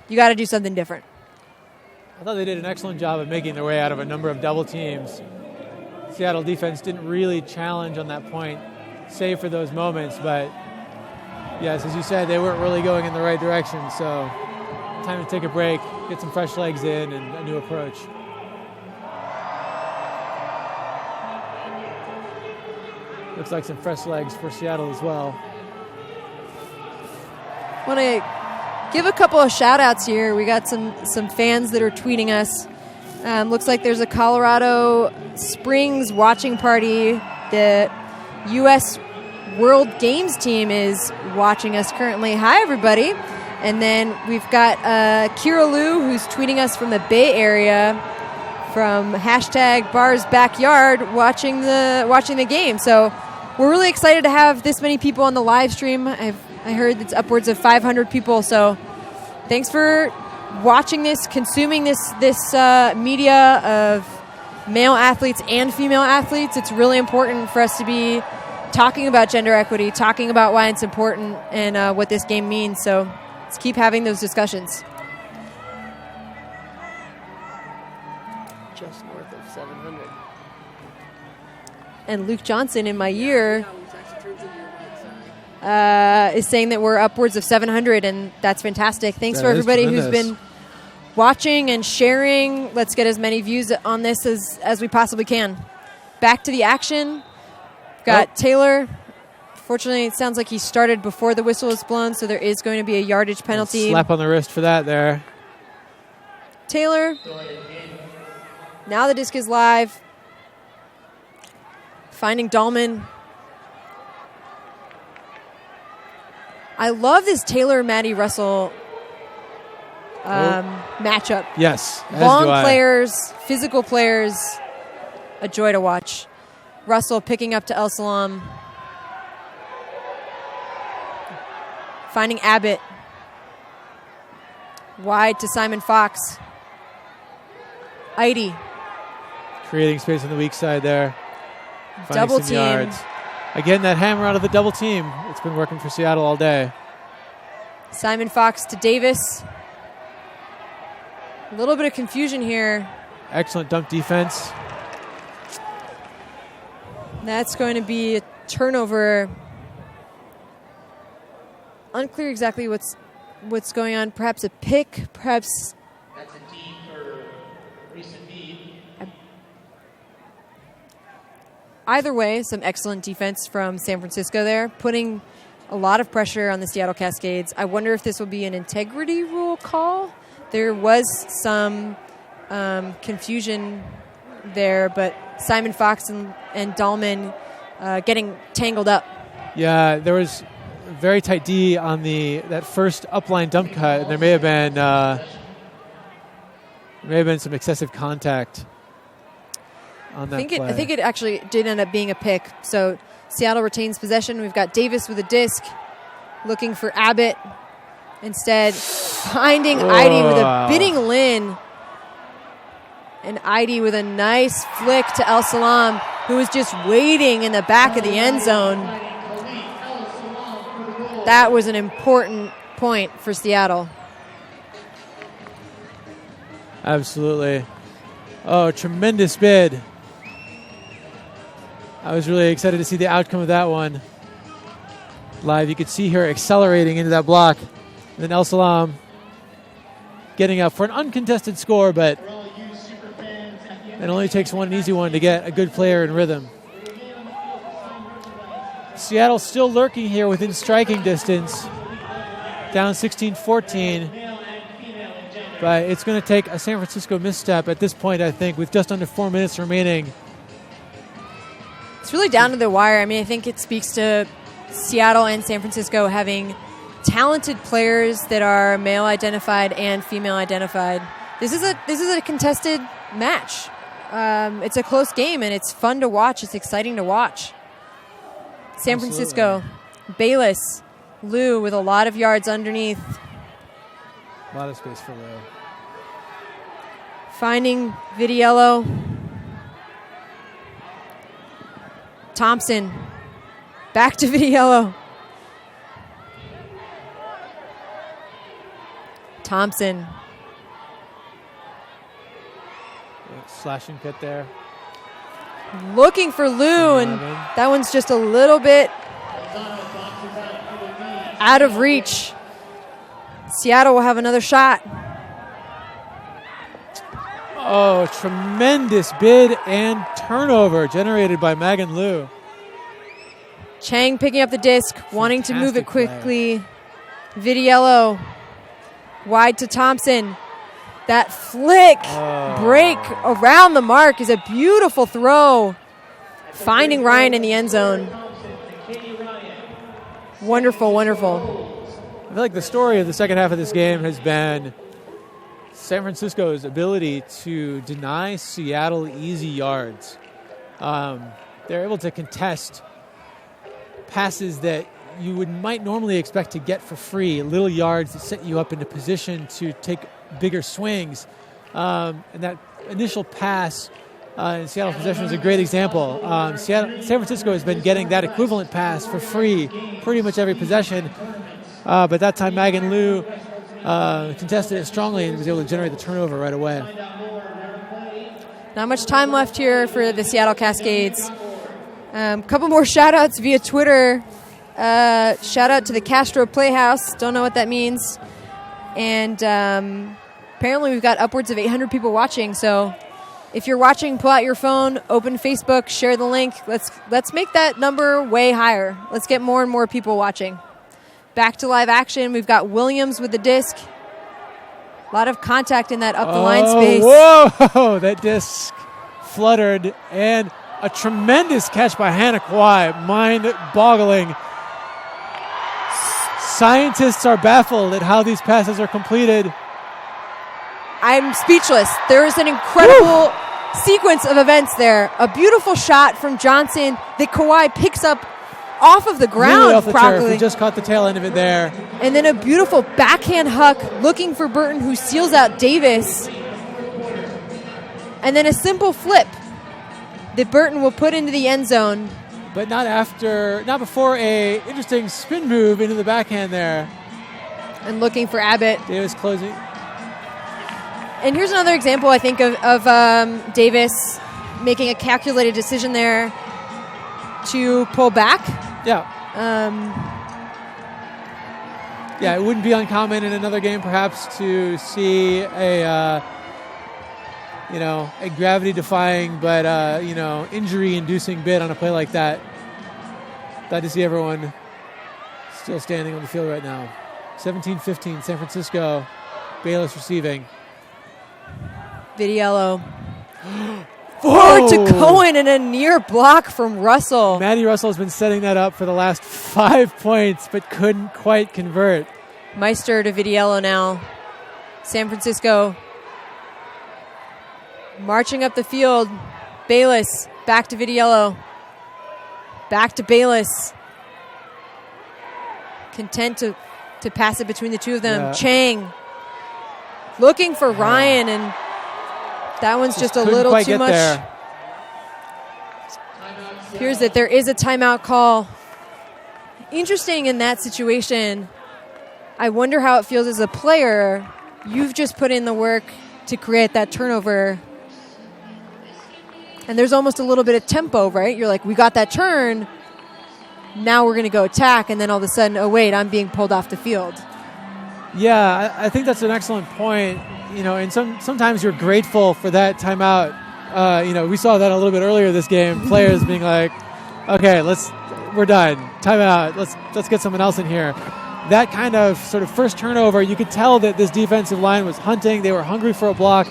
you got to do something different. I thought they did an excellent job of making their way out of a number of double teams. Seattle defense didn't really challenge on that point, save for those moments, but yes, as you said, they weren't really going in the right direction, so time to take a break, get some fresh legs in, and a new approach. Looks like some fresh legs for Seattle as well. Want to give a couple of shout-outs here. We got some fans that are tweeting us. Looks like there's a Colorado Springs watching party. The U.S. World Games team is watching us currently. Hi, everybody. And then we've got Kira Lou, who's tweeting us from the Bay Area. from #BarsBackyard watching the game. So we're really excited to have this many people on the live stream. I heard it's upwards of 500 people. So thanks for watching this, consuming this media of male athletes and female athletes. It's really important for us to be talking about gender equity, talking about why it's important and what this game means. So let's keep having those discussions. Just north of 700. And Luke Johnson in my year is saying that we're upwards of 700, and that's fantastic. Thanks for everybody who's been watching and sharing. Let's get as many views on this as we possibly can. Back to the action. Got Taylor. Fortunately, it sounds like he started before the whistle was blown, so there is going to be a yardage penalty. Slap on the wrist for that there. Taylor. Now the disc is live. Finding Dahlman. I love this Taylor-Maddie Russell matchup. Yes. Long players, physical players. A joy to watch. Russell picking up to El Salam. Finding Abbott. Wide to Simon Fox. Idy. Creating space on the weak side there. Double team. Yards. Again, that hammer out of the double team. It's been working for Seattle all day. Simon Fox to Davis. A little bit of confusion here. Excellent dump defense. That's going to be a turnover. Unclear exactly what's going on. Perhaps a pick, perhaps. That's a D for recent B. Either way, some excellent defense from San Francisco there, putting a lot of pressure on the Seattle Cascades. I wonder if this will be an integrity rule call. There was some confusion there, but Simon Fox and Dahlman getting tangled up. Yeah, there was a very tight D on that first upline dump cut, and there may have been some excessive contact on that play. I think it actually did end up being a pick. So Seattle retains possession. We've got Davis with a disc, looking for Abbott. Instead, finding Idy with a bidding Lynn. And Idy with a nice flick to El Salam, who was just waiting in the back of the end zone. That was an important point for Seattle. Absolutely. Oh, tremendous bid. I was really excited to see the outcome of that one. Live, you could see her accelerating into that block. And then El Salam getting up for an uncontested score, but it only takes one easy one to get a good player in rhythm. Seattle still lurking here within striking distance. Down 16-14. But it's going to take a San Francisco misstep at this point, I think, with just under 4 minutes remaining. It's really down to the wire. I mean, I think it speaks to Seattle and San Francisco having talented players that are male identified and female identified. This is a contested match. It's a close game, and it's fun to watch. It's exciting to watch. San Francisco, Bayless, Lou with a lot of yards underneath. A lot of space for Lou. Finding Vidiello. Thompson. Back to Vidiello. Thompson. Slashing cut there. Looking for Lou, and that one's just a little bit out of reach. Seattle will have another shot. Oh, tremendous bid and turnover generated by Megan Liu. Chang picking up the disc, wanting to move it quickly. Vidiello wide to Thompson. That flick break around the mark is a beautiful throw. Finding Ryan in the end zone. Wonderful, wonderful. I feel like the story of the second half of this game has been San Francisco's ability to deny Seattle easy yards. They're able to contest passes that you might normally expect to get for free, little yards that set you up into position to take bigger swings. And that initial pass in Seattle's possession was a great example. San Francisco has been getting that equivalent pass for free pretty much every possession. But that time Megan Liu contested it strongly and was able to generate the turnover right away. Not much time left here for the Seattle Cascades. A couple more shout-outs via Twitter. Shout out to the Castro Playhouse. Don't know what that means. And apparently we've got upwards of 800 people watching. So if you're watching, pull out your phone, open Facebook, share the link. Let's make that number way higher. Let's get more and more people watching. Back to live action. We've got Williams with the disc. A lot of contact in that up the line space. Whoa! That disc fluttered, and a tremendous catch by Hannah Kwai. Mind-boggling. Scientists are baffled at how these passes are completed. I'm speechless. There is an incredible sequence of events there. A beautiful shot from Johnson that Kawhi picks up off of the ground. Really off the probably. turf. We just caught the tail end of it there. And then a beautiful backhand huck looking for Burton, who seals out Davis. And then a simple flip that Burton will put into the end zone. But not before a interesting spin move into the backhand there. And looking for Abbott. Davis closing. And here's another example, I think, of Davis making a calculated decision there to pull back. Yeah. Yeah, it wouldn't be uncommon in another game, perhaps, to see a gravity-defying but injury-inducing bid on a play like that. Glad to see everyone still standing on the field right now. 17-15, San Francisco. Bayless receiving. Vitiello. Forward to Cohen and a near block from Russell. Maddie Russell has been setting that up for the last 5 points, but couldn't quite convert. Meister to Vitiello now. San Francisco marching up the field. Bayless back to Vitiello. Back to Bayless. Content to pass it between the two of them. Yeah. Chang looking for Ryan, and that one's just a little too much. There. Appears that there is a timeout call. Interesting in that situation. I wonder how it feels as a player. You've just put in the work to create that turnover. And there's almost a little bit of tempo, right? You're like, we got that turn. Now we're going to go attack. And then all of a sudden, oh, wait, I'm being pulled off the field. Yeah, I think that's an excellent point. And sometimes you're grateful for that timeout. We saw that a little bit earlier this game. Players being like, okay, we're done. Timeout. Let's get someone else in here. That kind of sort of first turnover, you could tell that this defensive line was hunting. They were hungry for a block,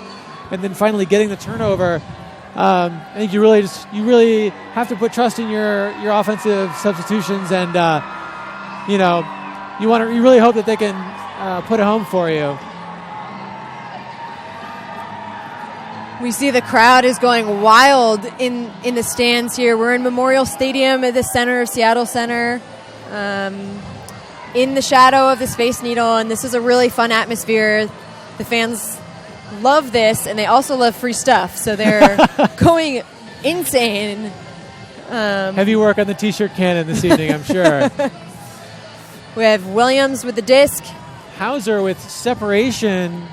and then finally getting the turnover. I think you really have to put trust in your offensive substitutions, and you really hope that they can put it home for you. We see the crowd is going wild in the stands here. We're in Memorial Stadium at the center of Seattle Center, in the shadow of the Space Needle, and this is a really fun atmosphere. The fans love this, and they also love free stuff, so they're going insane. Heavy work on the T-shirt cannon this evening, I'm sure. We have Williams with the disc. Hauser with separation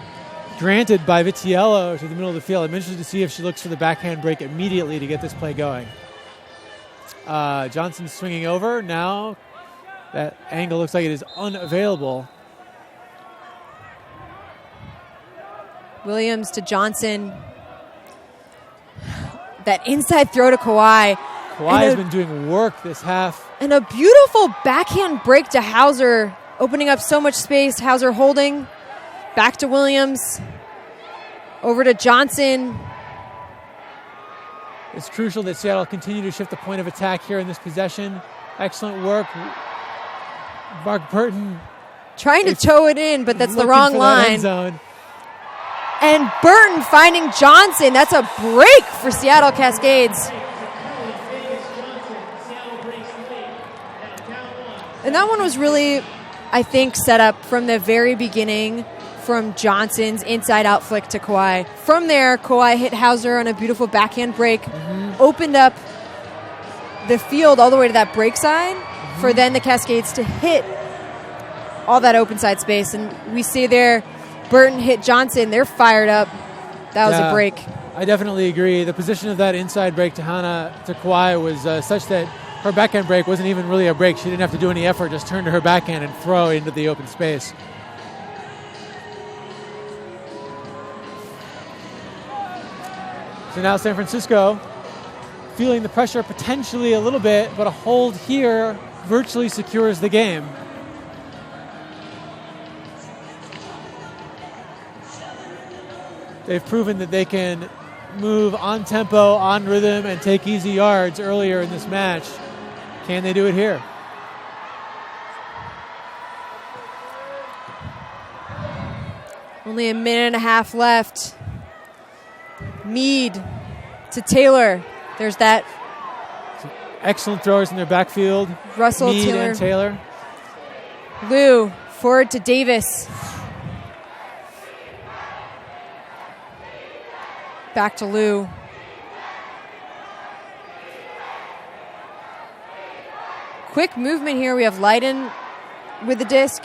granted by Vitiello to the middle of the field. I'm interested to see if she looks for the backhand break immediately to get this play going. Johnson swinging over. Now that angle looks like it is unavailable. Williams to Johnson. That inside throw to Kawhi. Kawhi has been doing work this half. And a beautiful backhand break to Hauser, opening up so much space. Hauser holding. Back to Williams. Over to Johnson. It's crucial that Seattle continue to shift the point of attack here in this possession. Excellent work. Mark Burton trying to toe it in, but that's the wrong line. End zone. And Burton finding Johnson. That's a break for Seattle Cascades. And that one was really, I think, set up from the very beginning from Johnson's inside-out flick to Kawhi. From there, Kawhi hit Hauser on a beautiful backhand break, opened up the field all the way to that break side for then the Cascades to hit all that open side space. And we see there, Burton hit Johnson. They're fired up. That was a break. I definitely agree. The position of that inside break to Kawhi was such that her backhand break wasn't even really a break. She didn't have to do any effort, just turn to her backhand and throw into the open space. So now San Francisco feeling the pressure potentially a little bit, but a hold here virtually secures the game. They've proven that they can move on tempo, on rhythm, and take easy yards earlier in this match. Can they do it here? Only a minute and a half left. Mead to Taylor. There's that. Some excellent throwers in their backfield. Russell, Mead and Taylor. Lou, forward to Davis. Back to Lou. Quick movement here. We have Leiden with the disc.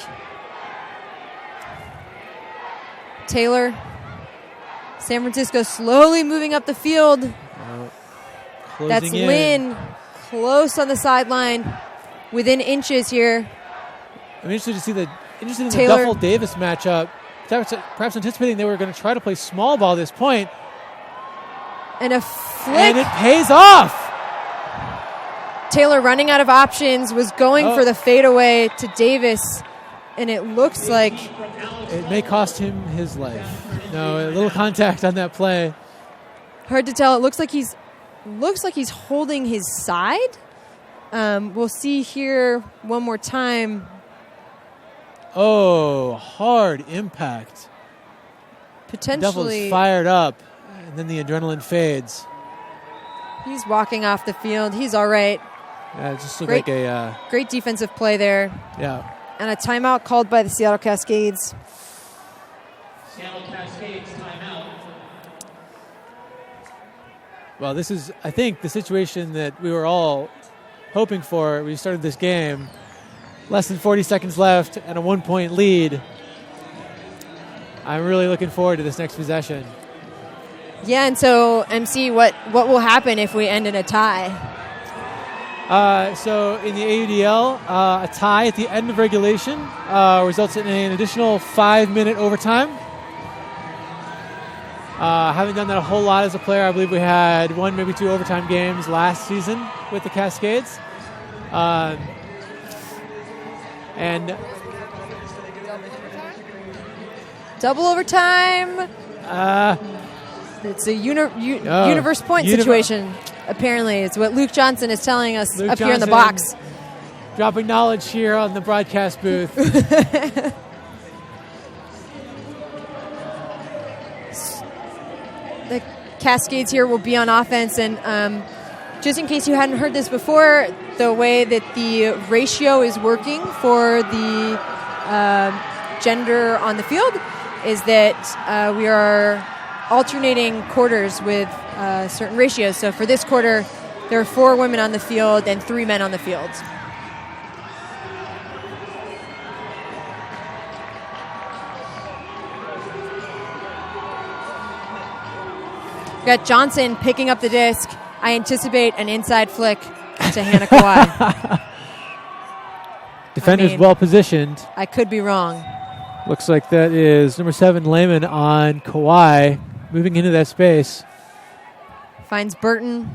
Taylor. San Francisco slowly moving up the field. That's Lynn close on the sideline, within inches here. I'm interested to see the Duffel Davis matchup. Perhaps anticipating they were going to try to play small ball at this point. And a flick. And it pays off. Taylor running out of options, was going for the fadeaway to Davis, and it looks like it may cost him his life. No, a little contact on that play. Hard to tell. It looks like he's holding his side. We'll see here one more time. Oh, hard impact. Potentially. Devil's fired up, and then the adrenaline fades. He's walking off the field. He's all right. Yeah, it just looked like a great defensive play there. Yeah. And a timeout called by the Seattle Cascades. Seattle Cascades timeout. Well, this is, I think, the situation that we were all hoping for. We started this game. Less than 40 seconds left and a 1-point lead. I'm really looking forward to this next possession. Yeah, and so, MC, what will happen if we end in a tie? So in the AUDL, a tie at the end of regulation results in an additional 5-minute overtime. Haven't done that a whole lot as a player. I believe we had 1, maybe 2 overtime games last season with the Cascades. And double overtime. It's a universe point situation. Apparently, it's what Luke Johnson is telling us here in the box. Dropping knowledge here on the broadcast booth. The Cascades here will be on offense, and just in case you hadn't heard this before, the way that the ratio is working for the gender on the field is that we are alternating quarters with certain ratios. So for this quarter, there are 4 women on the field and 3 men on the field. We got Johnson picking up the disc. I anticipate an inside flick to Hannah Kawhi. Defenders well positioned. I could be wrong. Looks like that is number 7 Lehman on Kawhi, moving into that space. Finds Burton.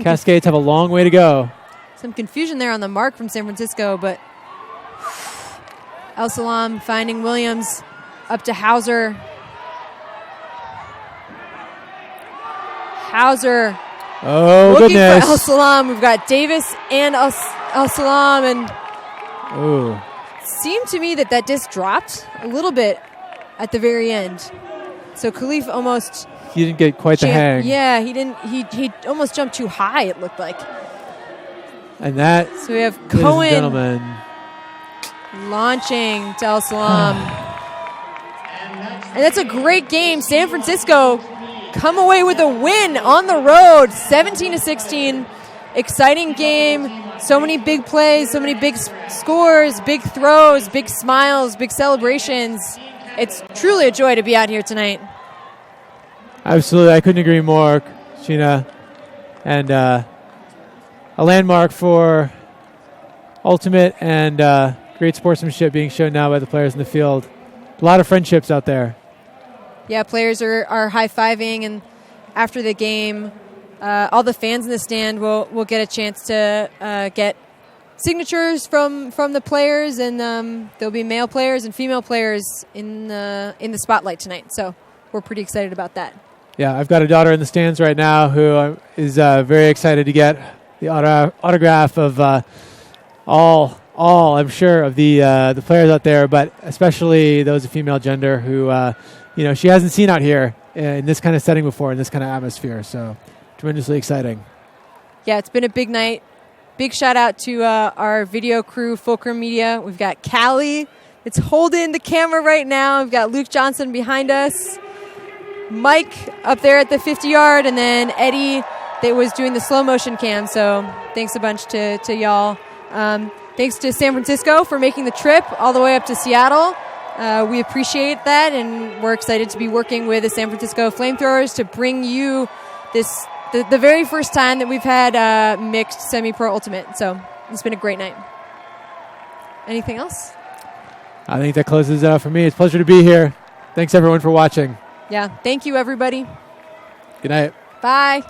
Cascades have a long way to go. Some confusion there on the mark from San Francisco, but El Salam finding Williams up to Hauser. Hauser. Oh, looking goodness. for El Salam. We've got Davis and El Salam, and ooh. Seemed to me that disc dropped a little bit at the very end. So Khalif almost... He didn't get quite the hang. Yeah, he didn't. He almost jumped too high, it looked like. And that, so we have ladies Cohen and gentlemen, launching to El Salam. And that's a great game. San Francisco come away with a win on the road, 17-16. Exciting game. So many big plays, so many big scores, big throws, big smiles, big celebrations. It's truly a joy to be out here tonight. absolutely, I couldn't agree more, Sheena. And a landmark for ultimate and great sportsmanship being shown now by the players in the field. A lot of friendships out there. Yeah, players are high-fiving, and after the game, all the fans in the stand will get a chance to get signatures from the players, and there'll be male players and female players in the spotlight tonight. So we're pretty excited about that. Yeah, I've got a daughter in the stands right now who is very excited to get the autograph of all I'm sure of the players out there, but especially those of female gender who she hasn't seen out here in this kind of setting before, in this kind of atmosphere. So tremendously exciting. Yeah, it's been a big night. Big shout out to our video crew, Fulcrum Media. We've got Callie. It's holding the camera right now. We've got Luke Johnson behind us. Mike up there at the 50-yard, and then Eddie that was doing the slow motion cam. So thanks a bunch to y'all. Thanks to San Francisco for making the trip all the way up to Seattle. We appreciate that, and we're excited to be working with the San Francisco FlameThrowers to bring you this the very first time that we've had mixed semi-pro ultimate. So it's been a great night. Anything else? I think that closes it out for me. It's a pleasure to be here. Thanks, everyone, for watching. Yeah. Thank you, everybody. Good night. Bye.